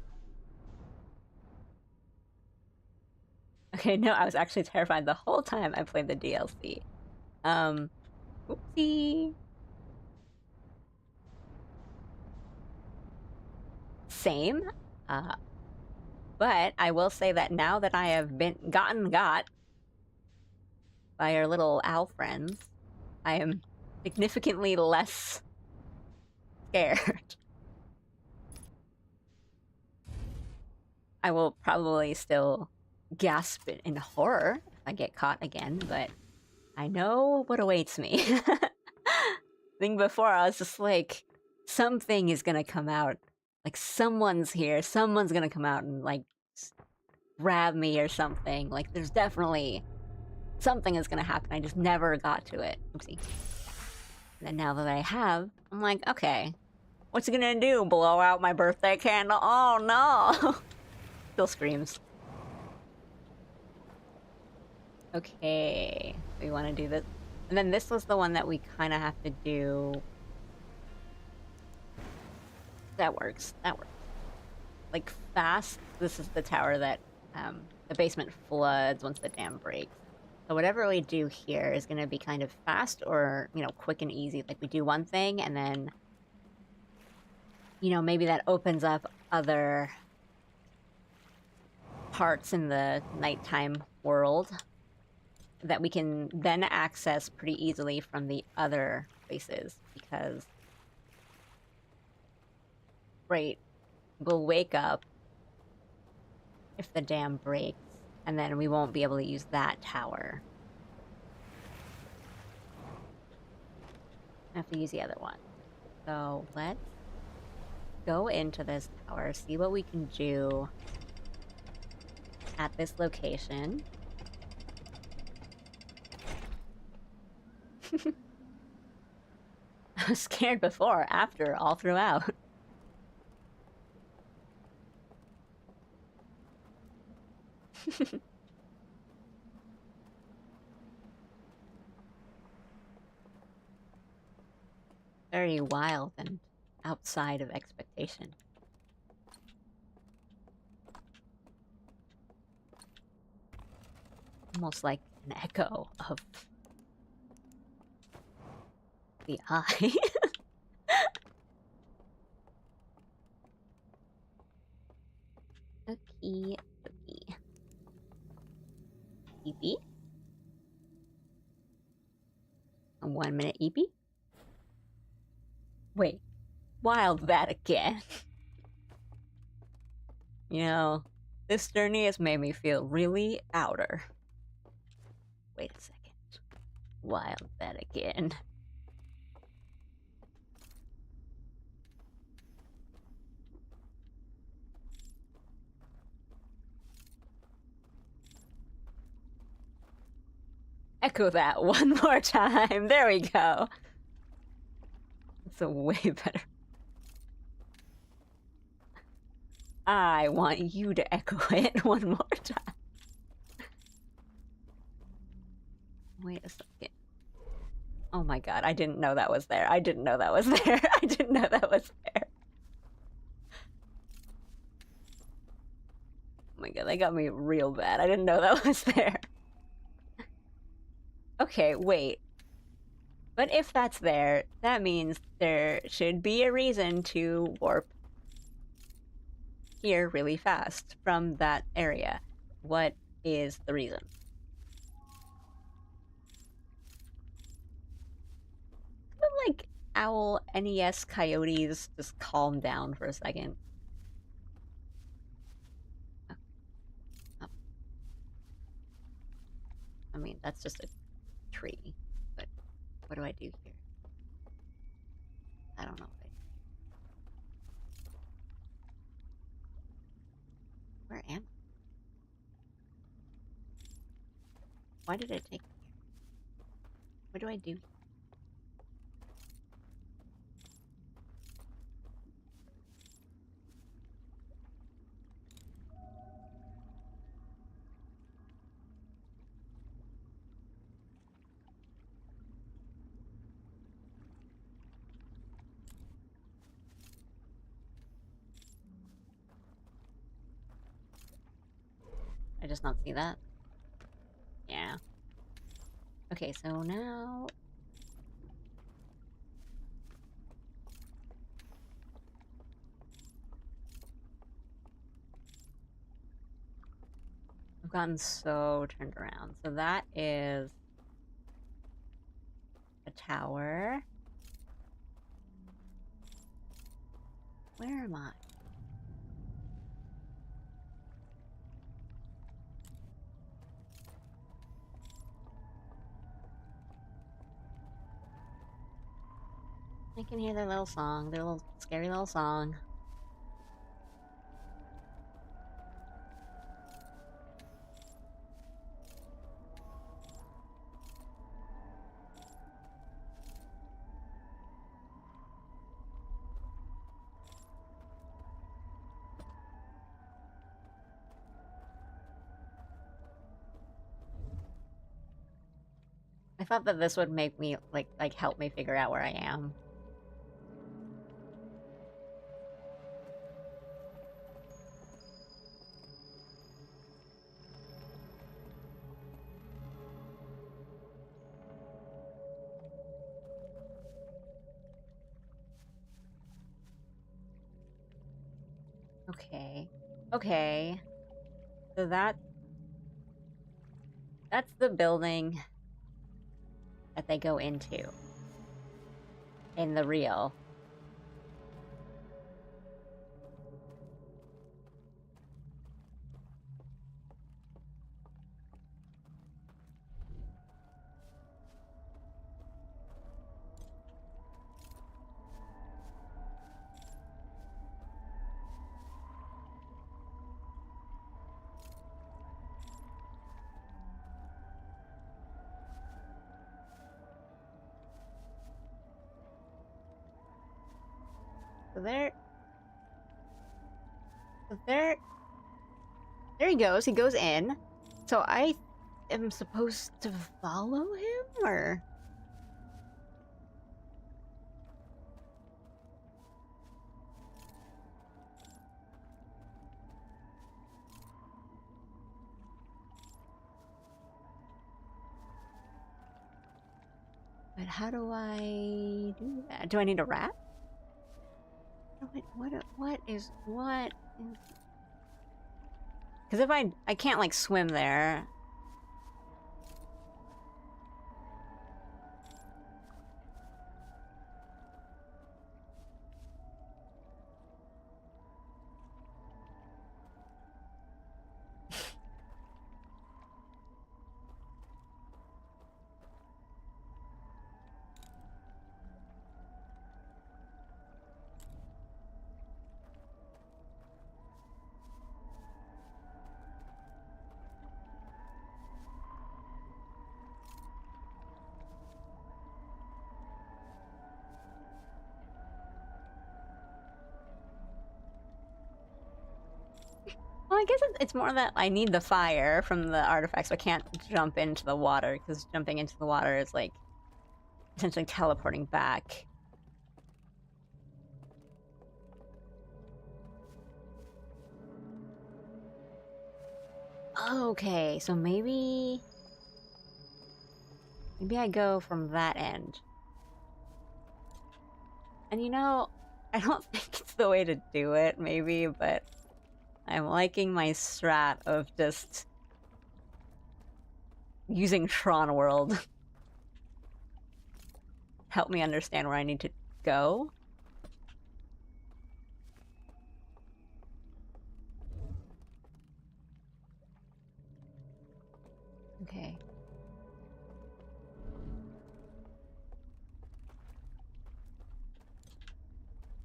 Okay, no, I was actually terrified the whole time I played the DLC. Oopsie. Same. But I will say that now that I have been got by our little owl friends, I am significantly less scared. I will probably still gasp in horror if I get caught again, but I know what awaits me. I think before I was just like, something is gonna come out. Like, someone's here, someone's gonna come out and, like, grab me or something. Like, there's definitely something is gonna happen. I just never got to it. Oopsie. And then now that I have, I'm like, okay, what's it gonna do? Blow out my birthday candle? Oh no! Still screams. Okay, we want to do this. And then this was the one that we kind of have to do. That works. That works. Like, fast, this is the tower that the basement floods once the dam breaks. So whatever we do here is going to be kind of fast or, you know, quick and easy. Like, we do one thing and then, you know, maybe that opens up other parts in the nighttime world that we can then access pretty easily from the other places, because right, we'll wake up if the dam breaks and then we won't be able to use that tower. I have to use the other one. So let's go into this tower, see what we can do at this location. I was scared before, after, all throughout. Very wild and outside of expectation. Almost like an echo of the eye. Okie dokie. EP? A 1 minute EP? Wait, wild that again. You know, this journey has made me feel really outer. Wait a second. Wild that again. Echo that one more time. There we go. That's a way better. I want you to echo it one more time. Wait a second. Oh my god, I didn't know that was there. I didn't know that was there. I didn't know that was there. Oh my god, that got me real bad. I didn't know that was there. Okay, wait. But if that's there, that means there should be a reason to warp here really fast from that area. What is the reason? Like owl NES coyotes, just calm down for a second. Oh. I mean, that's just a tree, but what do I do here? I don't know what I do. Where am I? Why did it take me here? What do I do? I just not see that? Yeah. Okay, so now... I've gotten so turned around. So that is... a tower. Where am I? I can hear their little song, their little scary little song. I thought that this would make me, like help me figure out where I am. Okay. Okay. So that's the building that they go into in the real. So there he goes. He goes in. So I am supposed to follow him, or? But how do I do that? Do I need a rat? What is... Because if I can't, like, swim there. Well, I guess it's more that I need the fire from the artifact, so I can't jump into the water, because jumping into the water is, like, essentially teleporting back. Okay, so maybe I go from that end. And you know, I don't think it's the way to do it, maybe, but I'm liking my strat of just using Tron World. Help me understand where I need to go. Okay.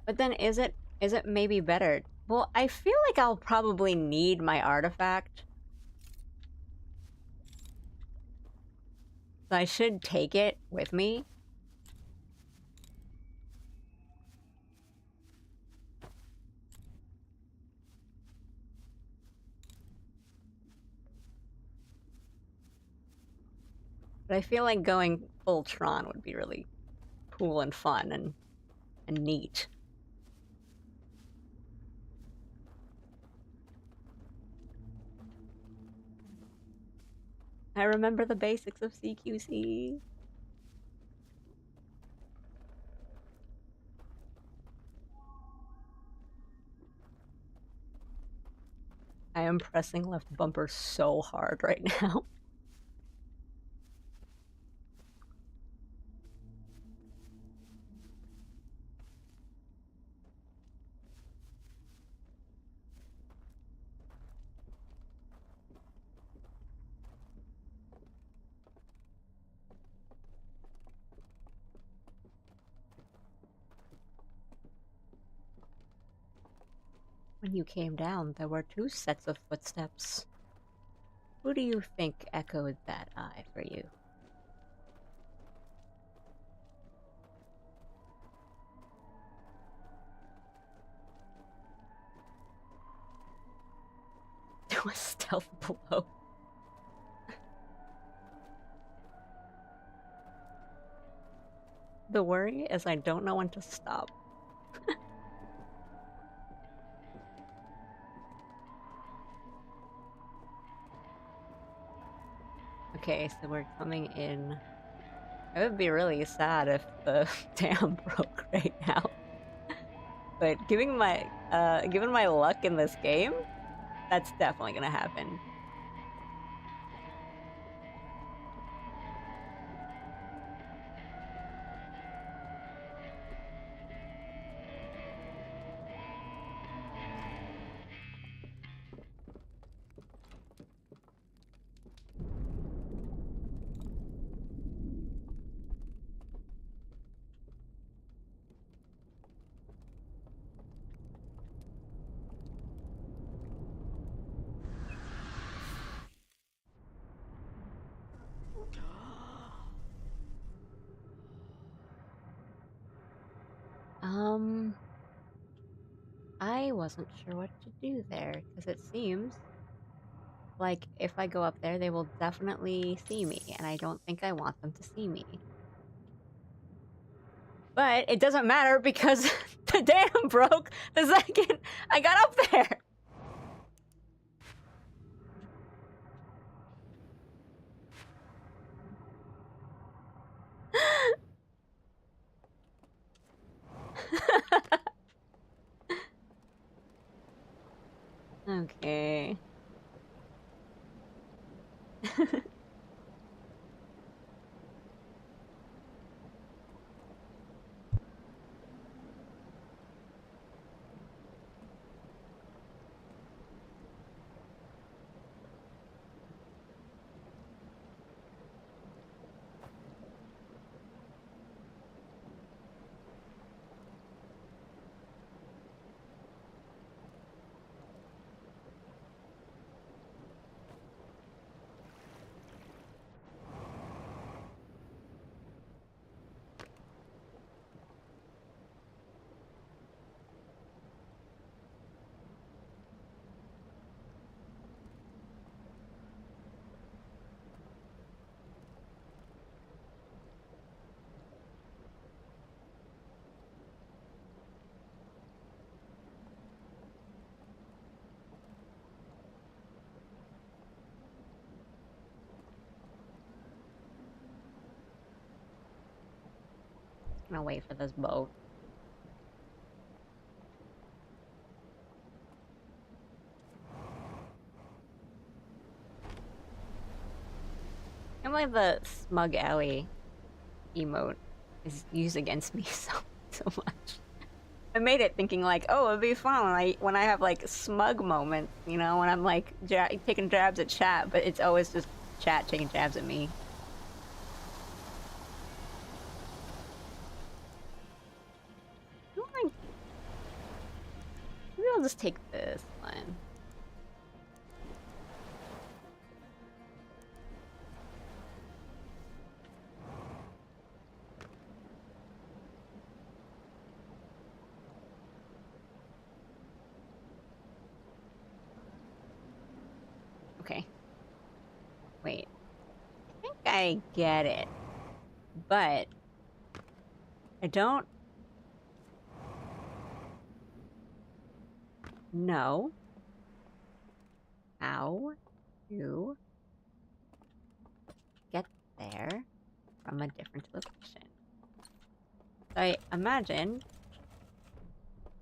But then is it maybe better? Well, I feel like I'll probably need my artifact. So I should take it with me. But I feel like going full Tron would be really cool and fun and neat. I remember the basics of CQC. I am pressing left bumper so hard right now. When you came down, there were 2 sets of footsteps. Who do you think echoed that eye for you? There was stealth below. The worry is I don't know when to stop. Okay, so we're coming in. I would be really sad if the dam broke right now. But given my luck in this game, that's definitely gonna happen. I wasn't sure what to do there, because it seems like if I go up there, they will definitely see me, and I don't think I want them to see me. But it doesn't matter because the dam broke the second I got up there. Okay. Gonna wait for this boat. I'm like the smug alley emote is used against me so much. I made it thinking like, oh, it'd be fun when I have like smug moments, you know, when I'm like taking jabs at chat, but it's always just chat taking jabs at me. Maybe I'll just take this one. Okay. Wait. I think I get it. But I don't know how to get there from a different location. So I imagine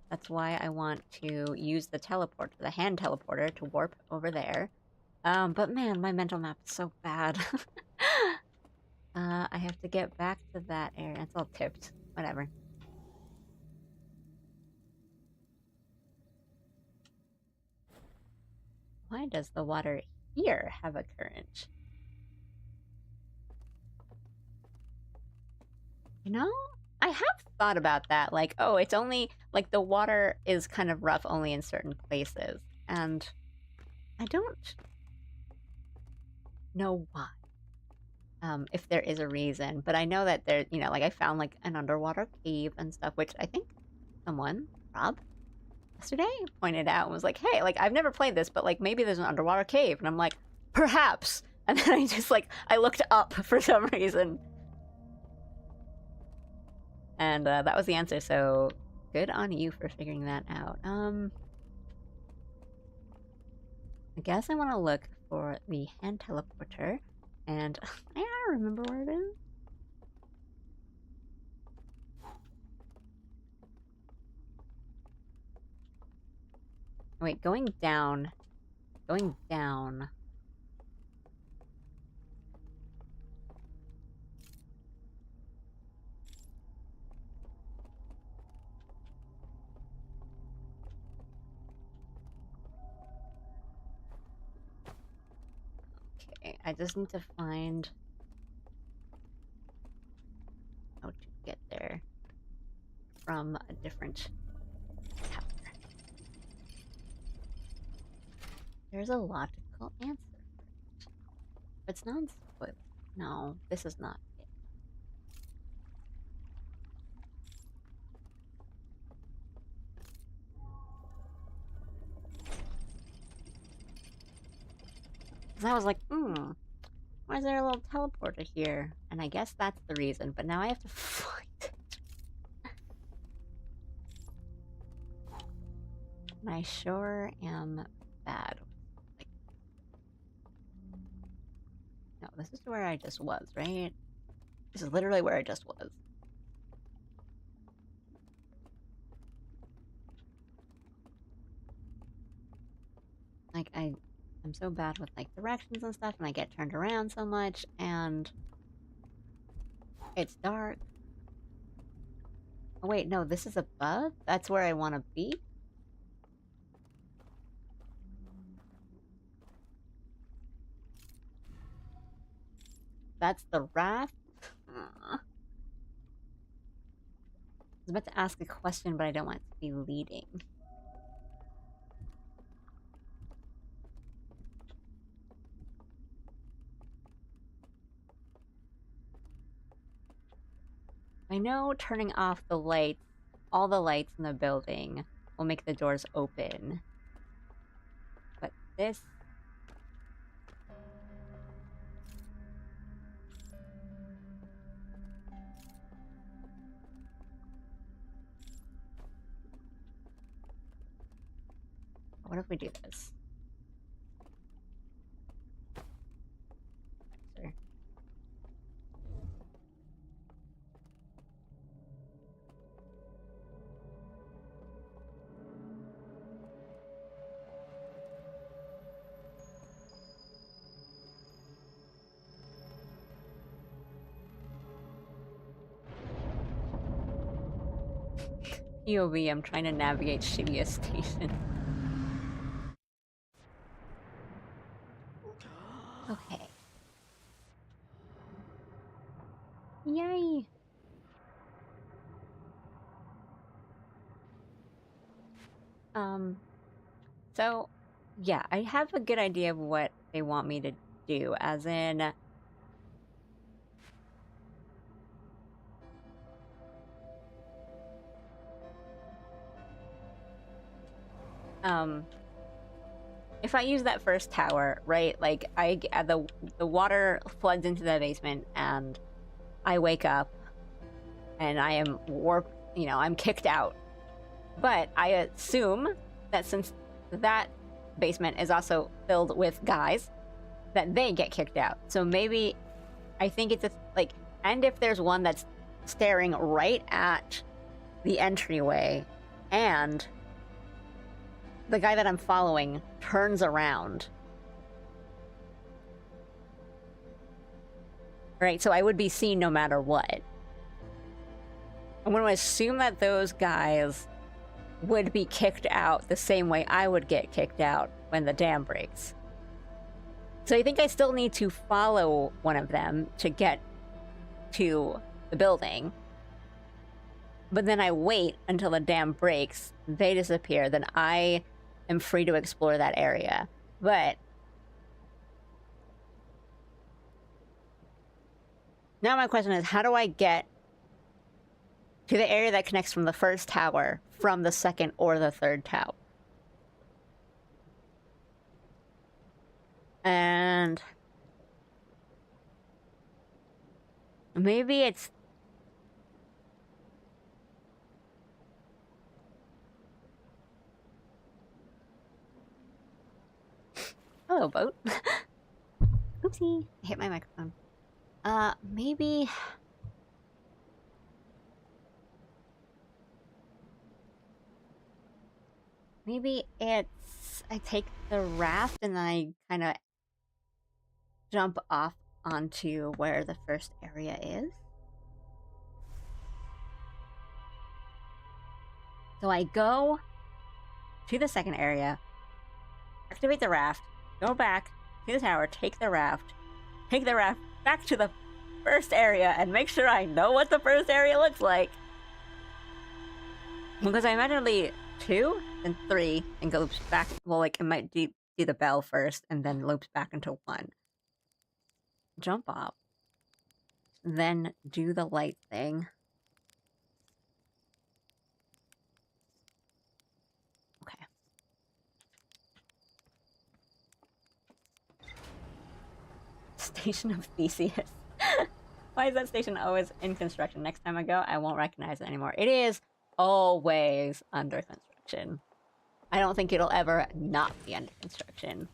that's why I want to use the teleport, the hand teleporter, to warp over there. But man, my mental map is so bad. I have to get back to that area. It's all tipped. Whatever. Why does the water here have a current? You know, I have thought about that. Like, oh, it's only, like, the water is kind of rough only in certain places. And I don't know why. If there is a reason. But I know that there, you know, like, I found, like, an underwater cave and stuff, which I think someone, Rob, yesterday pointed out and was like, hey, like, I've never played this, but, like, maybe there's an underwater cave. And I'm like, perhaps. And then I just, like, I looked up for some reason. And that was the answer, so good on you for figuring that out. I guess I want to look for the hand teleporter, and I don't remember where it is. Wait, going down. Going down. Okay, I just need to find how to get there from a different tower. There's a logical answer. It's non-spoiler. No, this is not it. Because I was like, why is there a little teleporter here? And I guess that's the reason, but now I have to find it. And I sure am bad. Like, no, this is where I just was, right? This is literally where I just was. Like, I'm so bad with, like, directions and stuff, and I get turned around so much, and it's dark. Oh, wait, no, this is above? That's where I want to be? That's the raft? I was about to ask a question, but I don't want it to be leading. I know turning off the lights, all the lights in the building, will make the doors open. But this... What if we do this? Sure. POV, I'm trying to navigate shittiest station. Okay. Yay! So, yeah, I have a good idea of what they want me to do, as in... if I use that first tower, right, like, the water floods into the basement, and I wake up, and I am I'm kicked out. But I assume that since that basement is also filled with guys, that they get kicked out. So maybe, I think it's and if there's one that's staring right at the entryway, and the guy that I'm following turns around. Right, so I would be seen no matter what. I'm going to assume that those guys would be kicked out the same way I would get kicked out when the dam breaks. So I think I still need to follow one of them to get to the building. But then I wait until the dam breaks, they disappear, then I am free to explore that area. But now my question is, how do I get to the area that connects from the first tower from the second or the third tower? And maybe it's... Hello, boat. Oopsie. I hit my microphone. Maybe... Maybe it's... I take the raft and then I kind of jump off onto where the first area is. So I go to the second area, activate the raft, go back to the tower, take the raft back to the first area, and make sure I know what the first area looks like. Because I imagine it'll be 2 and 3 and go loops back. Well, like, it might do the bell first and then loops back into 1. Jump off. Then do the light thing. Okay. Station of Theseus. Why is that station always in construction? Next time I go, I won't recognize it anymore. It is always under construction. I don't think it'll ever not be under construction.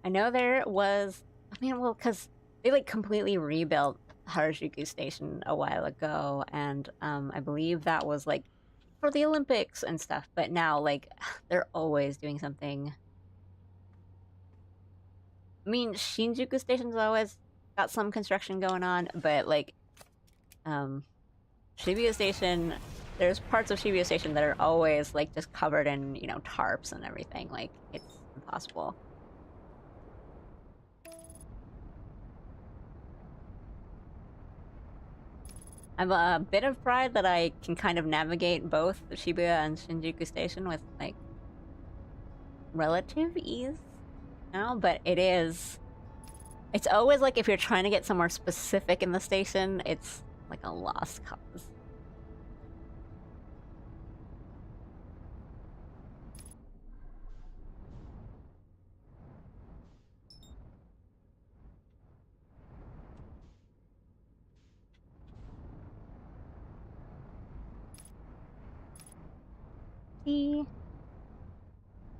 I know there was... I mean, well, because they, like, completely rebuilt Harajuku Station a while ago, and I believe that was, like, for the Olympics and stuff, but now, like, they're always doing something. I mean, Shinjuku Station's always got some construction going on, but, like, Shibuya Station, there's parts of Shibuya Station that are always, like, just covered in, you know, tarps and everything. Like, it's impossible. I have a bit of pride that I can kind of navigate both Shibuya and Shinjuku Station with, like, relative ease now, but it's always like if you're trying to get somewhere specific in the station, it's like a lost cause.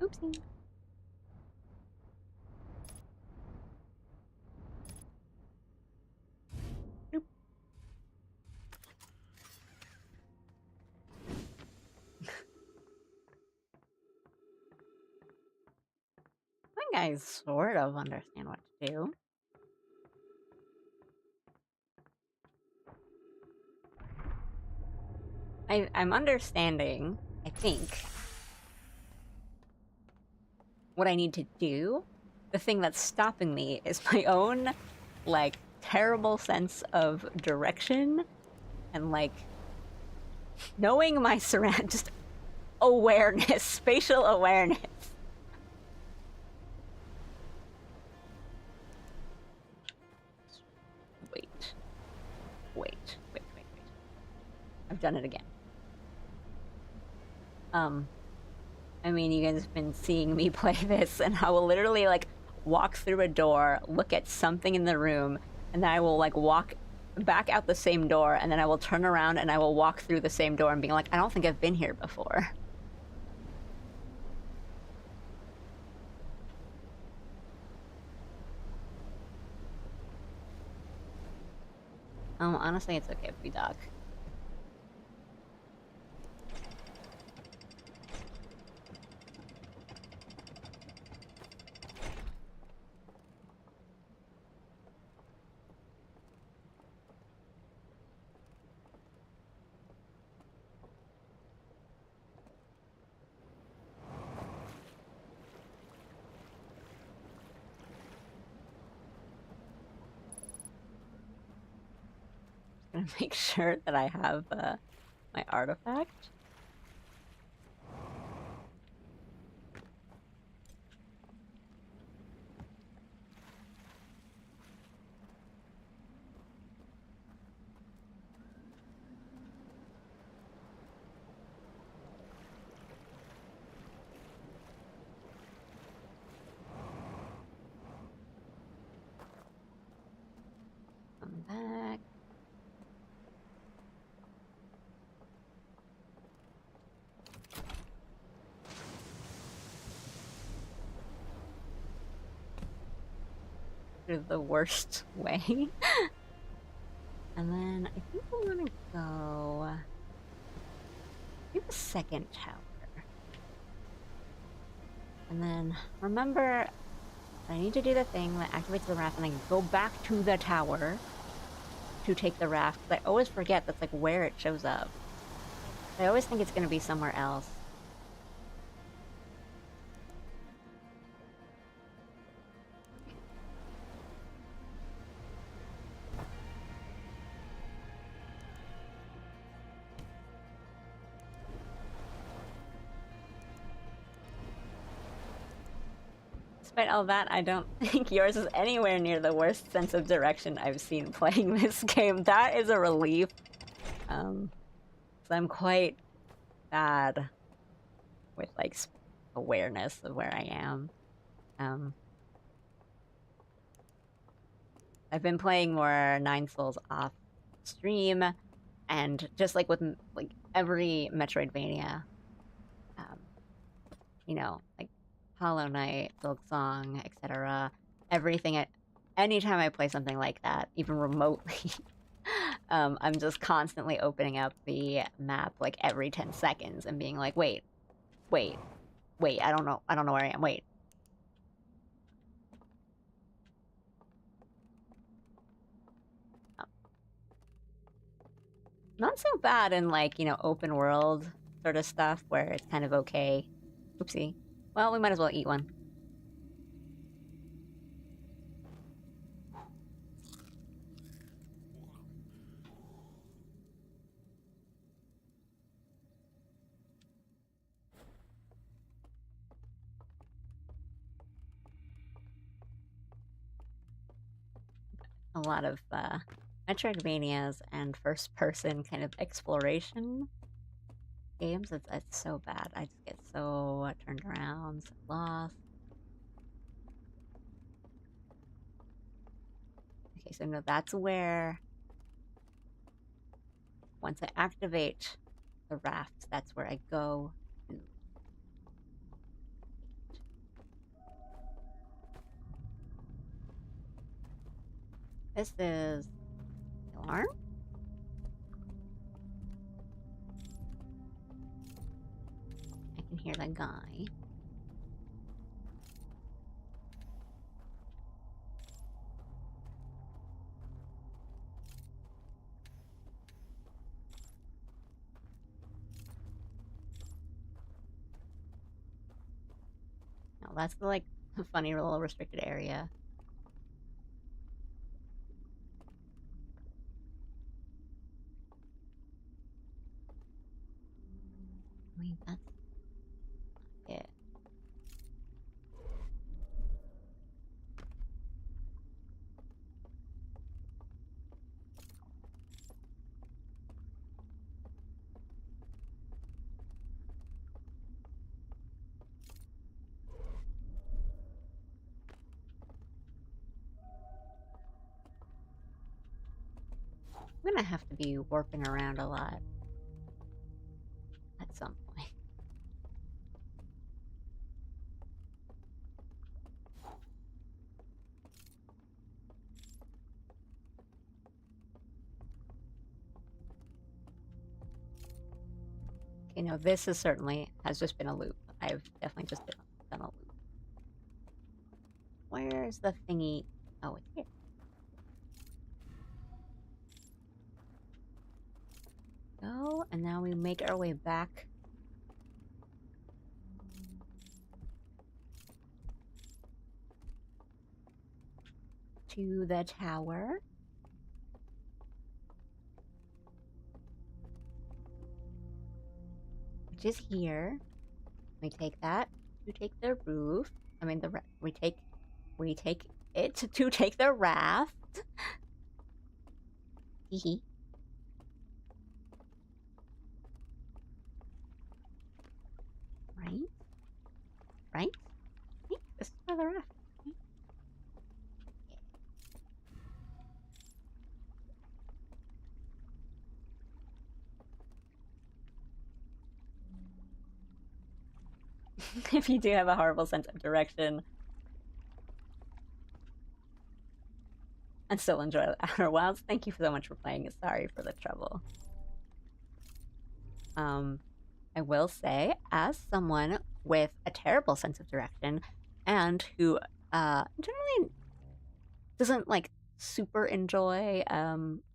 Oopsie. Oop. I think I sort of understand what to do. I'm understanding, I think, what I need to do. The thing that's stopping me is my own, like, terrible sense of direction and, like, knowing my just awareness, spatial awareness. Wait. I've done it again. I mean, you guys have been seeing me play this, and I will literally, like, walk through a door, look at something in the room, and then I will, like, walk back out the same door, and then I will turn around and I will walk through the same door and being like, I don't think I've been here before. Honestly, it's okay if we dock. Gonna make sure that I have my artifact. Come back. The worst way. And then I think I'm gonna go do the second tower. And then remember, I need to do the thing that activates the raft and then go back to the tower to take the raft. I always forget that's like where it shows up. I always think it's gonna be somewhere else. Despite all that, I don't think yours is anywhere near the worst sense of direction I've seen playing this game. That is a relief. So I'm quite bad with, like, awareness of where I am. I've been playing more Nine Souls off stream, and just like with like every Metroidvania, you know, like Hollow Knight, Silksong, etc. Everything. Anytime I play something like that, even remotely, I'm just constantly opening up the map like every 10 seconds and being like, wait, I don't know where I am, wait. Not so bad in like, you know, open world sort of stuff where it's kind of okay. Oopsie. Well, we might as well eat one. A lot of Metroidvanias and first-person kind of exploration games. It's so bad. I just get so turned around, so lost. Okay, so no, that's where once I activate the raft, that's where I go to. This is the alarm. I can hear the guy. No, that's the like funny little restricted area. I mean, that's it. I'm gonna have to be warping around a lot at some point. Okay, no, this is certainly has just been a loop. I've definitely just done a loop. Where's the thingy? Oh, it's here. Go, and now we make our way back to the tower. Which is here. We take that to take the roof. I mean, we take it to take the raft. Hee. Right? Right? This is for the raft. Right? Yeah. If you do have a horrible sense of direction and still enjoy Outer Wilds, thank you so much for playing. Sorry for the trouble. I will say, as someone with a terrible sense of direction and who generally doesn't like super enjoy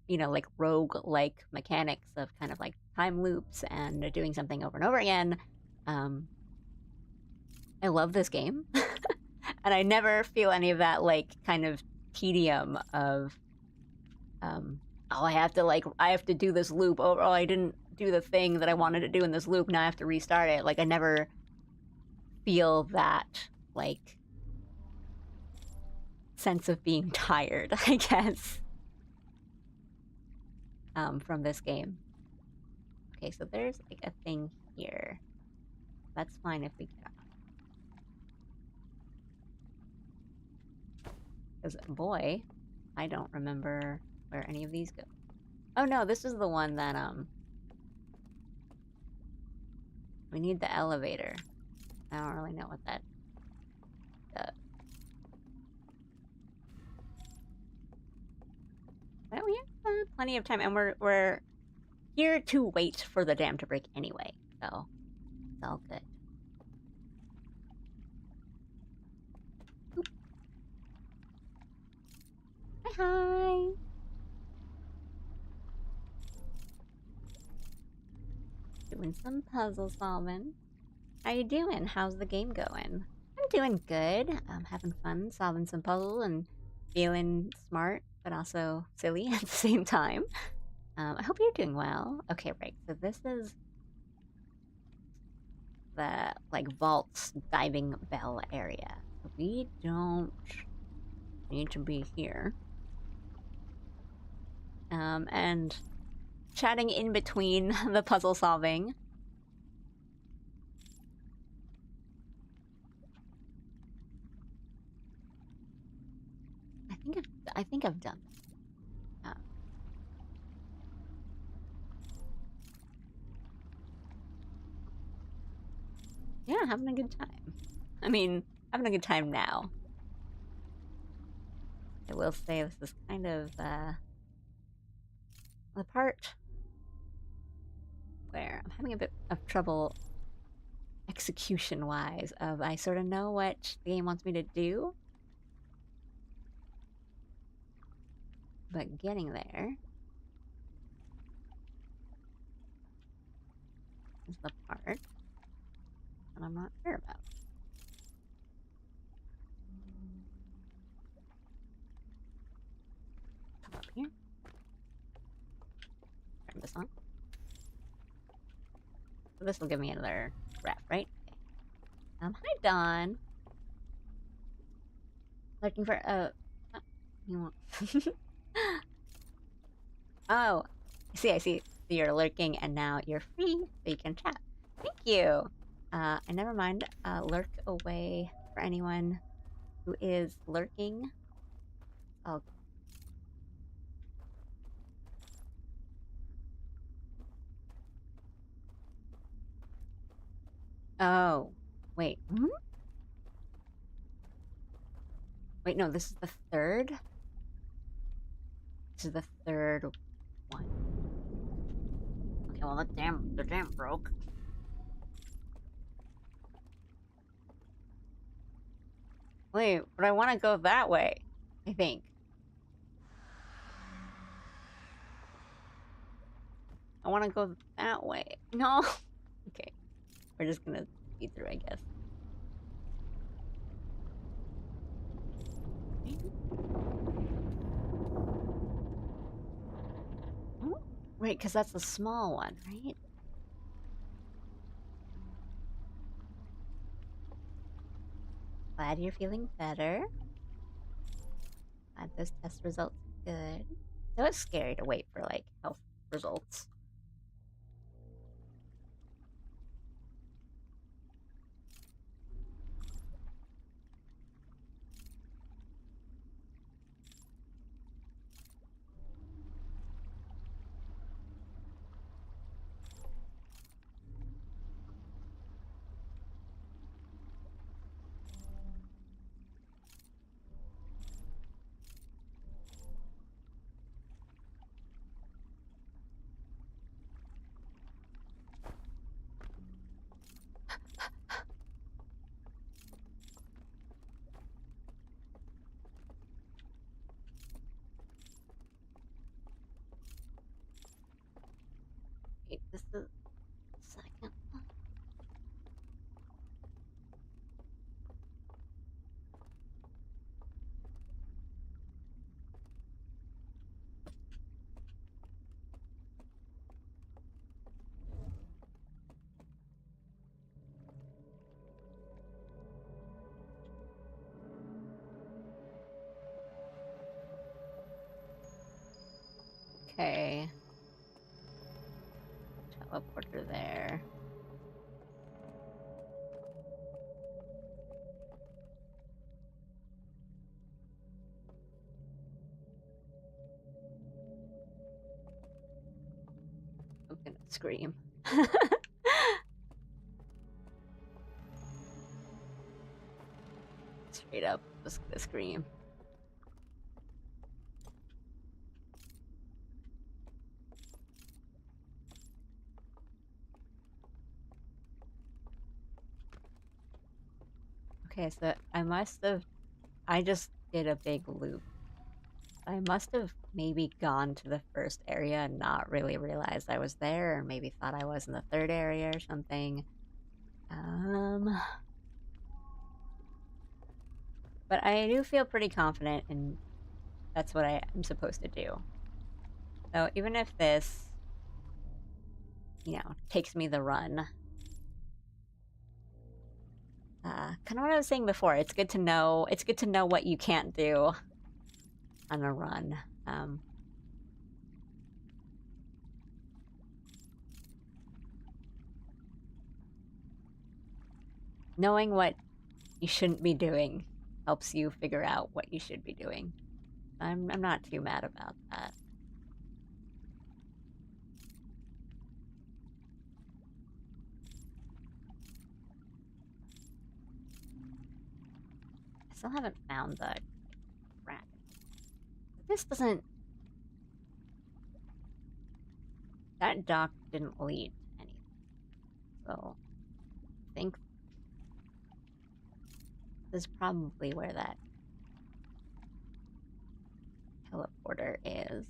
you know, like rogue-like mechanics of kind of like time loops and doing something over and over again, I love this game. And I never feel any of that like kind of tedium of oh, I have to do this loop over. Oh, I didn't do the thing that I wanted to do in this loop. Now I have to restart it. Like, I never feel that, like, sense of being tired, I guess, from this game. Okay, so there's, like, a thing here. That's fine if we get off. Because, boy, I don't remember where any of these go. Oh no, this is the one that, we need the elevator. I don't really know what that does. But we have plenty of time, and we're here to wait for the dam to break anyway, so it's all good. Oop. Hi. Doing some puzzle solving. How you doing? How's the game going? I'm doing good. I'm having fun solving some puzzles and feeling smart, but also silly at the same time. I hope you're doing well. Okay, right. So this is the like vaults diving bell area. So we don't need to be here. And chatting in between the puzzle solving. I think I've done this. Yeah, having a good time. I mean, having a good time now. I will say this is kind of the part where I'm having a bit of trouble execution-wise of I sort of know what the game wants me to do, but getting there is the part that I'm not sure about. Come up here. Turn this on. So this will give me another wrap, right? Okay. Hi, Dawn. Looking for a... you want... Oh, I see. So you're lurking and now you're free, so you can chat. Thank you. And never mind, lurk away for anyone who is lurking. Oh. Oh. Wait. Hmm? Wait, no, this is the third? This is the third one. Okay, well, the dam broke. Wait, but I want to go that way, I think. I want to go that way. No. Okay. We're just gonna speed through, I guess. Oh, right, because that's the small one, right? Glad you're feeling better. Glad those test results are good. So it's scary to wait for, like, health results. Wait, this is the second one. Okay. Teleporter there. scream. Straight up, just gonna scream. Okay, so I just did a big loop. I must have maybe gone to the first area and not really realized I was there, or maybe thought I was in the third area or something. But I do feel pretty confident, and that's what I am supposed to do. So even if this, takes me the run, kind of what I was saying before, it's good to know what you can't do on a run. Knowing what you shouldn't be doing helps you figure out what you should be doing. I'm not too mad about that. I still haven't found the crack. This doesn't... That dock didn't lead to anything. So, I think this is probably where that teleporter is.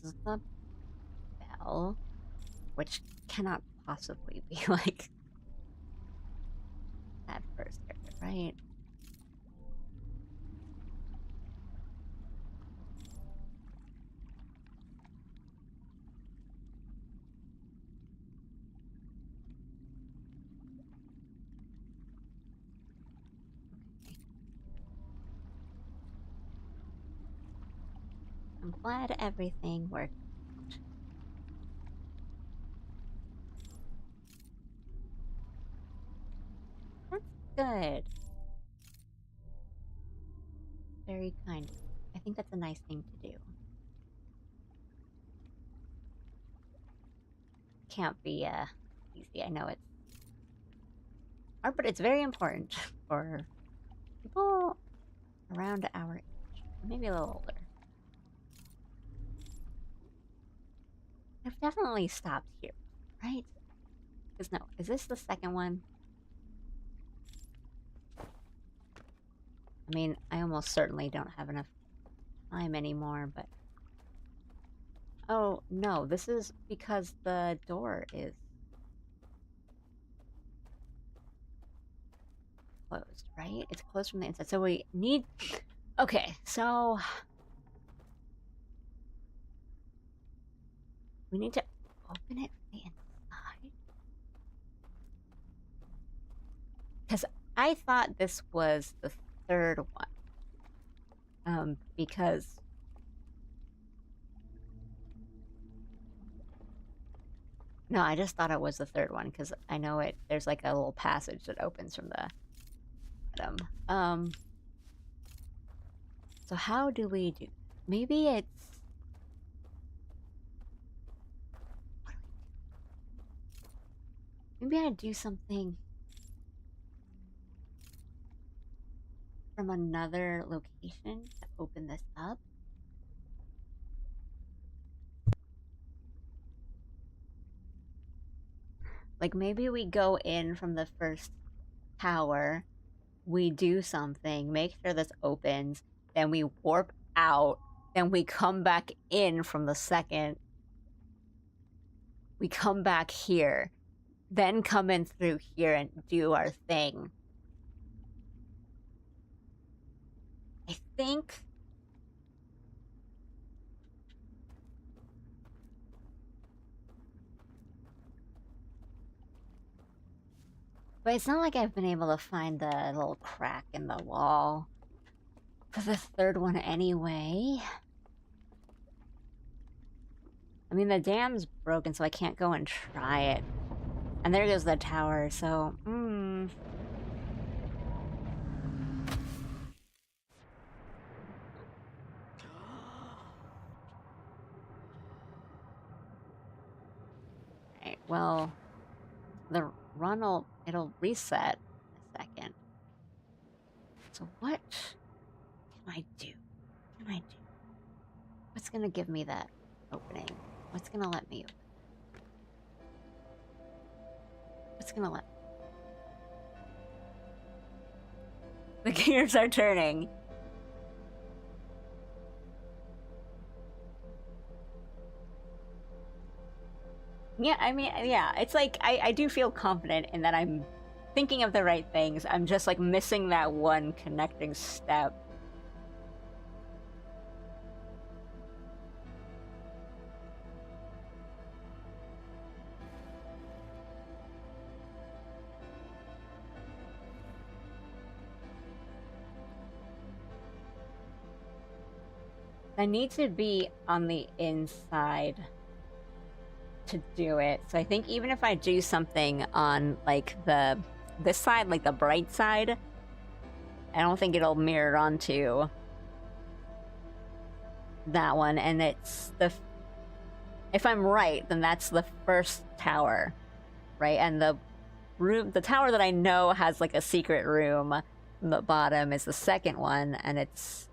This is the bell, which cannot possibly be like that first area, right? Okay. I'm glad everything worked. That's good. Very kind. I think that's a nice thing to do. Can't be easy. I know it's hard, but it's very important for people around our age, maybe a little older. I've definitely stopped here, right? Because no, is this the second one? I mean, I almost certainly don't have enough time anymore, but... Oh, no, this is because the door is closed, right? It's closed from the inside, so we need... Okay, so... We need to open it from the inside? Because I thought this was the third one. Because... No, I just thought it was the third one, because I know there's like a little passage that opens from the bottom. So how do we do... Maybe it's... Maybe I do something from another location to open this up. Like maybe we go in from the first tower, we do something, make sure this opens, then we warp out, then we come back in from the second. We come back here, then come in through here and do our thing. I think... But it's not like I've been able to find the little crack in the wall for the third one anyway. I mean, the dam's broken, so I can't go and try it. And there goes the tower, so... Right, well... The run will... It'll reset in a second. So what can I do? What can I do? What's gonna give me that opening? What's gonna let me open? What's gonna let me? The gears are turning. Yeah, I mean, yeah, it's like, I do feel confident in that I'm thinking of the right things. I'm just like missing that one connecting step. I need to be on the inside to do it. So I think even if I do something on like this side, like the bright side, I don't think it'll mirror onto that one. And it's if I'm right, then that's the first tower, right? And the tower that I know has like a secret room on the bottom is the second one, and it's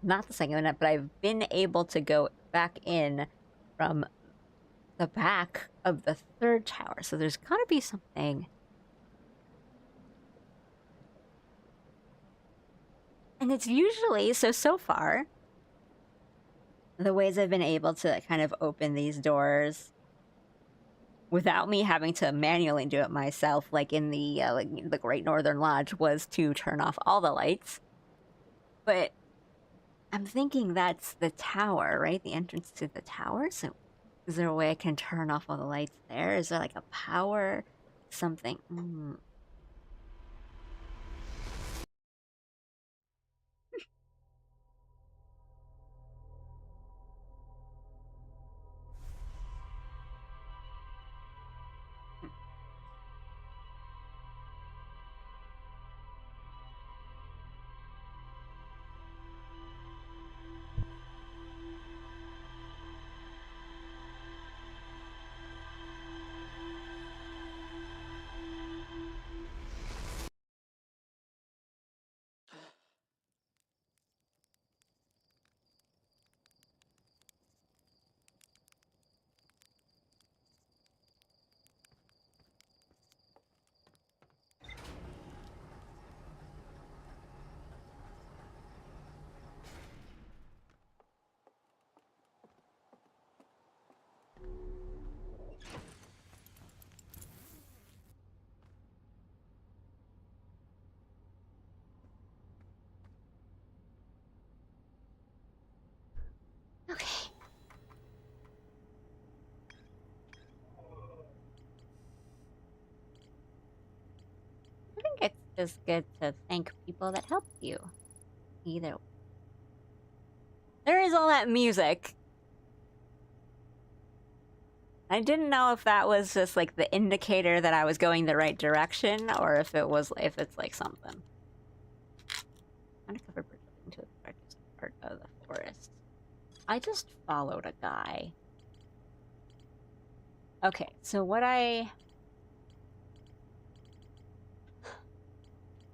not the second one, but I've been able to go back in from the back of the third tower, so there's gotta be something. And it's usually, so far, the ways I've been able to kind of open these doors without me having to manually do it myself, like in the like the Great Northern Lodge, was to turn off all the lights. But I'm thinking that's the tower, right? The entrance to the tower. So is there a way I can turn off all the lights there? Is there like a power something? Okay. I think it's just good to thank people that helped you. Either. There is all that music. I didn't know if that was just like the indicator that I was going the right direction, or if it's like something. Undercover bridge into the darkest part of the forest. I just followed a guy. Okay, so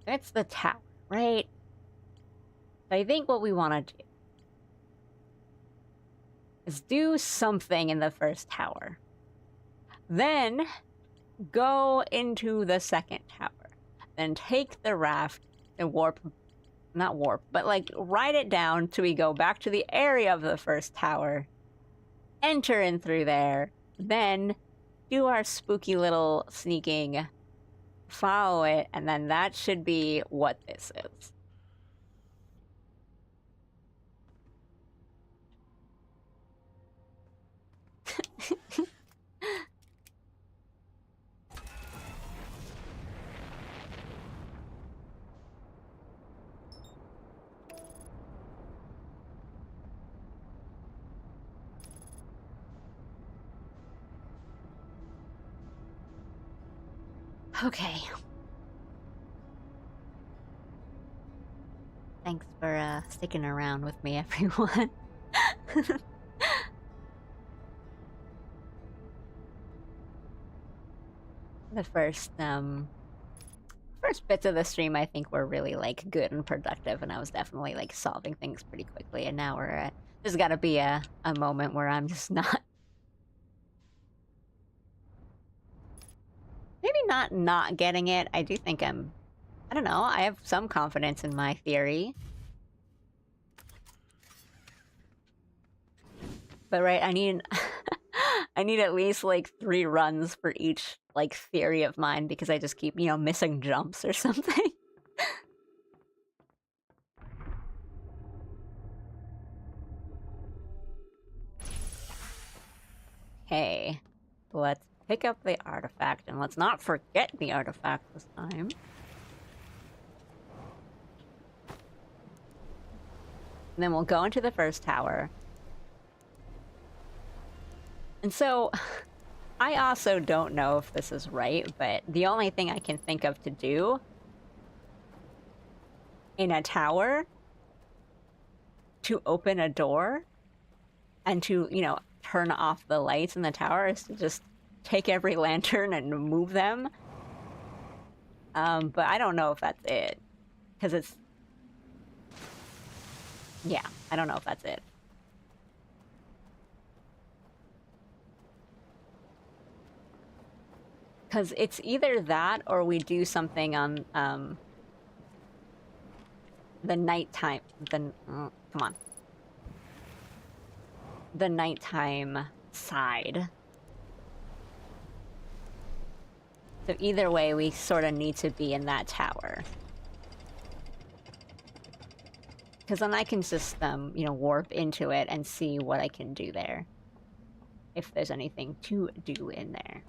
it's the tower, right? I think what we want to do is do something in the first tower. Then go into the second tower. Then take the raft and not warp, but like ride it down till we go back to the area of the first tower. Enter in through there. Then do our spooky little sneaking, follow it, and then that should be what this is. Okay. Thanks for sticking around with me, everyone. The first bits of the stream I think were really like good and productive, and I was definitely like solving things pretty quickly, and now we're at there's gotta be a moment where I'm just not maybe not getting it. I do think I don't know, I have some confidence in my theory. But right, I need I need at least like 3 runs for each like theory of mine because I just keep, you know, missing jumps or something. Okay, let's pick up the artifact and let's not forget the artifact this time. And then we'll go into the first tower. And so, I also don't know if this is right, but the only thing I can think of to do in a tower to open a door and to, you know, turn off the lights in the tower is to just take every lantern and move them. But I don't know if that's it. Because it's... Yeah, I don't know if that's it. Because it's either that or we do something on, the nighttime... come on. The nighttime side. So either way, we sort of need to be in that tower. Because then I can just, you know, warp into it and see what I can do there. If there's anything to do in there.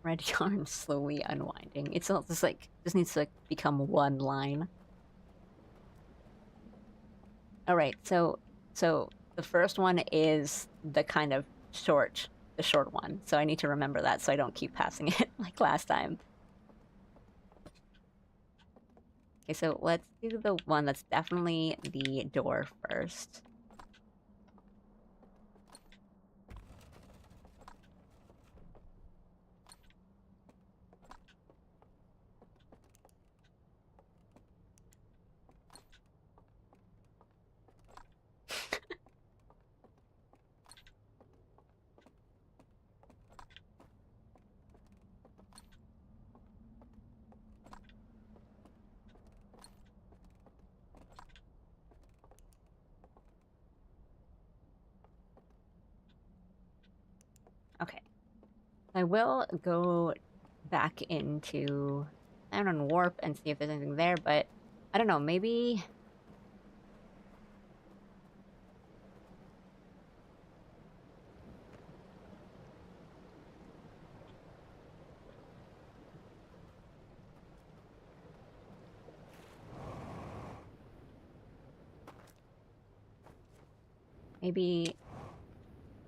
Red yarn slowly unwinding. It's all just like, just needs to like, become one line. Alright, so the first one is the kind of the short one. So I need to remember that so I don't keep passing it like last time. Okay, so let's do the one that's definitely the door first. Okay. I will go back into and warp and see if there's anything there, but I don't know, maybe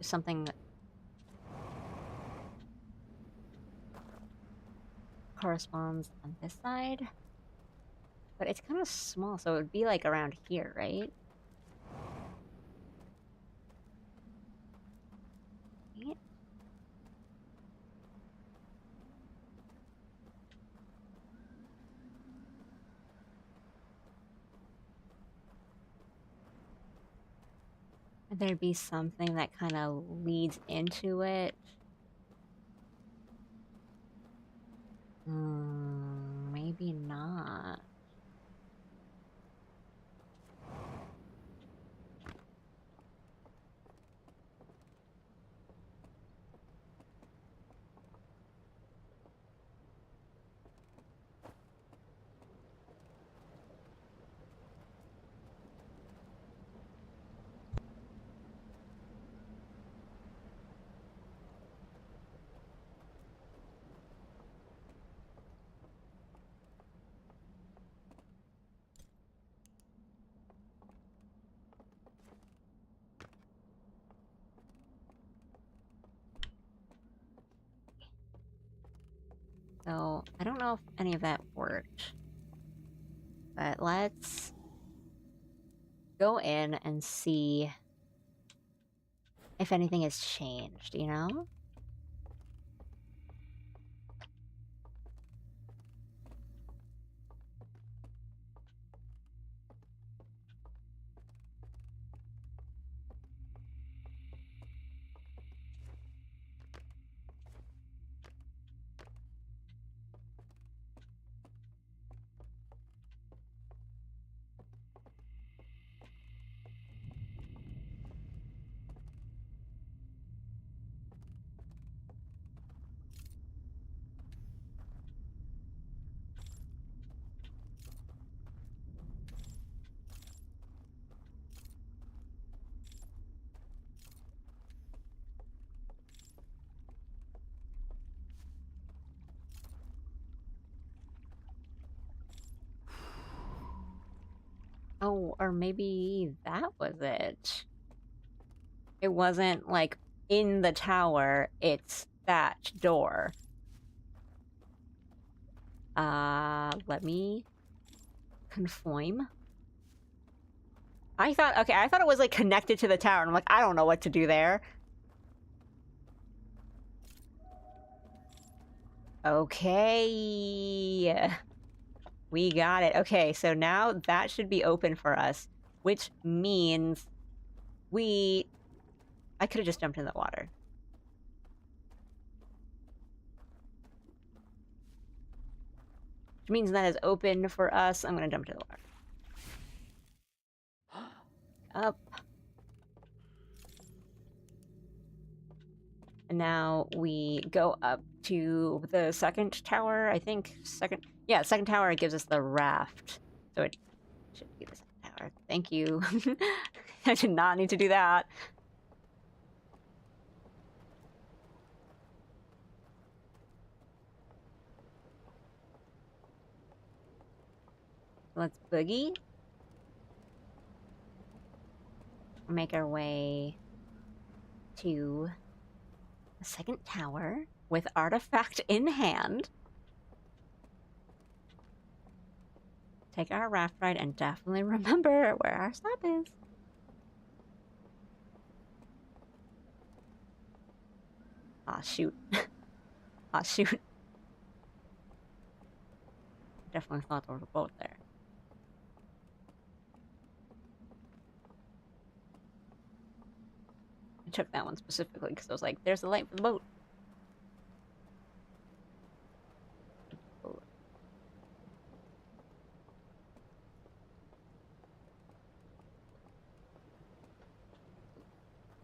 something corresponds on this side. But it's kind of small, so it would be like around here, right? Right? Would there be something that kind of leads into it? Maybe not. So, I don't know if any of that worked. But let's go in and see if anything has changed, you know? Oh, or maybe that was it. It wasn't, like, in the tower, it's that door. Let me confirm. I thought it was, like, connected to the tower, and I'm like, I don't know what to do there. Okay. We got it. Okay, so now that should be open for us, which means I could have just jumped in the water. Which means that is open for us. I'm gonna jump into the water. Up. And now we go up to the second tower, I think. Second tower gives us the raft. So it should be the second tower. Thank you. I did not need to do that. Let's boogie. Make our way to the second tower with artifact in hand. Take our raft ride and definitely remember where our stop is. Aw, shoot. Aw, shoot. Definitely thought there was a boat there. I took that one specifically because I was like, there's the light for the boat.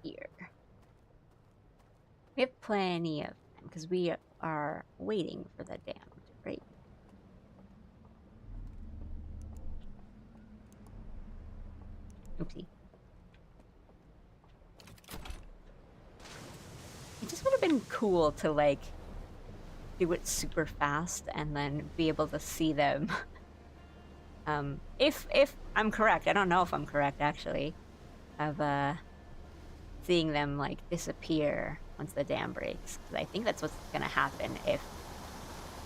Here. We have plenty of time because we are waiting for the dam to break. Oopsie. It just would have been cool to, like, do it super fast and then be able to see them. If I'm correct, I don't know if I'm correct actually, of seeing them, like, disappear once the dam breaks. Because I think that's what's gonna happen if,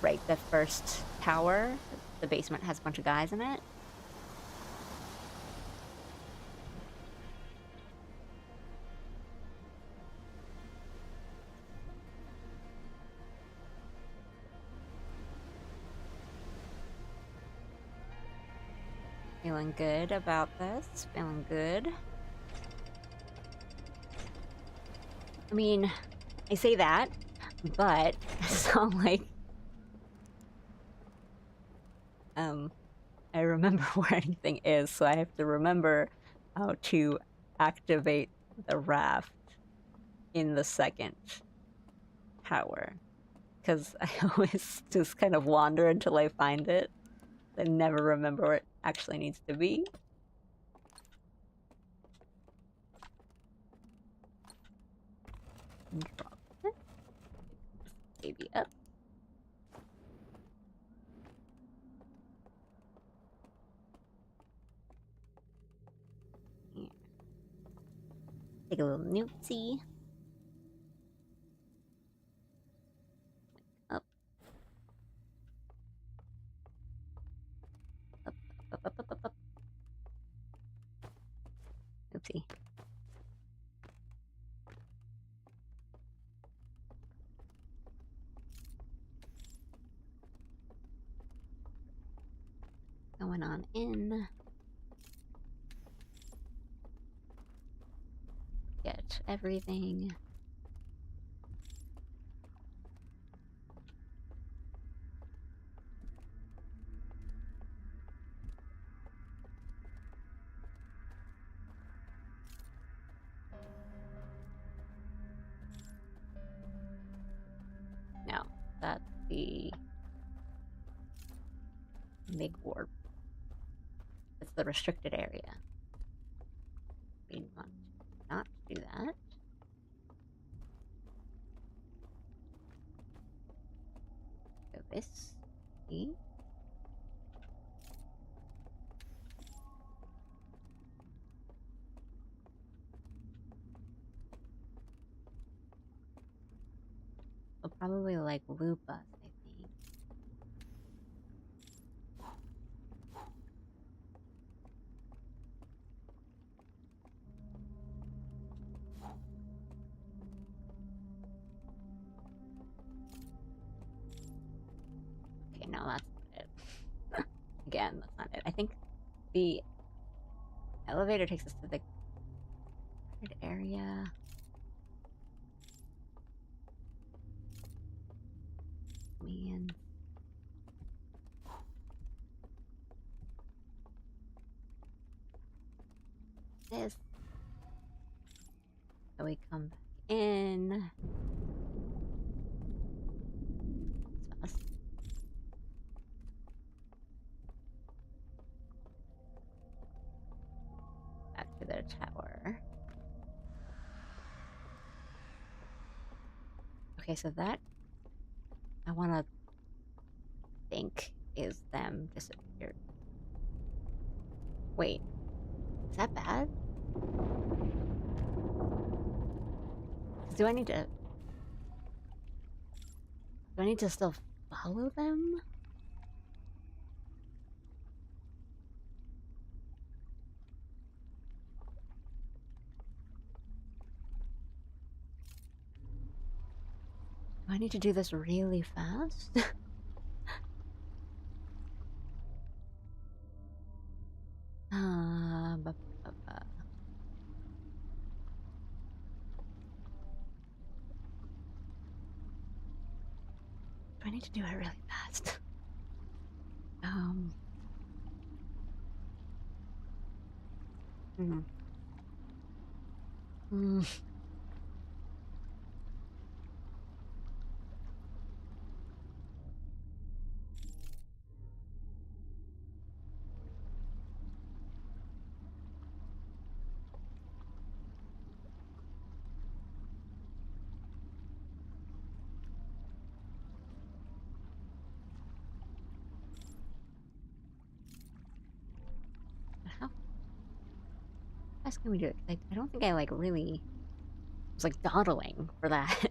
right, the first tower, the basement has a bunch of guys in it. Feeling good about this. Feeling good. I mean, I say that, but it's not like I remember where anything is, so I have to remember how to activate the raft in the second tower. Because I always just kind of wander until I find it. I never remember where it actually needs to be. Drop it. Baby up. Yeah. Take a little newtsy. Up. Oopsie. Going on in. Get everything. No, that's the big warp. It's the restricted area. We want not to do that. Go this way. They'll probably like loop us, I think. Okay, no, that's not it. Again, that's not it. I think the elevator takes us to the third area. Man. This. So we come back in. It's fast. Back to the tower. Okay, so that I want to think is them disappeared. Wait, is that bad? Do I need to still follow them? Do I need to do this really fast? Ba, ba, ba. Do I need to do it really fast? How fast can we do it? I don't think I like really was like dawdling for that.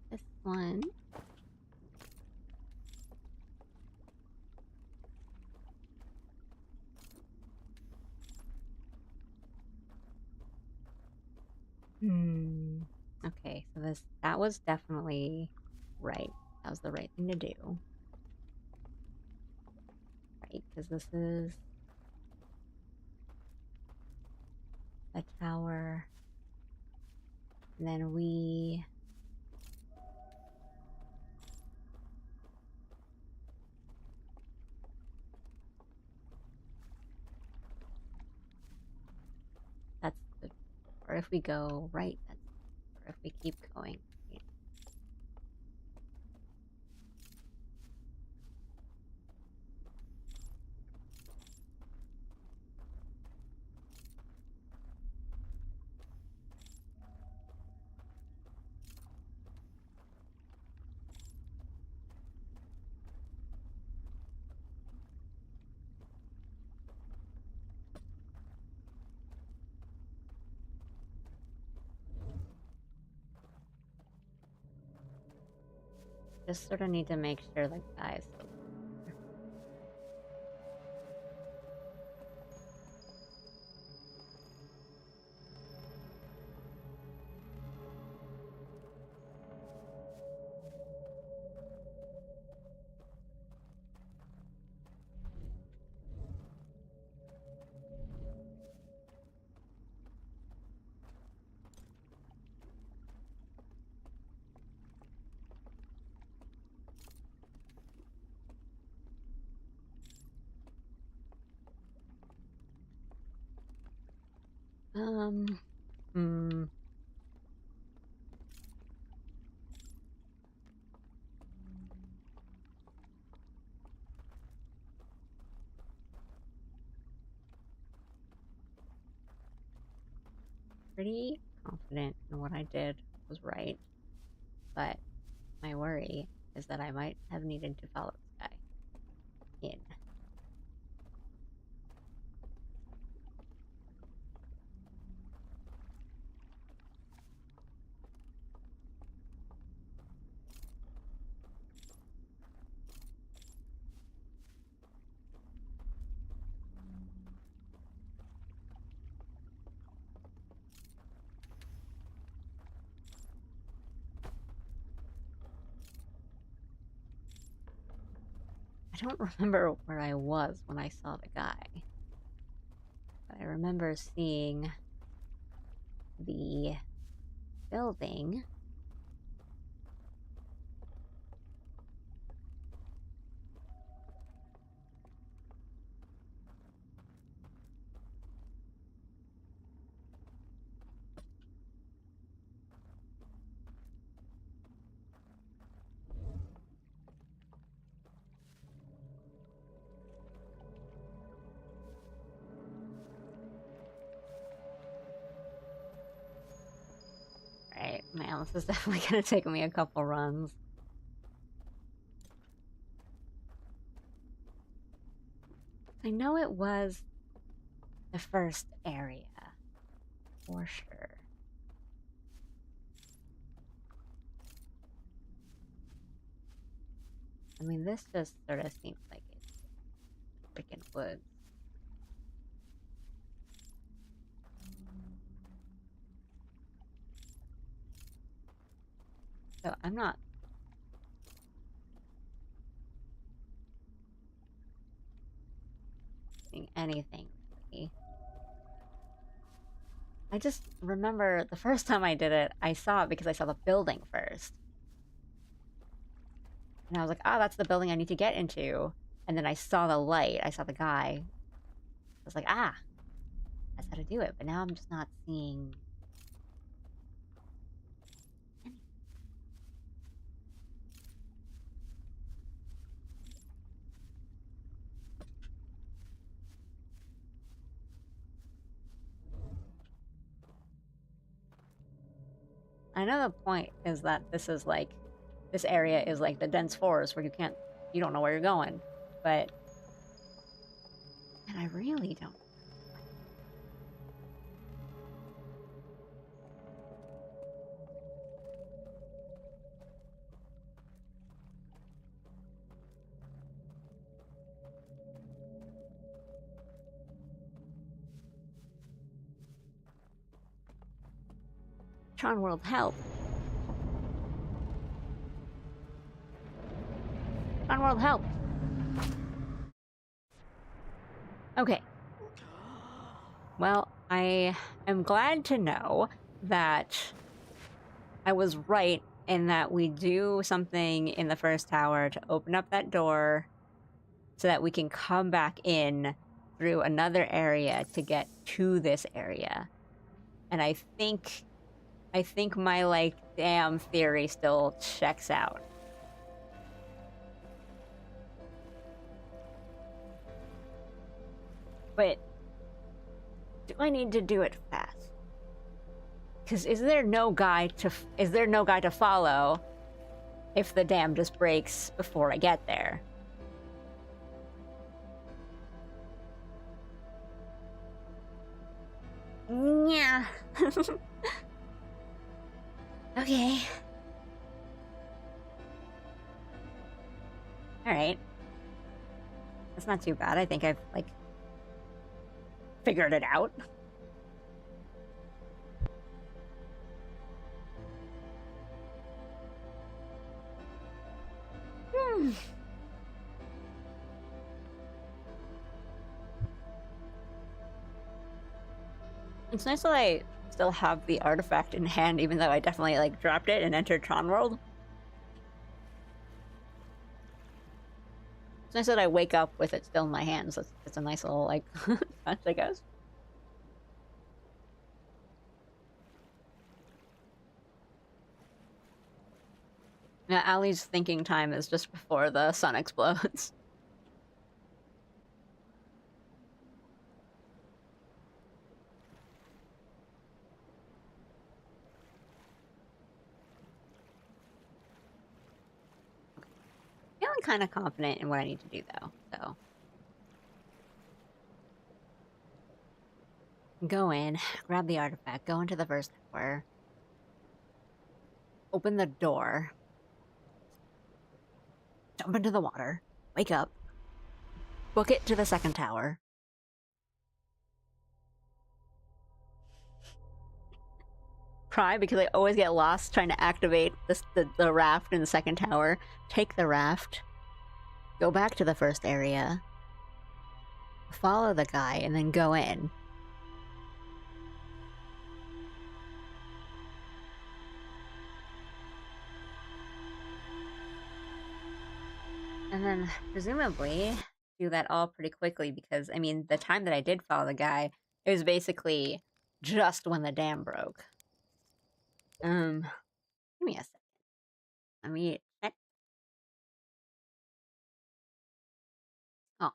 This one. Okay, so that was definitely right. That was the right thing to do. Right, because this is a tower. And then we that's the or if we go right, that's or if we keep going. Right. Just sort of need to make sure the guy's still there. Hmm. Pretty confident in what I did was right, but my worry is that I might have needed to follow this guy in. I don't remember where I was when I saw the guy, but I remember seeing the building. Right, man, this is definitely gonna take me a couple runs. I know it was the first area, for sure. I mean, this just sort of seems like it's freaking woods. So I'm not seeing anything really. I just remember the first time I did it, I saw it because I saw the building first. And I was like, oh, that's the building I need to get into. And then I saw the light. I saw the guy. I was like, ah, that's how to do it. But now I'm just not seeing anything. I know the point is that this is like, this area is like the dense forest where you don't know where you're going. But, and I really don't. Tron World, help. Tron World, help. Okay. Well, I am glad to know that I was right in that we do something in the first tower to open up that door so that we can come back in through another area to get to this area. And I think my, like, damn theory still checks out. But do I need to do it fast? Because is there no guy to follow if the dam just breaks before I get there? Yeah. Okay. right. That's not too bad. I think I've, like, figured it out. Hmm. It's nice that I still have the artifact in hand, even though I definitely, like, dropped it and entered Tron World. It's nice that I wake up with it still in my hands. That's a nice little, like, touch, I guess. Yeah, Allie's thinking time is just before the sun explodes. Feeling kind of confident in what I need to do, though, so. Go in, grab the artifact, go into the first tower, open the door, jump into the water, wake up, book it to the second tower. Cry because I always get lost trying to activate the raft in the second tower. Take the raft, go back to the first area, follow the guy, and then go in. And then, presumably, do that all pretty quickly because, I mean, the time that I did follow the guy, it was basically just when the dam broke. Give me a second. Let me check. Oh,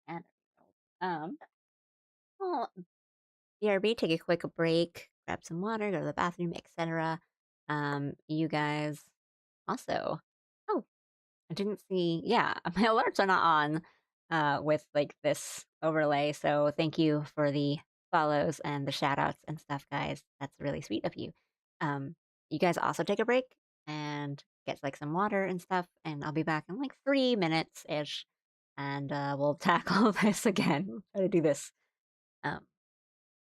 and well, BRB, take a quick break, grab some water, go to the bathroom, etc. You guys also. Oh, I didn't see. Yeah, my alerts are not on with like this overlay. So thank you for the follows and the shout outs and stuff, guys. That's really sweet of you. You guys also take a break and get like some water and stuff, and I'll be back in like 3 minutes ish, and we'll tackle this again. Try to do this. Um,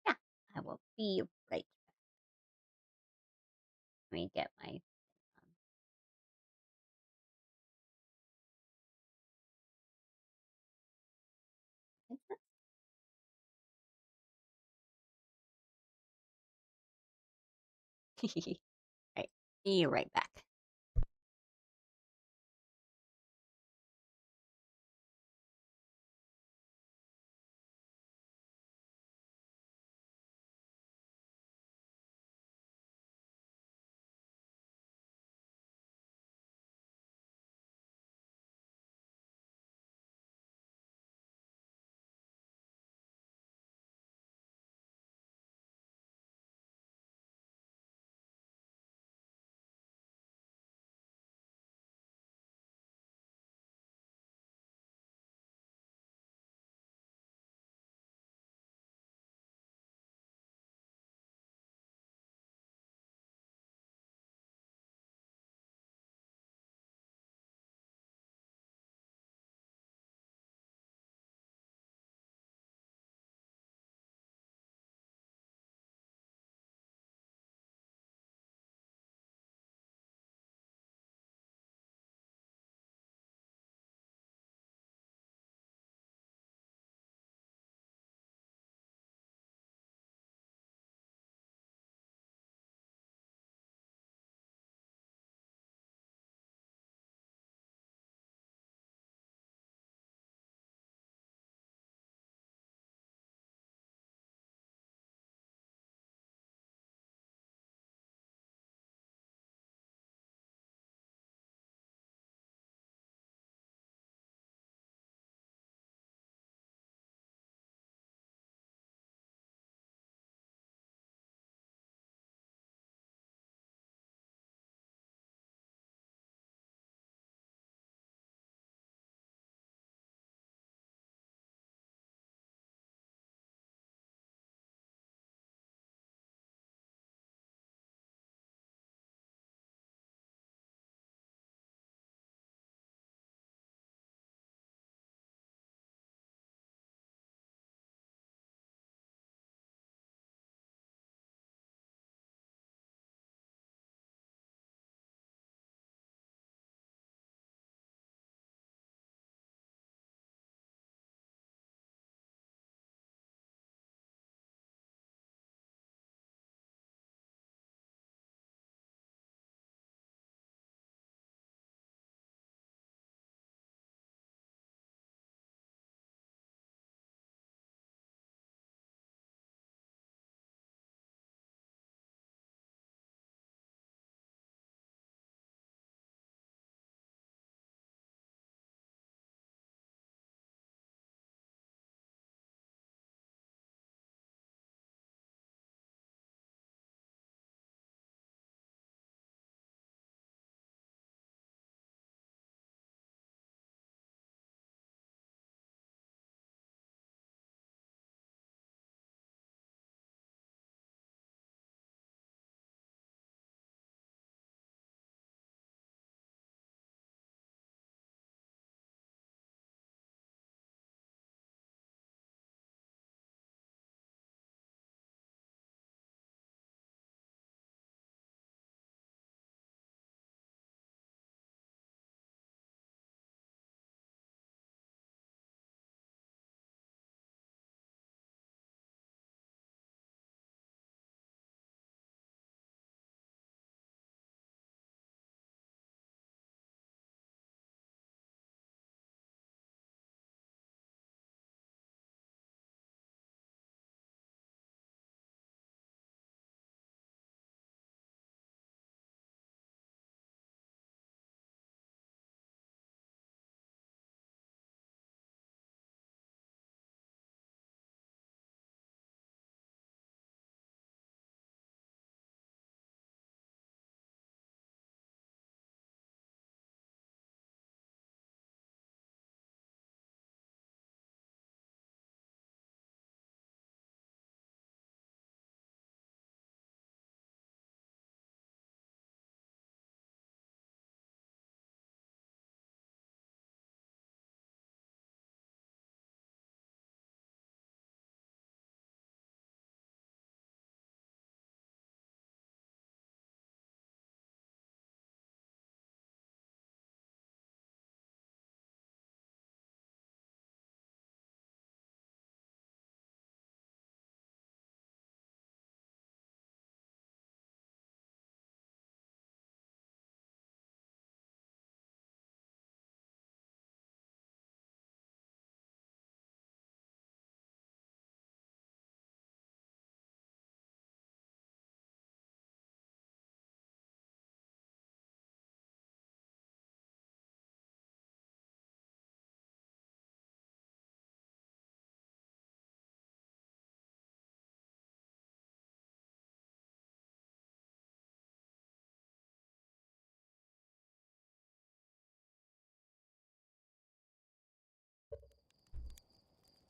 yeah, I will be right. Let me get my. Right, be right back.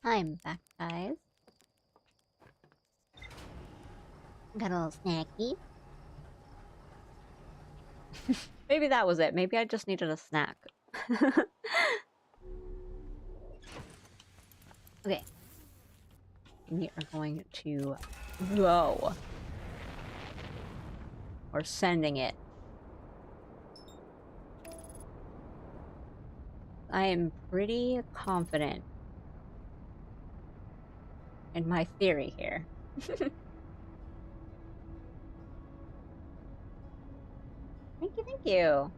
I'm back, guys. Got a little snacky. Maybe that was it. Maybe I just needed a snack. Okay. We are going to go. We're sending it. I am pretty confident in my theory here. Thank you, thank you.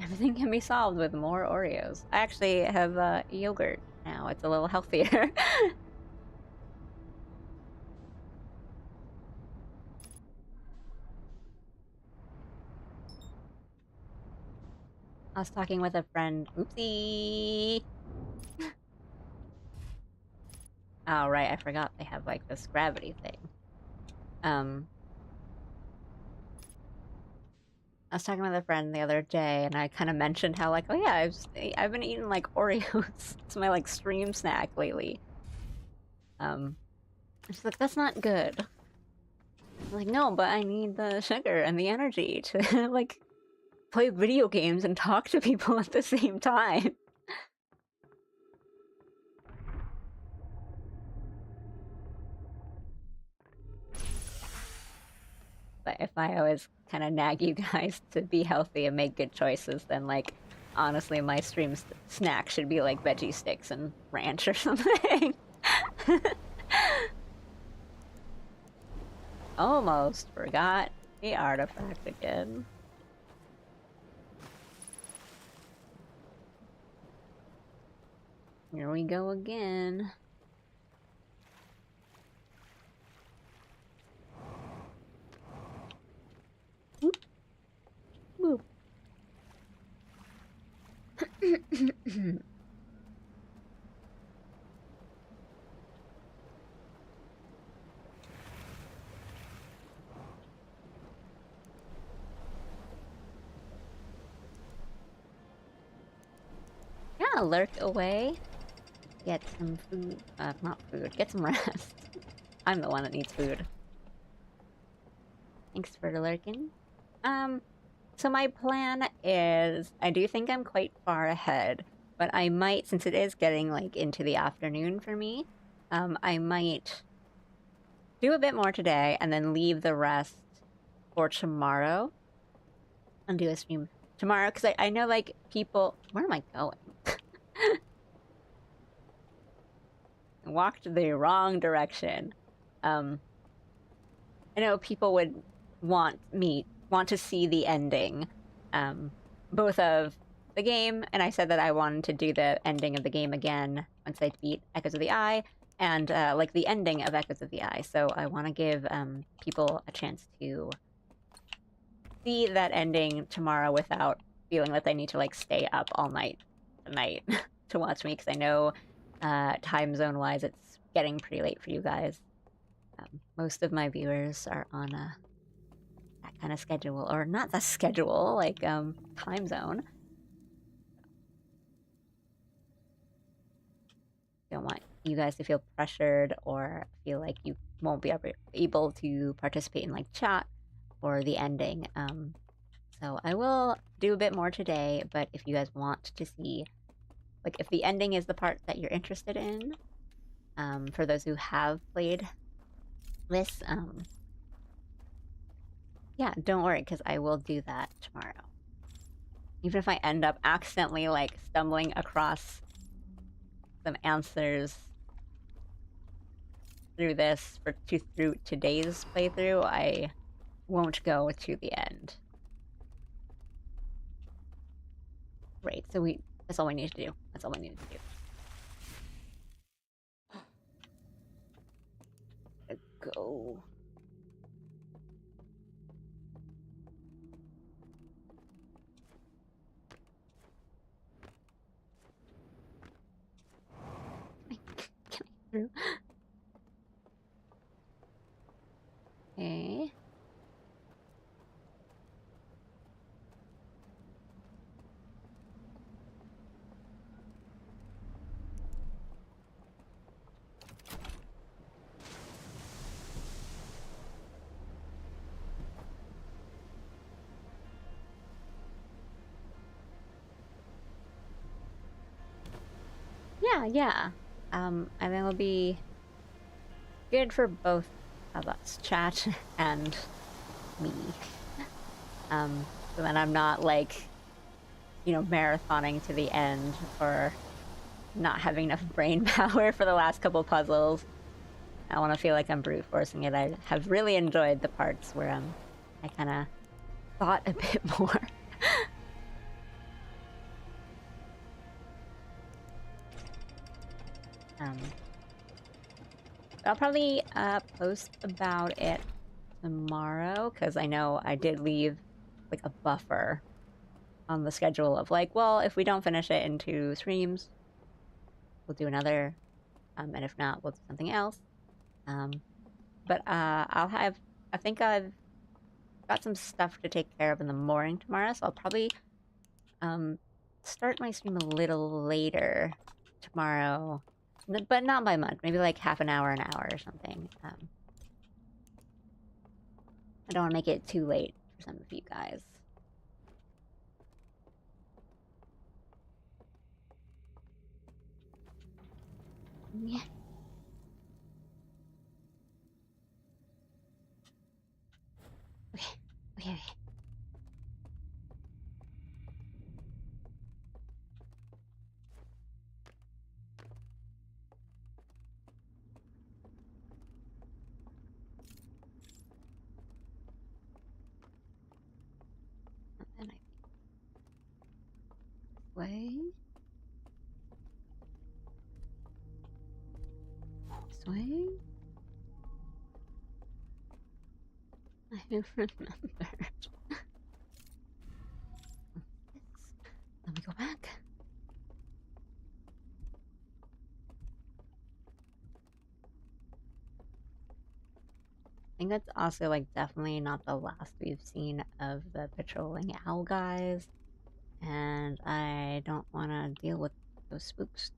Everything can be solved with more Oreos. I actually have yogurt now. It's a little healthier. I was talking with a friend. Oopsie! Oh, right, I forgot they have, like, this gravity thing. I was talking with a friend the other day, and I kind of mentioned how, like, oh yeah, I've been eating, like, Oreos. It's my, like, stream snack lately. She's like, that's not good. I'm like, no, but I need the sugar and the energy to, like, play video games and talk to people at the same time. But if I always kind of nag you guys to be healthy and make good choices, then, like, honestly, my stream snack should be, like, veggie sticks and ranch or something. Almost forgot the artifact again. Here we go again. Boop. Boop. Yeah, lurk away. Get some food. Not food. Get some rest. I'm the one that needs food. Thanks for lurking. So my plan is, I do think I'm quite far ahead, but I might, since it is getting, like, into the afternoon for me, I might do a bit more today and then leave the rest for tomorrow and do a stream tomorrow, because I know, like, people... Where am I going? Walked the wrong direction. I know people would want to see the ending, both of the game, and I said that I wanted to do the ending of the game again once I beat Echoes of the Eye, and like the ending of Echoes of the Eye. So I want to give people a chance to see that ending tomorrow without feeling that they need to, like, stay up all night tonight to watch me, because I know time zone wise it's getting pretty late for you guys. Most of my viewers are on that kind of schedule, or not the schedule, like time zone. Don't want you guys to feel pressured or feel like you won't be able to participate in, like, chat or the ending. So I will do a bit more today, but if you guys want to see, like, if the ending is the part that you're interested in, for those who have played this, yeah, don't worry, because I will do that tomorrow. Even if I end up accidentally, like, stumbling across some answers through this through today's playthrough, I won't go to the end. Right, so that's all we need to do. That's all we need to do. Go. Can I through? Okay. Yeah. I think it'll be good for both of us, chat and me. So then I'm not like, you know, marathoning to the end or not having enough brain power for the last couple puzzles. I want to feel like I'm brute forcing it. I have really enjoyed the parts where I kind of thought a bit more. I'll probably post about it tomorrow because I know I did leave like a buffer on the schedule of like, well, if we don't finish it in 2 streams, we'll do another, and if not, we'll do something else. But I think I've got some stuff to take care of in the morning tomorrow, so I'll probably start my stream a little later tomorrow, but not by much. Maybe like half an hour or something. I don't want to make it too late for some of you guys. Yeah. Okay. And I way. This way? I remembered. Let me go back. I think that's also like definitely not the last we've seen of the patrolling owl guys, and I don't want to deal with those spooks.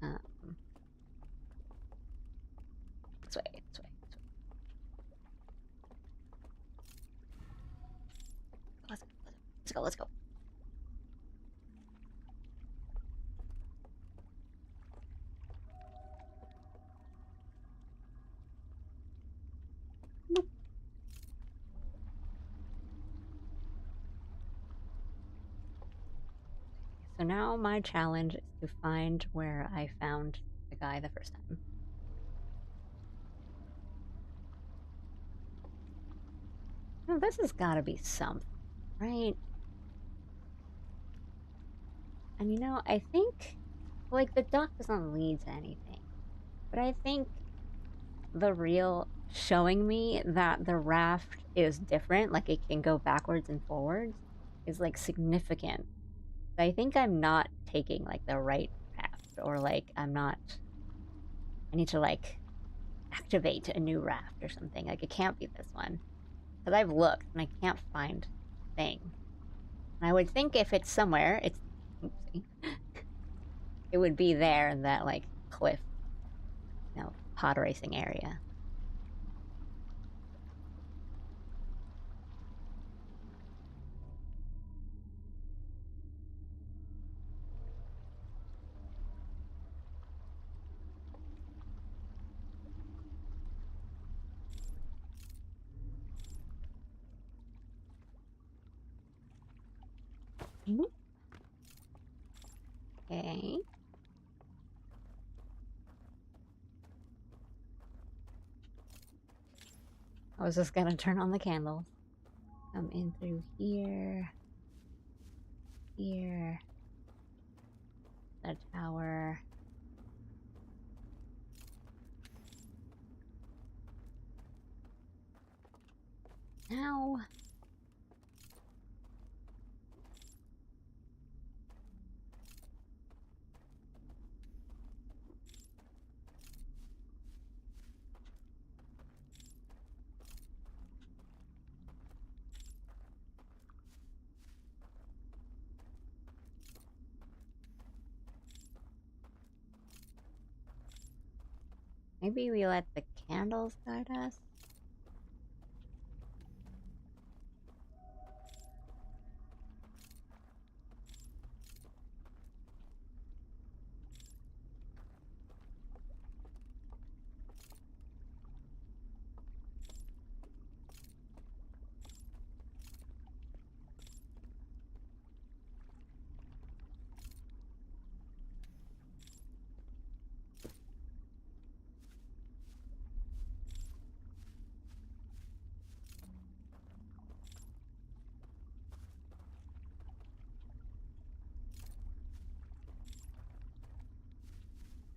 um, this way, this way, this way. Let's go, let's go. Boop. So now my challenge is to find where I found the guy the first time. Well, this has got to be something, right? And you know, I think, like, the dock doesn't lead to anything, but I think the real showing me that the raft is different, like it can go backwards and forwards, is like significant. I think I'm not taking like the right raft, or like I need to like activate a new raft or something. Like it can't be this one. Because I've looked and I can't find a thing. And I would think if it's somewhere, oopsie, it would be there in that like cliff, you know, pod racing area. Okay. I was just gonna turn on the candles. Come in through here. Here. The tower. Now. Maybe we let the candles guide us?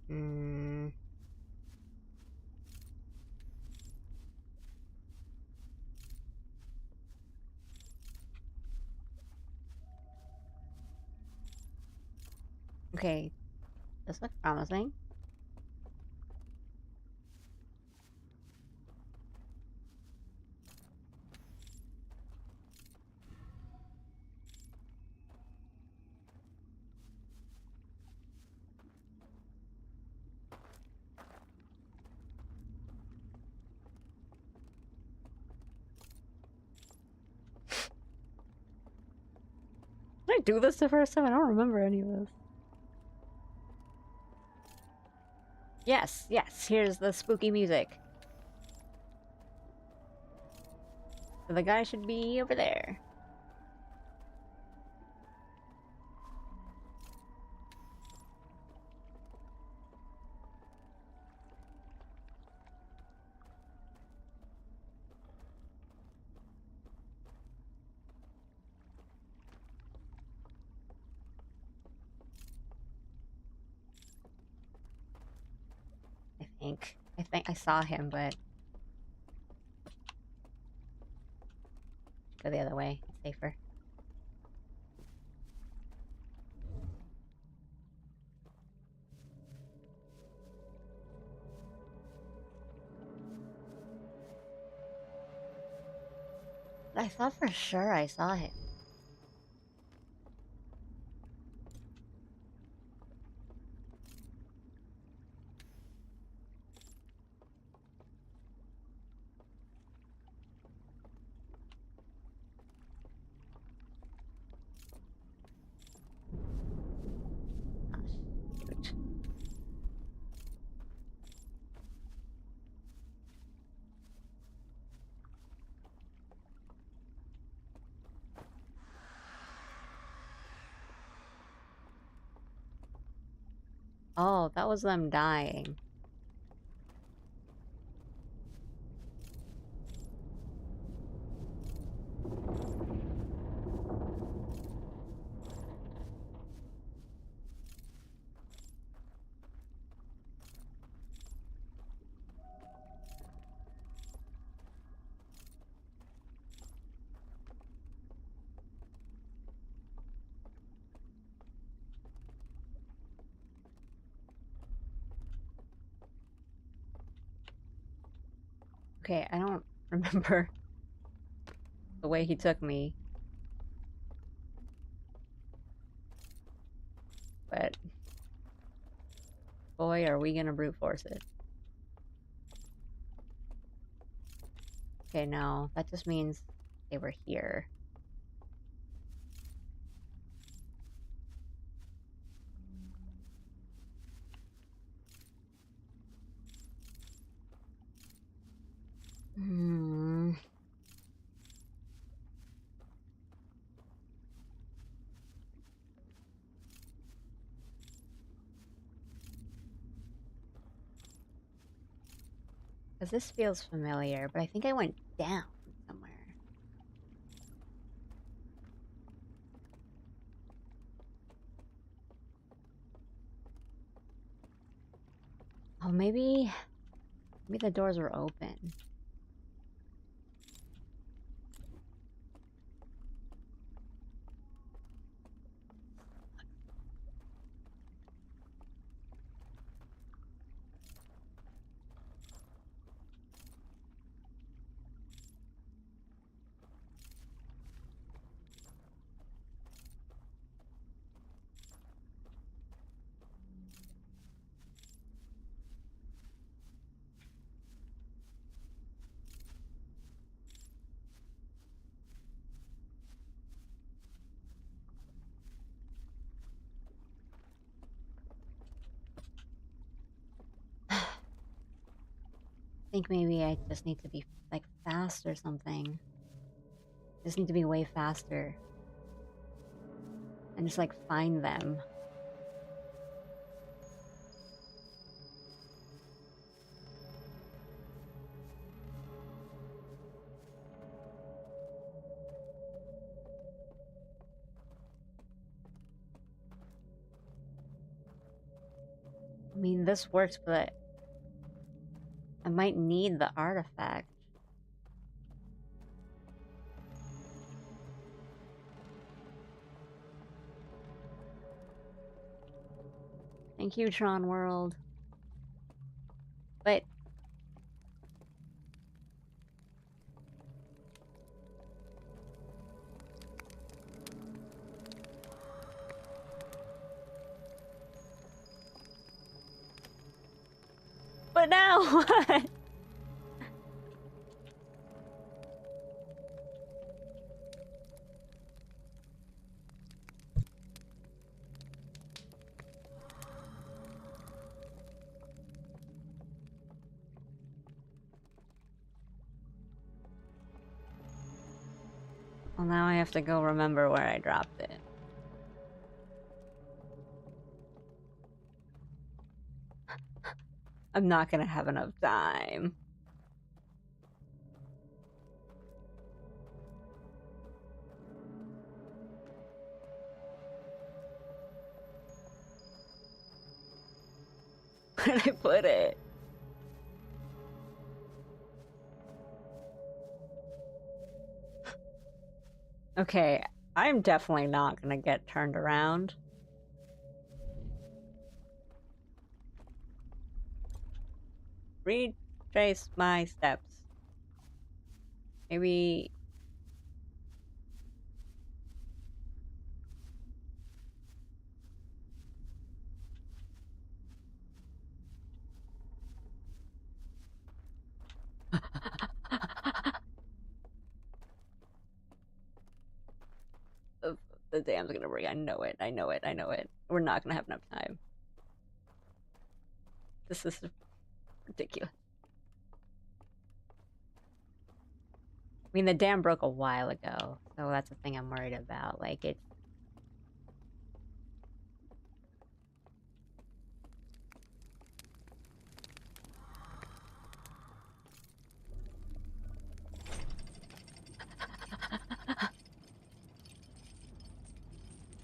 Hmm. Okay, this looks promising. Did I do this the first time? I don't remember any of this. Yes, yes, here's the spooky music. So the guy should be over there. I think I saw him, but go the other way. It's safer. I thought for sure I saw him. Oh, shoot. Oh, that was them dying. Okay, I don't remember the way he took me. But boy, are we gonna brute force it. Okay, no, that just means they were here. Hmm. Because this feels familiar, but I think I went down somewhere. Oh, maybe the doors were open. I think maybe I just need to be like fast or something. Just need to be way faster. And just like find them. I mean, this works, but I might need the artifact. Thank you, Tron World. But now what? Well, now I have to go remember where I dropped it. I'm not gonna have enough time. Where did I put it? Okay, I'm definitely not gonna get turned around. Retrace my steps. Maybe... The dam's gonna break. I know it. I know it. I know it. We're not gonna have enough time. This is ridiculous. I mean, the dam broke a while ago, so that's the thing I'm worried about. Like, it's...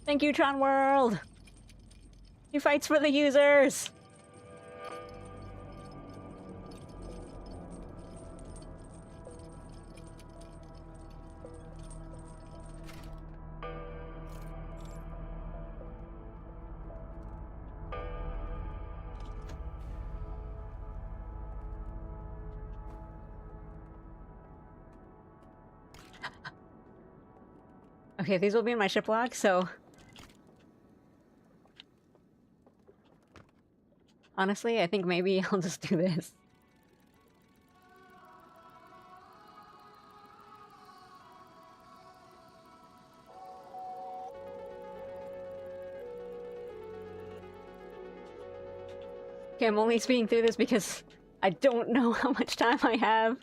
Thank you, Tron World! He fights for the users! Okay, these will be in my ship log, so... Honestly, I think maybe I'll just do this. Okay, I'm only speaking through this because I don't know how much time I have.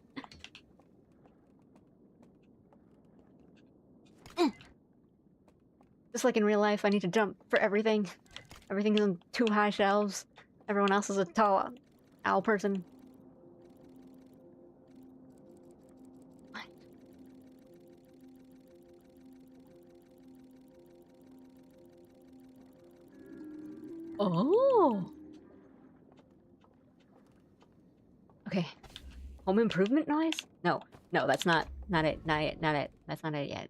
Just like in real life, I need to jump for everything. Everything's on 2 high shelves. Everyone else is a tall owl person. What? Oh! Okay. Home improvement noise? No. No, that's not it. Not it. Not it. That's not it yet.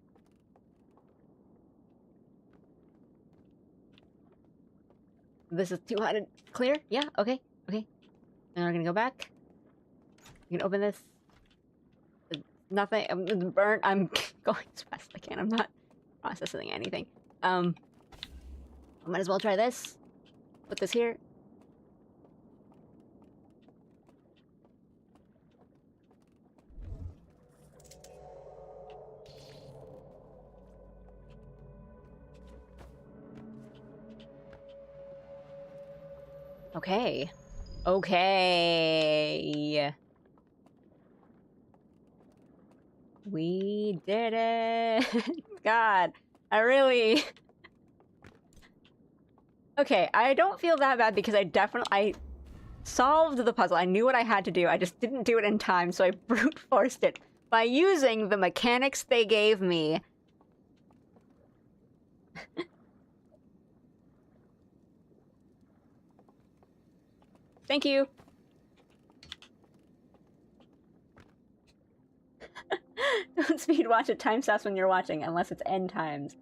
This is 200 clear? Yeah, okay, okay. And we're gonna go back. You can open this. Nothing, it's burnt. I'm going as fast as I can. I'm not processing anything. I might as well try this. Put this here. Okay. Okay. We did it. God, I really... Okay, I don't feel that bad because I solved the puzzle. I knew what I had to do. I just didn't do it in time, so I brute forced it by using the mechanics they gave me. Thank you. Don't speed watch at time stops when you're watching, unless it's end times.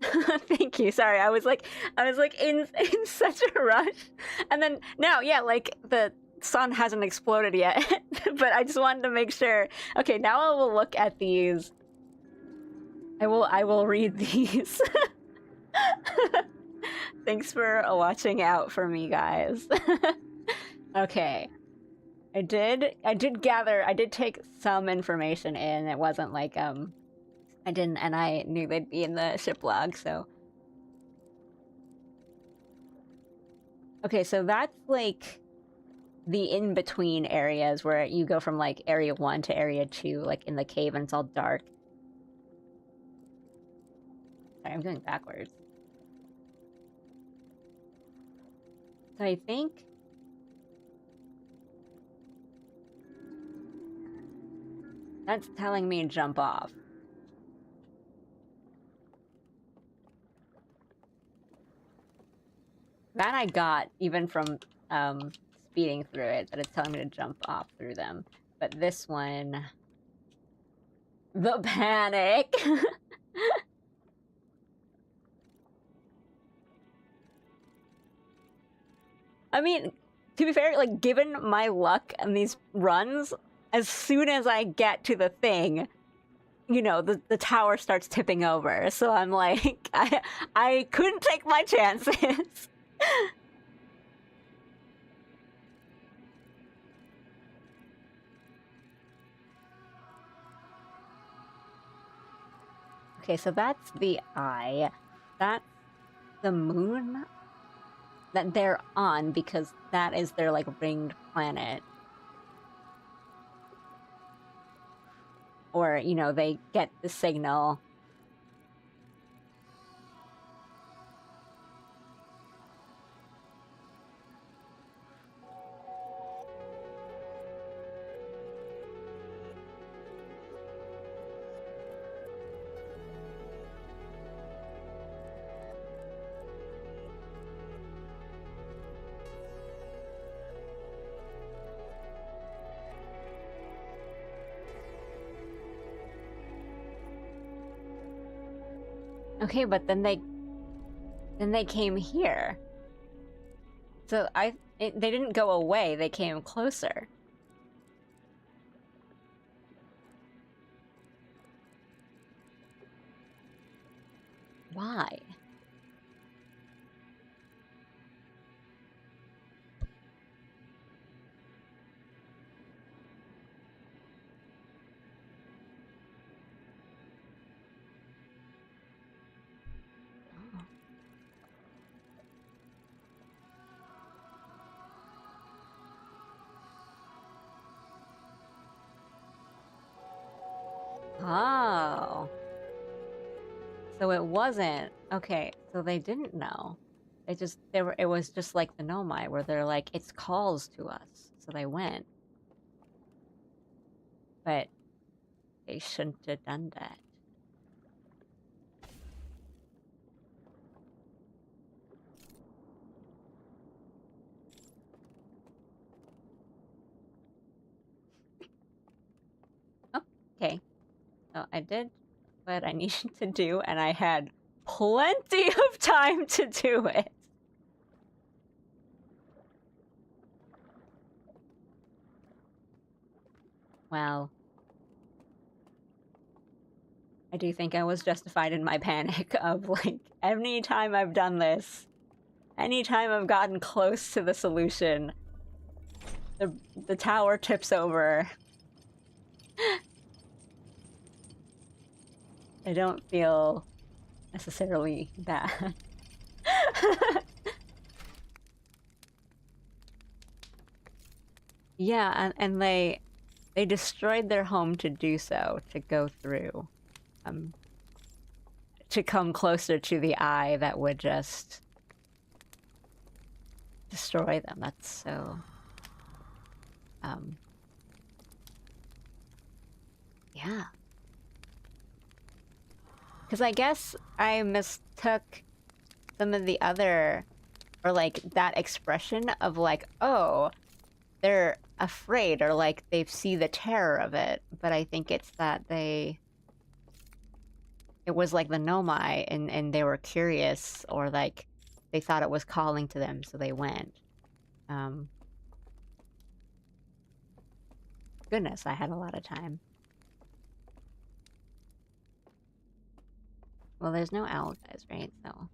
Thank you. Sorry, I was like in such a rush, and then now, yeah, like the sun hasn't exploded yet, but I just wanted to make sure. Okay, now I will look at these. I will read these. Thanks for watching out for me, guys. Okay. I did take some information in. It wasn't like, I knew they'd be in the ship log, so. Okay, so that's like the in-between areas where you go from like area 1 to area 2, like in the cave, and it's all dark. Sorry, I'm going backwards. So I think that's telling me to jump off. That I got even from speeding through it, that it's telling me to jump off through them. But this one... The panic! I mean, to be fair, like, given my luck and these runs, as soon as I get to the thing, you know, the tower starts tipping over. So I'm like, I couldn't take my chances. Okay, so that's the eye. That's the moon that they're on, because that is their, like, ringed planet. Or, you know, they get the signal. Okay, but then they came here. So they didn't go away, they came closer. Why? Oh. So it wasn't. Okay, so they didn't know. It was just like the Nomai, where they're like, it's calls to us. So they went. But they shouldn't have done that. Okay. So I did what I needed to do, and I had plenty of time to do it. Well, I do think I was justified in my panic of, like, any time I've done this, any time I've gotten close to the solution, the tower tips over. I don't feel necessarily bad. Yeah, and they destroyed their home to do so, to go through. To come closer to the eye that would just destroy them. That's so... yeah. Because I guess I mistook some of the other or like that expression of like, oh, they're afraid, or like they see the terror of it. But I think it's that it was like the nomai, and they were curious, or like they thought it was calling to them, so they went. Goodness, I had a lot of time. Well, there's no owl guys, right? So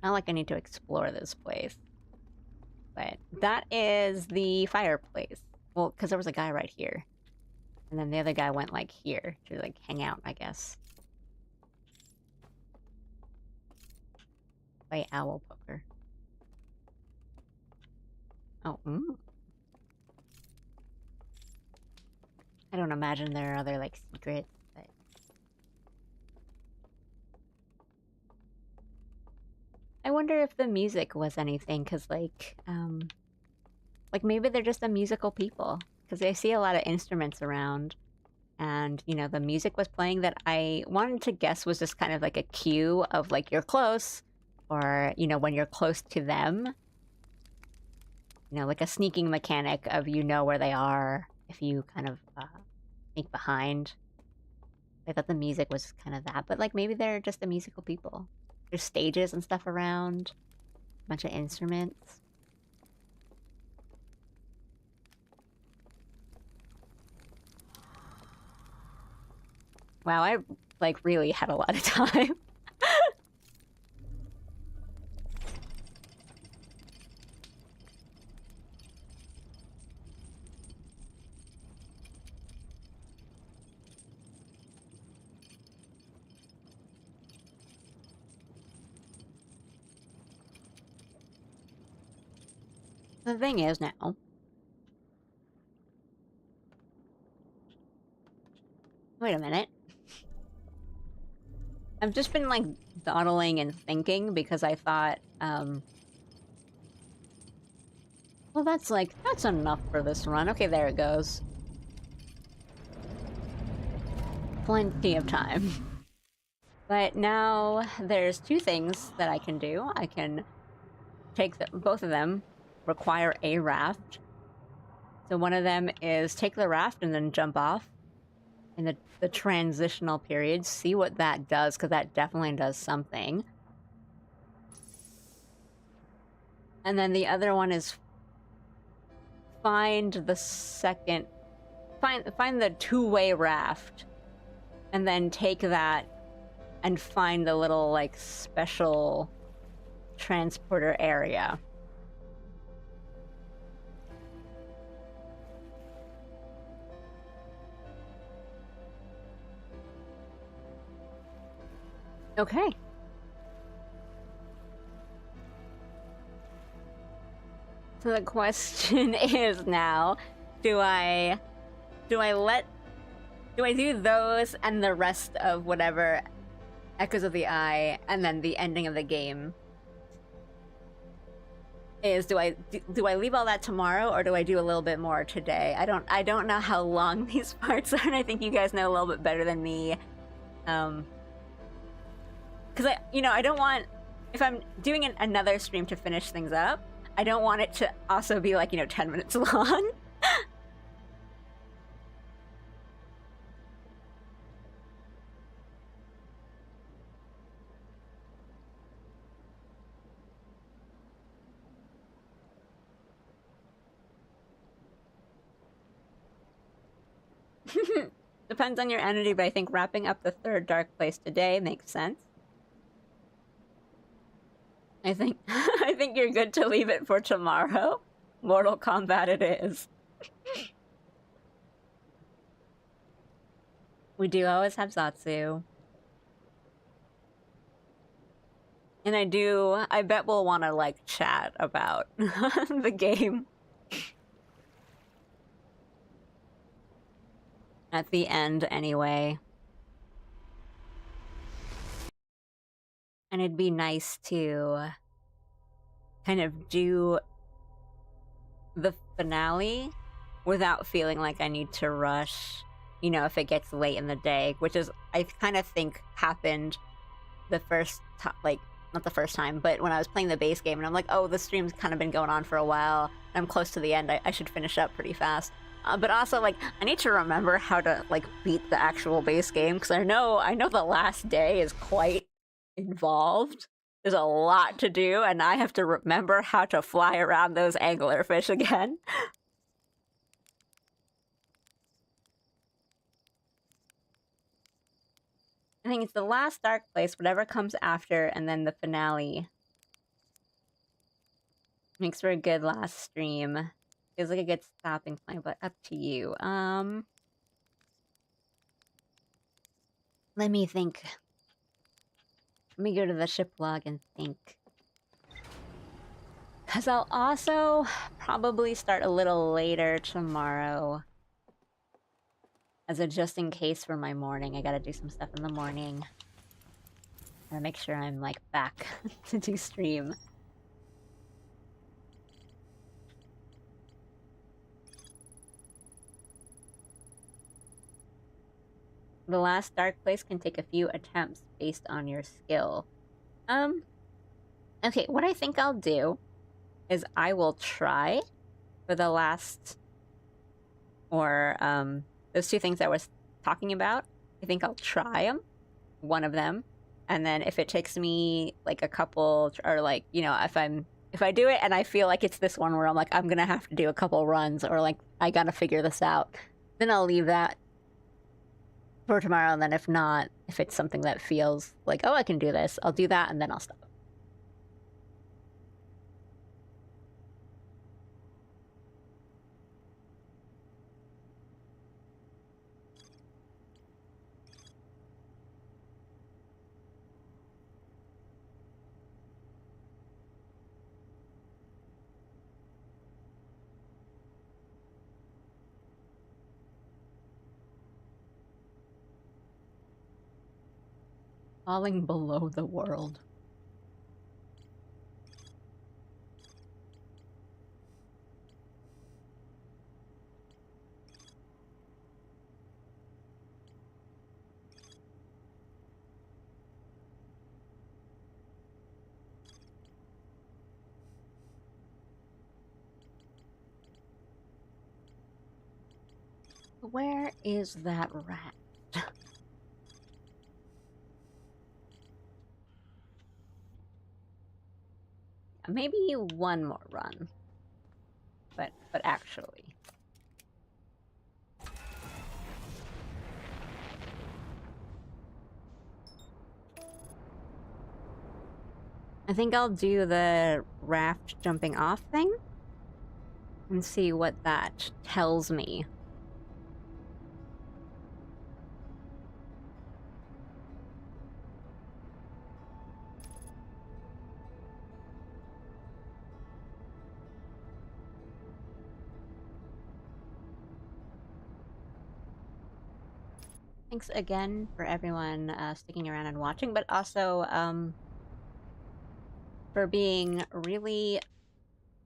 not like I need to explore this place. But that is the fireplace. Well, because there was a guy right here. And then the other guy went, like, here to, like, hang out, I guess. Play owl poker. Oh, I don't imagine there are other, like, secrets, but... I wonder if the music was anything, because, like, maybe they're just a musical people. Because I see a lot of instruments around. And, you know, the music was playing that I wanted to guess was just kind of like a cue of, like, you're close. Or, you know, when you're close to them. You know, like a sneaking mechanic of you know where they are if you kind of sneak behind. I thought the music was kind of that. But, like, maybe they're just the musical people. There's stages and stuff around. A bunch of instruments. Wow, I, like, really had a lot of time. The thing is now... Wait a minute. I've just been, like, dawdling and thinking because I thought, well, that's, like, that's enough for this run. Okay, there it goes. Plenty of time. But now there's two things that I can do. I can take both of them require a raft. So one of them is take the raft and then jump off in the transitional period. See what that does, because that definitely does something. And then the other one is find the second... Find the two-way raft. And then take that and find the little, like, special transporter area. Okay. So the question is now, do I do those and the rest of whatever Echoes of the Eye, and then the ending of the game is, do I leave all that tomorrow, or do I do a little bit more today? I don't know how long these parts are, and I think you guys know a little bit better than me. Because I don't want, if I'm doing another stream to finish things up, I don't want it to also be like, 10 minutes long. Depends on your energy, but I think wrapping up the third dark place today makes sense. I think you're good to leave it for tomorrow. Mortal Kombat it is. We do always have Zatsu. And I bet we'll want to, like, chat about the game. At the end, anyway. And it'd be nice to kind of do the finale without feeling like I need to rush you know, if it gets late in the day, which is, I kind of think happened the first time, like, not the first time, but when I was playing the base game, and I'm like, oh, the stream's kind of been going on for a while, and I'm close to the end, I should finish up pretty fast. But also, like, I need to remember how to, like, beat the actual base game, because I know the last day is quite involved. There's a lot to do, and I have to remember how to fly around those anglerfish again. I think it's the last dark place, whatever comes after, and then the finale. Makes for a good last stream. Feels like a good stopping point, but up to you. Let me think. Let me go to the ship log and think. Because I'll also probably start a little later tomorrow. As a just in case for my morning. I gotta do some stuff in the morning. Gotta make sure I'm, like, back to do stream. The last dark place can take a few attempts based on your skill. Okay, what I think I'll do is I will try for the last, or, those two things I was talking about. I think I'll try them, one of them, and then if it takes me, like, a couple, or, like, you know, if I do it and I feel like it's this one where I'm like, I'm gonna have to do a couple runs, or, like, I gotta figure this out, then I'll leave that for tomorrow, and then if not, if it's something that feels like, oh, I can do this, I'll do that, and then I'll stop. Falling below the world. Where is that rat? Maybe one more run. But actually. I think I'll do the raft jumping off thing and see what that tells me. Thanks again for everyone sticking around and watching, but also for being really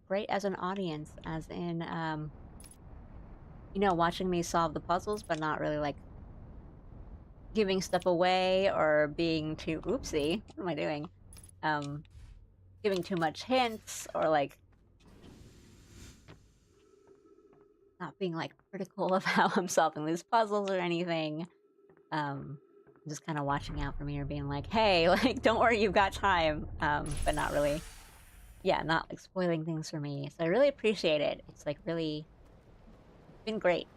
great as an audience, as in, you know, watching me solve the puzzles, but not really, like, giving stuff away or being too oopsie. What am I doing? Giving too much hints, or, like, not being, like, critical of how I'm solving these puzzles or anything. Just kind of watching out for me, or being like, hey, like, don't worry, you've got time. But not really, yeah, not, like, spoiling things for me. So I really appreciate it. It's, like, really been great.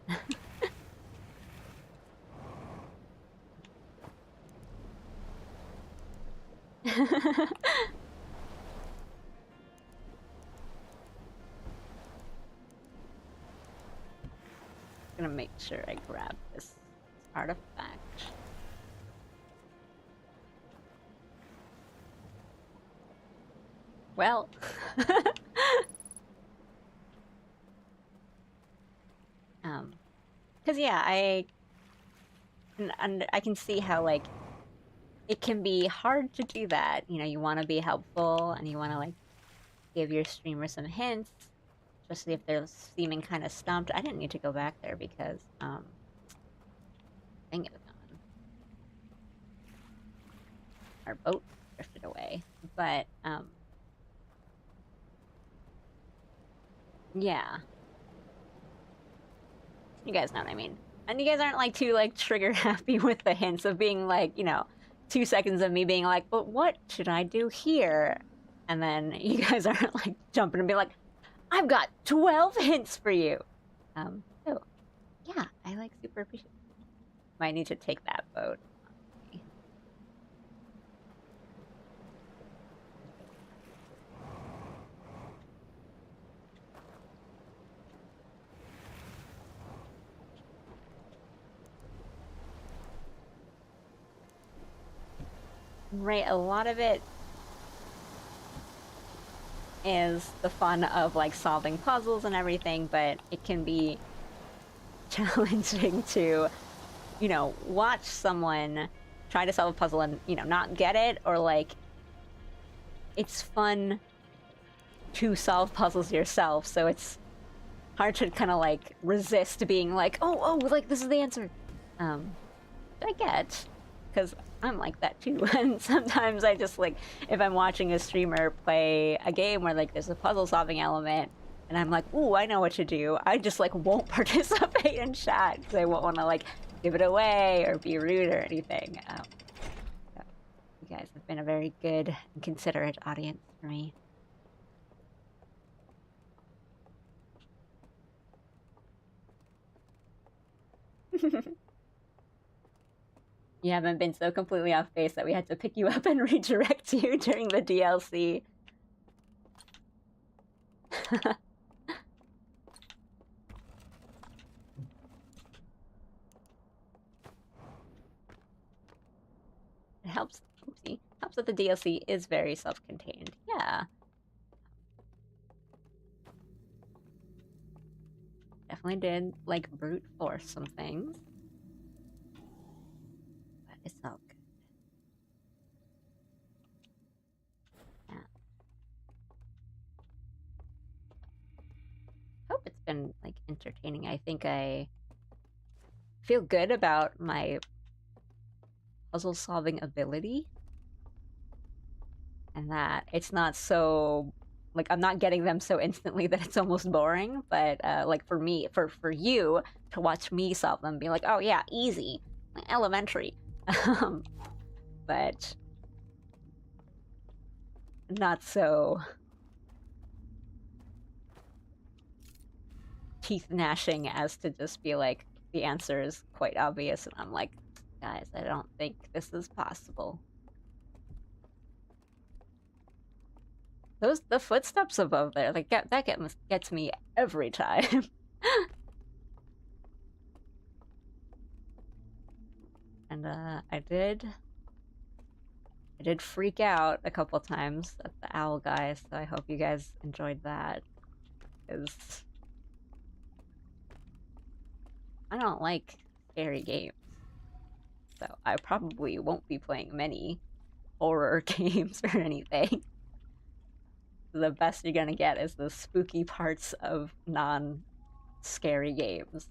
Gonna make sure I grab this artifact. Well, because yeah, I can see how, like, it can be hard to do that. You know, you want to be helpful and you want to, like, give your streamer some hints, especially if they're seeming kind of stumped. I didn't need to go back there because think it was gone. Our boat drifted away. But, yeah. You guys know what I mean. And you guys aren't, like, too, like, trigger happy with the hints of being, like, you know, 2 seconds of me being like, but what should I do here? And then you guys aren't, like, jumping and being like, I've got 12 hints for you! So, yeah, I, like, super appreciate it. Might need to take that boat. Right, a lot of it is the fun of, like, solving puzzles and everything, but it can be challenging to, you know, watch someone try to solve a puzzle and, you know, not get it, or, like, it's fun to solve puzzles yourself, so it's hard to kind of, like, resist being like, oh, like, this is the answer. I get, because I'm like that too. And sometimes I just, like, if I'm watching a streamer play a game where, like, there's a puzzle solving element and I'm like, ooh, I know what to do, I just, like, won't participate in chat because I won't want to, like, give it away or be rude or anything. So you guys have been a very good and considerate audience for me. You haven't been so completely off base that we had to pick you up and redirect you during the DLC. It helps, oopsie, helps that the DLC is very self-contained. Yeah. Definitely did, like, brute force some things. But it's all good. Yeah. Hope it's been, like, entertaining. I think I feel good about my puzzle-solving ability. And that it's not so, like, I'm not getting them so instantly that it's almost boring, but, like, for me, for you, to watch me solve them, be like, oh yeah, easy, elementary. But not so teeth gnashing as to just be like, the answer is quite obvious, and I'm like, guys, I don't think this is possible. The footsteps above there, like, that gets me every time. And I did freak out a couple times at the owl guy, so I hope you guys enjoyed that, because I don't like scary games, so I probably won't be playing many horror games or anything. The best you're gonna get is the spooky parts of non-scary games.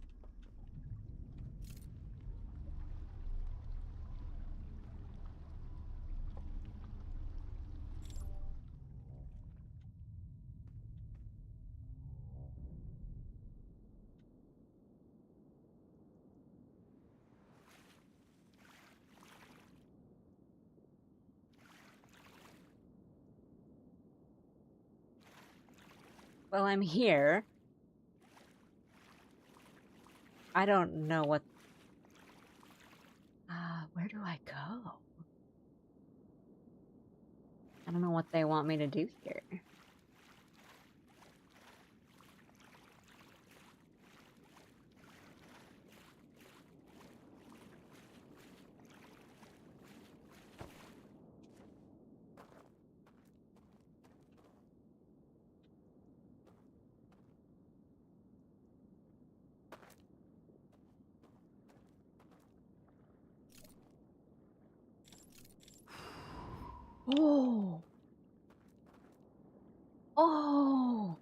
Well, I'm here. I don't know what... where do I go? I don't know what they want me to do here. Oh! Oh!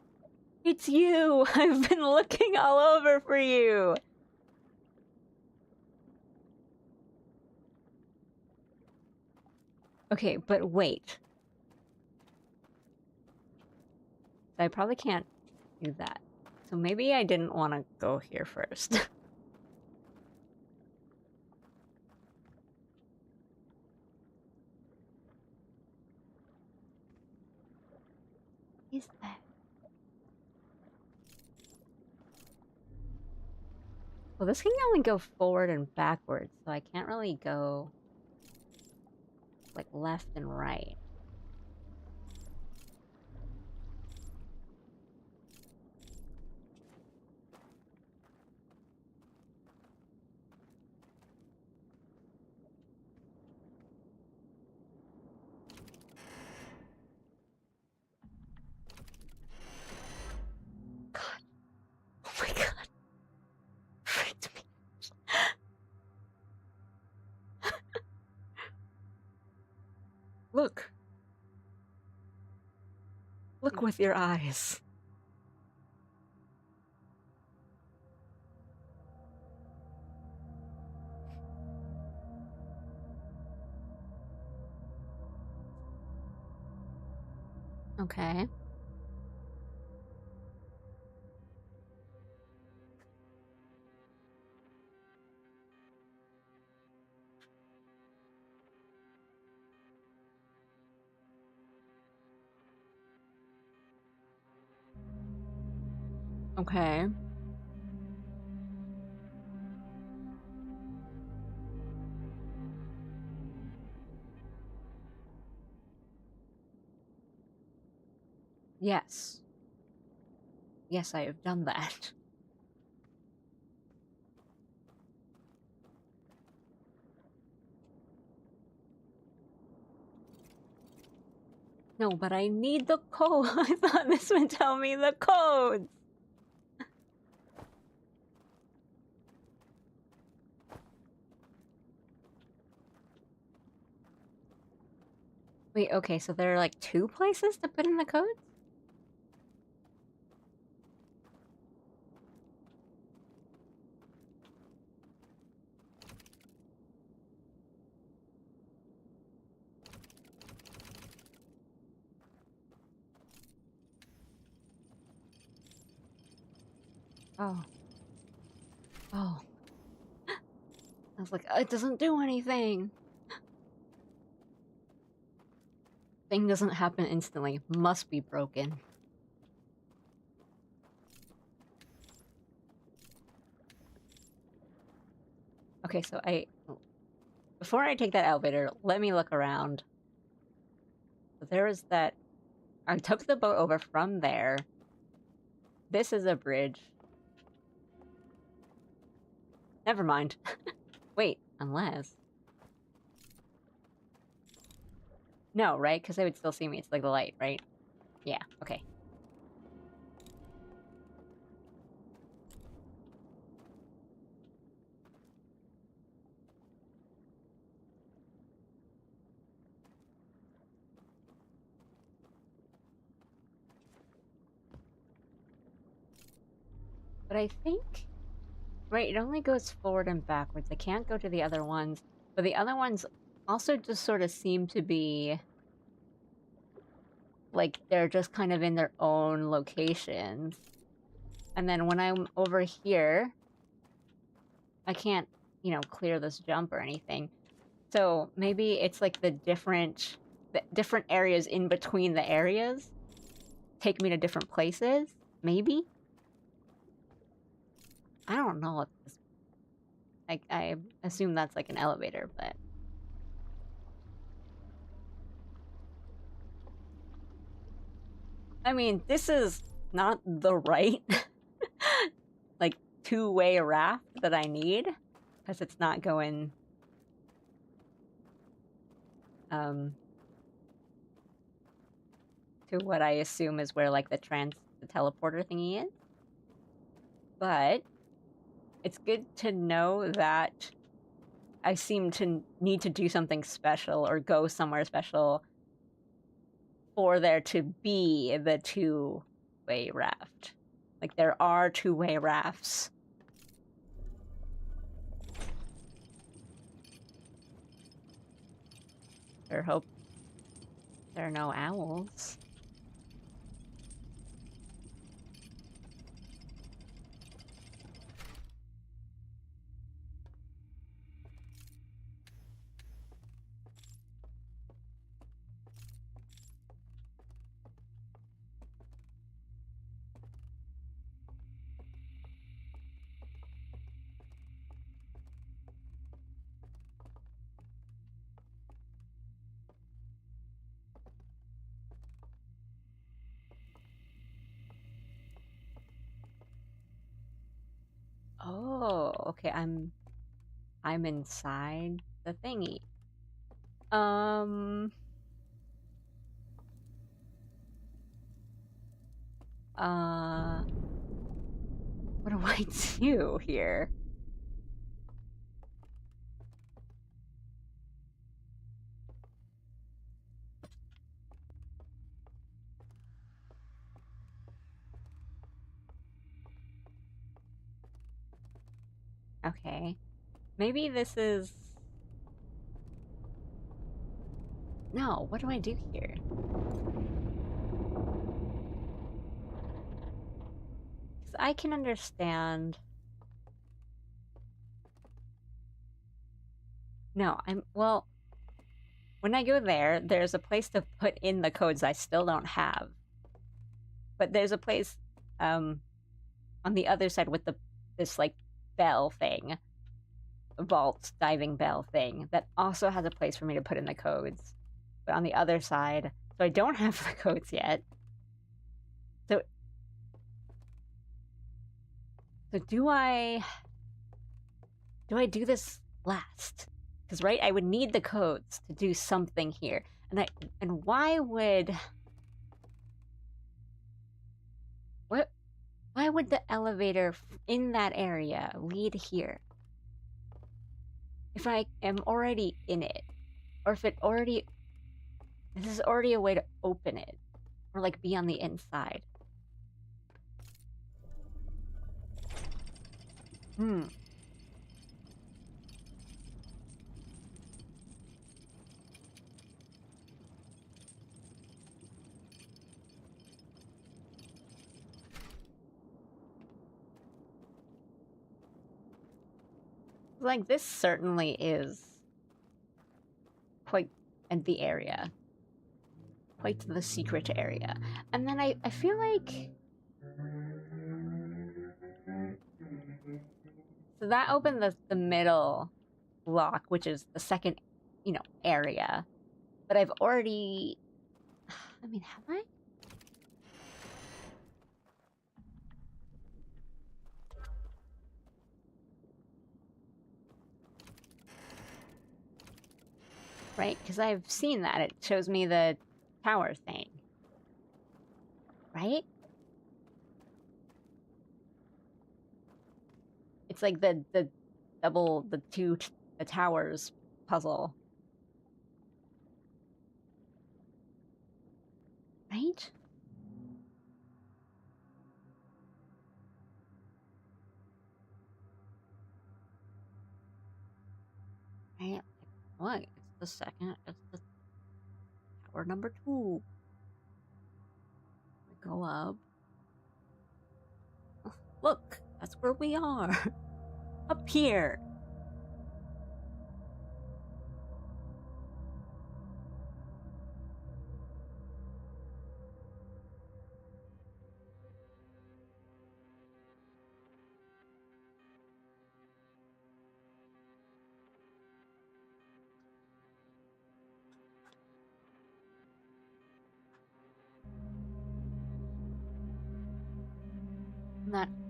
It's you! I've been looking all over for you! Okay, but wait. I probably can't do that. So maybe I didn't want to go here first. Is that? Well, this can only go forward and backwards, so I can't really go like left and right. God. Oh my god. Freaked me. Look. Look with your eyes. Okay. Okay. Yes. Yes, I have done that. No, but I need the code. I thought this would tell me the codes. Wait, okay, so there are like 2 places to put in the codes? Oh. Oh. I was like, it doesn't do anything. Thing doesn't happen instantly. Must be broken. Okay, so before I take that elevator, let me look around. So there is that... I took the boat over from there. This is a bridge. Never mind. Wait, unless... No, right? Because they would still see me. It's like the light, right? Yeah, okay. But I think... Right, it only goes forward and backwards. I can't go to the other ones. But the other ones also just sort of seem to be... like, they're just kind of in their own locations. And then when I'm over here... I can't, you know, clear this jump or anything. So maybe it's like the different areas in between the areas take me to different places? Maybe? I don't know what this... I assume that's like an elevator, but... I mean, this is not the right, like, 2-way raft that I need, because it's not going... to what I assume is where, like, the teleporter thingy is. But it's good to know that I seem to need to do something special or go somewhere special for there to be the 2-way raft. Like, there are 2-way rafts. Or hope There are no owls. Oh, okay, I'm inside the thingy. Um, what do I do here? Okay. Maybe this is... No, what do I do here? Because I can understand... No, well, when I go there, there's a place to put in the codes I still don't have. But there's a place, on the other side with this, like, bell thing. Vault diving bell thing that also has a place for me to put in the codes. But on the other side, so I don't have the codes yet. So do I do this last? Because right, I would need the codes to do something here. And why would the elevator in that area lead here? If I am already in it, or if this is already a way to open it, or like be on the inside. Like, this certainly is quite the area. Quite the secret area. And then I feel like... So that opened the middle block, which is the second, area. But I've already... I mean, have I? Right? Because I've seen that. It shows me the tower thing. Right? It's like the towers puzzle. Right? Right? What? It's the second. It's the tower number 2. We go up. Look, that's where we are. Up here.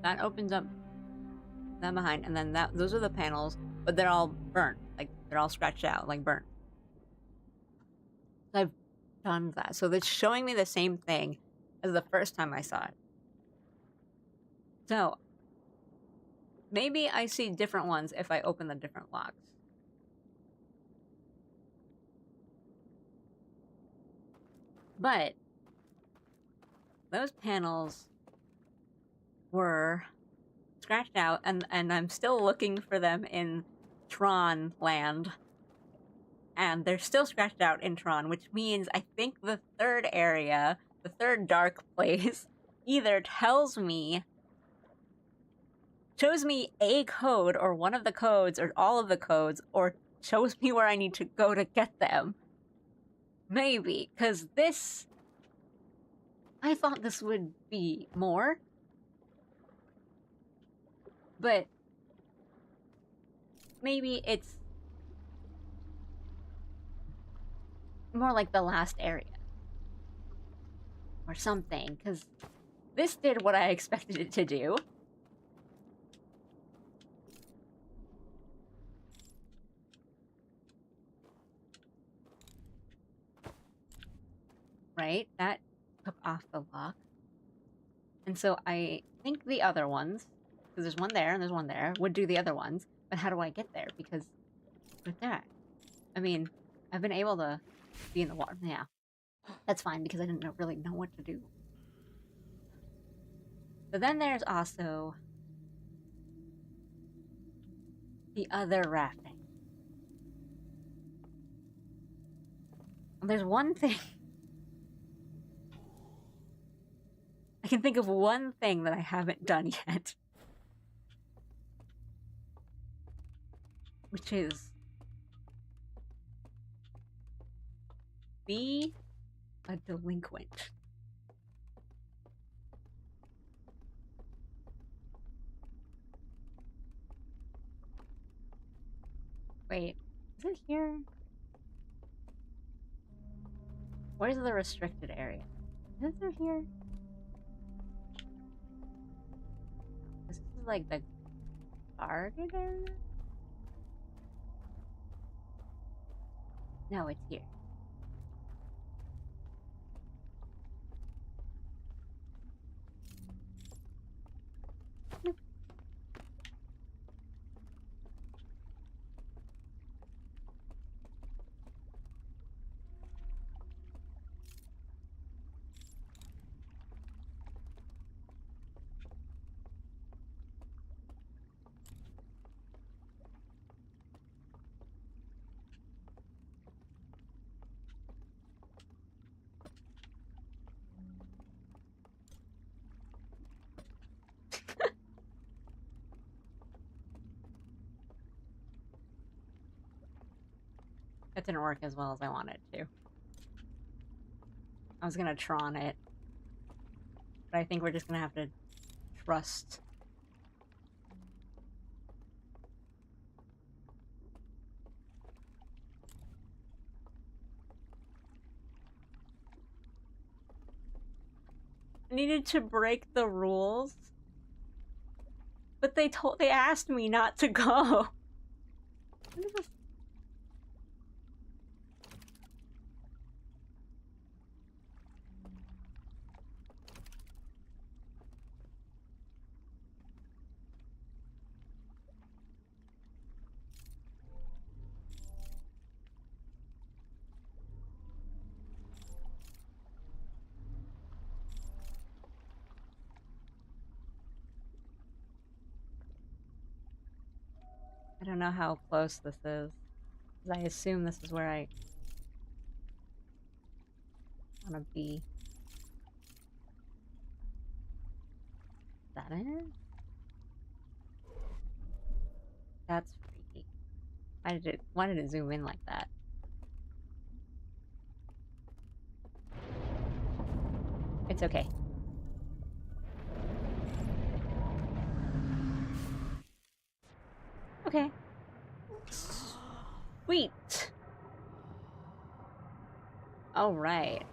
That opens up that behind, and then those are the panels, but they're all burnt. Like, they're all scratched out, like burnt. I've done that. So it's showing me the same thing as the first time I saw it. So maybe I see different ones if I open the different locks. But those panels were scratched out, and I'm still looking for them in Tron land. and they're still scratched out in Tron, which means I think the third area, the third dark place, either shows me a code or one of the codes or all of the codes, or shows me where I need to go to get them. Maybe, because this... I thought this would be more. But maybe it's more like the last area. Or something, because this did what I expected it to do. Right? That took off the lock. And so I think the other ones, because there's one there and there's one there, would do the other ones. But how do I get there? Because with that, I mean, I've been able to be in the water. Yeah, that's fine because I didn't really know what to do. But then there's also the other rafting. There's one thing. I can think of one thing that I haven't done yet. Which is... be a delinquent. Wait, is it here? Where's the restricted area? Is it here? This is like the guarded area? No, it's here. Nope. That didn't work as well as I wanted it to. I was gonna Tron it. But I think we're just gonna have to trust. I needed to break the rules. But they asked me not to go. What is this? I don't know how close this is. 'Cause I assume this is where I want to be. Is that it? That's freaky. Why did it zoom in like that? It's okay. Okay. Sweet. All right.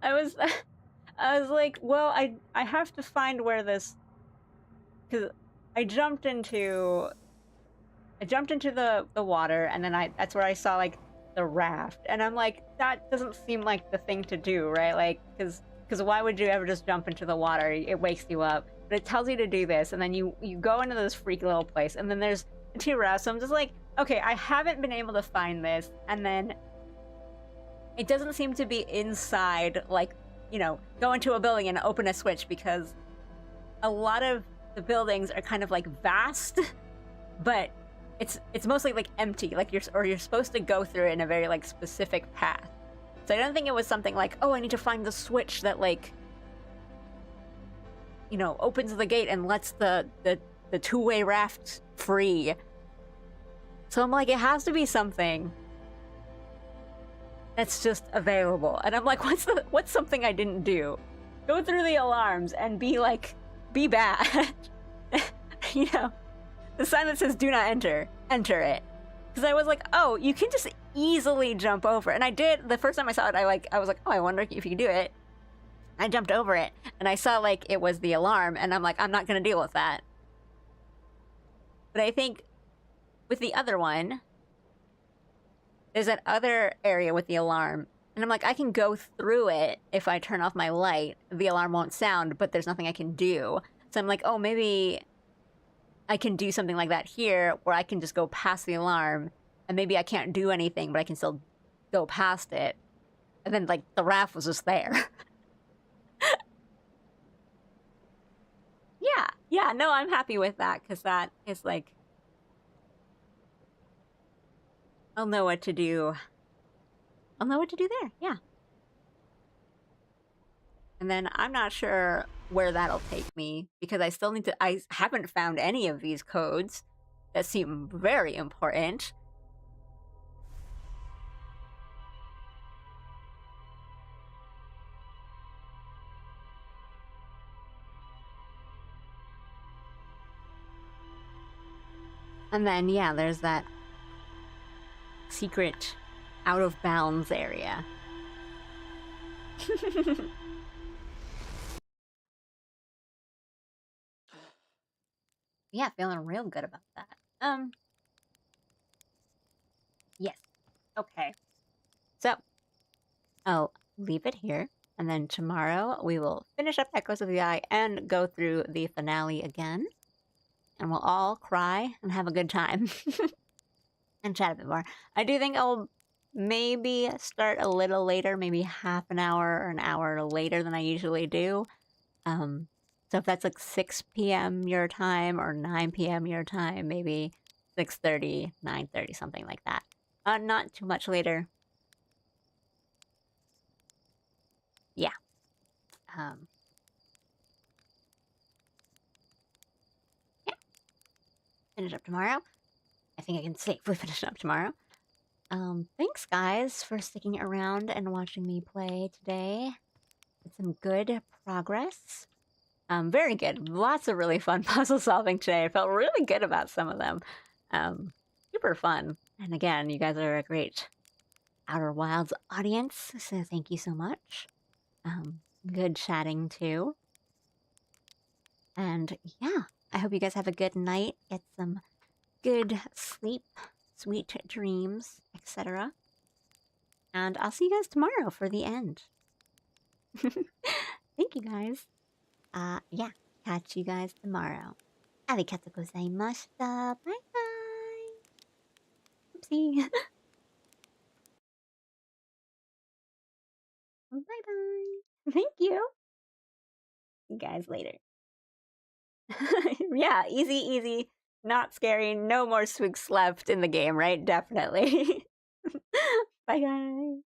I was like, well, I have to find where this, because I jumped into the water, and then that's where I saw like the raft, and I'm like, that doesn't seem like the thing to do, right? Like, because why would you ever just jump into the water? It wakes you up. But it tells you to do this, and then you go into this freaky little place, and then there's two rafts. So I'm just like, okay, I haven't been able to find this, and then it doesn't seem to be inside, like, you know, go into a building and open a switch, because a lot of the buildings are kind of like vast, but it's mostly like empty, like you're supposed to go through it in a very like specific path. So I don't think it was something like, oh, I need to find the switch that like, you know, opens the gate and lets the two-way raft free. So I'm like, it has to be something that's just available. And I'm like, what's something I didn't do? Go through the alarms and be like, be bad. You know, the sign that says do not enter, enter it. Because I was like, oh, you can just easily jump over. And I did, the first time I saw it, I was like, oh, I wonder if you can do it. I jumped over it, and I saw like it was the alarm, and I'm like, I'm not gonna deal with that. But I think with the other one, there's that other area with the alarm, and I'm like, I can go through it if I turn off my light. The alarm won't sound, but there's nothing I can do. So I'm like, oh, maybe I can do something like that here, where I can just go past the alarm, and maybe I can't do anything, but I can still go past it. And then, like, the raft was just there. Yeah, no, I'm happy with that, because that is, like, I'll know what to do. I'll know what to do there, yeah. And then I'm not sure where that'll take me, because I still need to, I haven't found any of these codes that seem very important. And then, yeah, there's that secret out of bounds area. Yeah, feeling real good about that. Yes. Okay. So, I'll leave it here, and then tomorrow we will finish up Echoes of the Eye and go through the finale again. And we'll all cry and have a good time. And chat a bit more. I do think I'll maybe start a little later, maybe half an hour or an hour later than I usually do. So if that's like 6 p.m. your time or 9 p.m. your time, maybe 6:30, 9:30, something like that. Not too much later. Yeah. Yeah. Finish up tomorrow. I think I can safely finish up tomorrow. Thanks guys for sticking around and watching me play today. It's some good progress. Very good. Lots of really fun puzzle solving today. I felt really good about some of them. Super fun. And again, you guys are a great Outer Wilds audience, so thank you so much. Good chatting too. And yeah, I hope you guys have a good night. Get some good sleep, sweet dreams, etc. And I'll see you guys tomorrow for the end. Thank you guys. Yeah, catch you guys tomorrow. Arigatou gozaimashita. Bye-bye. Oopsie. Bye-bye. Thank you. See you guys later. Yeah, easy. Not scary. No more swooks left in the game, right? Definitely. Bye, guys.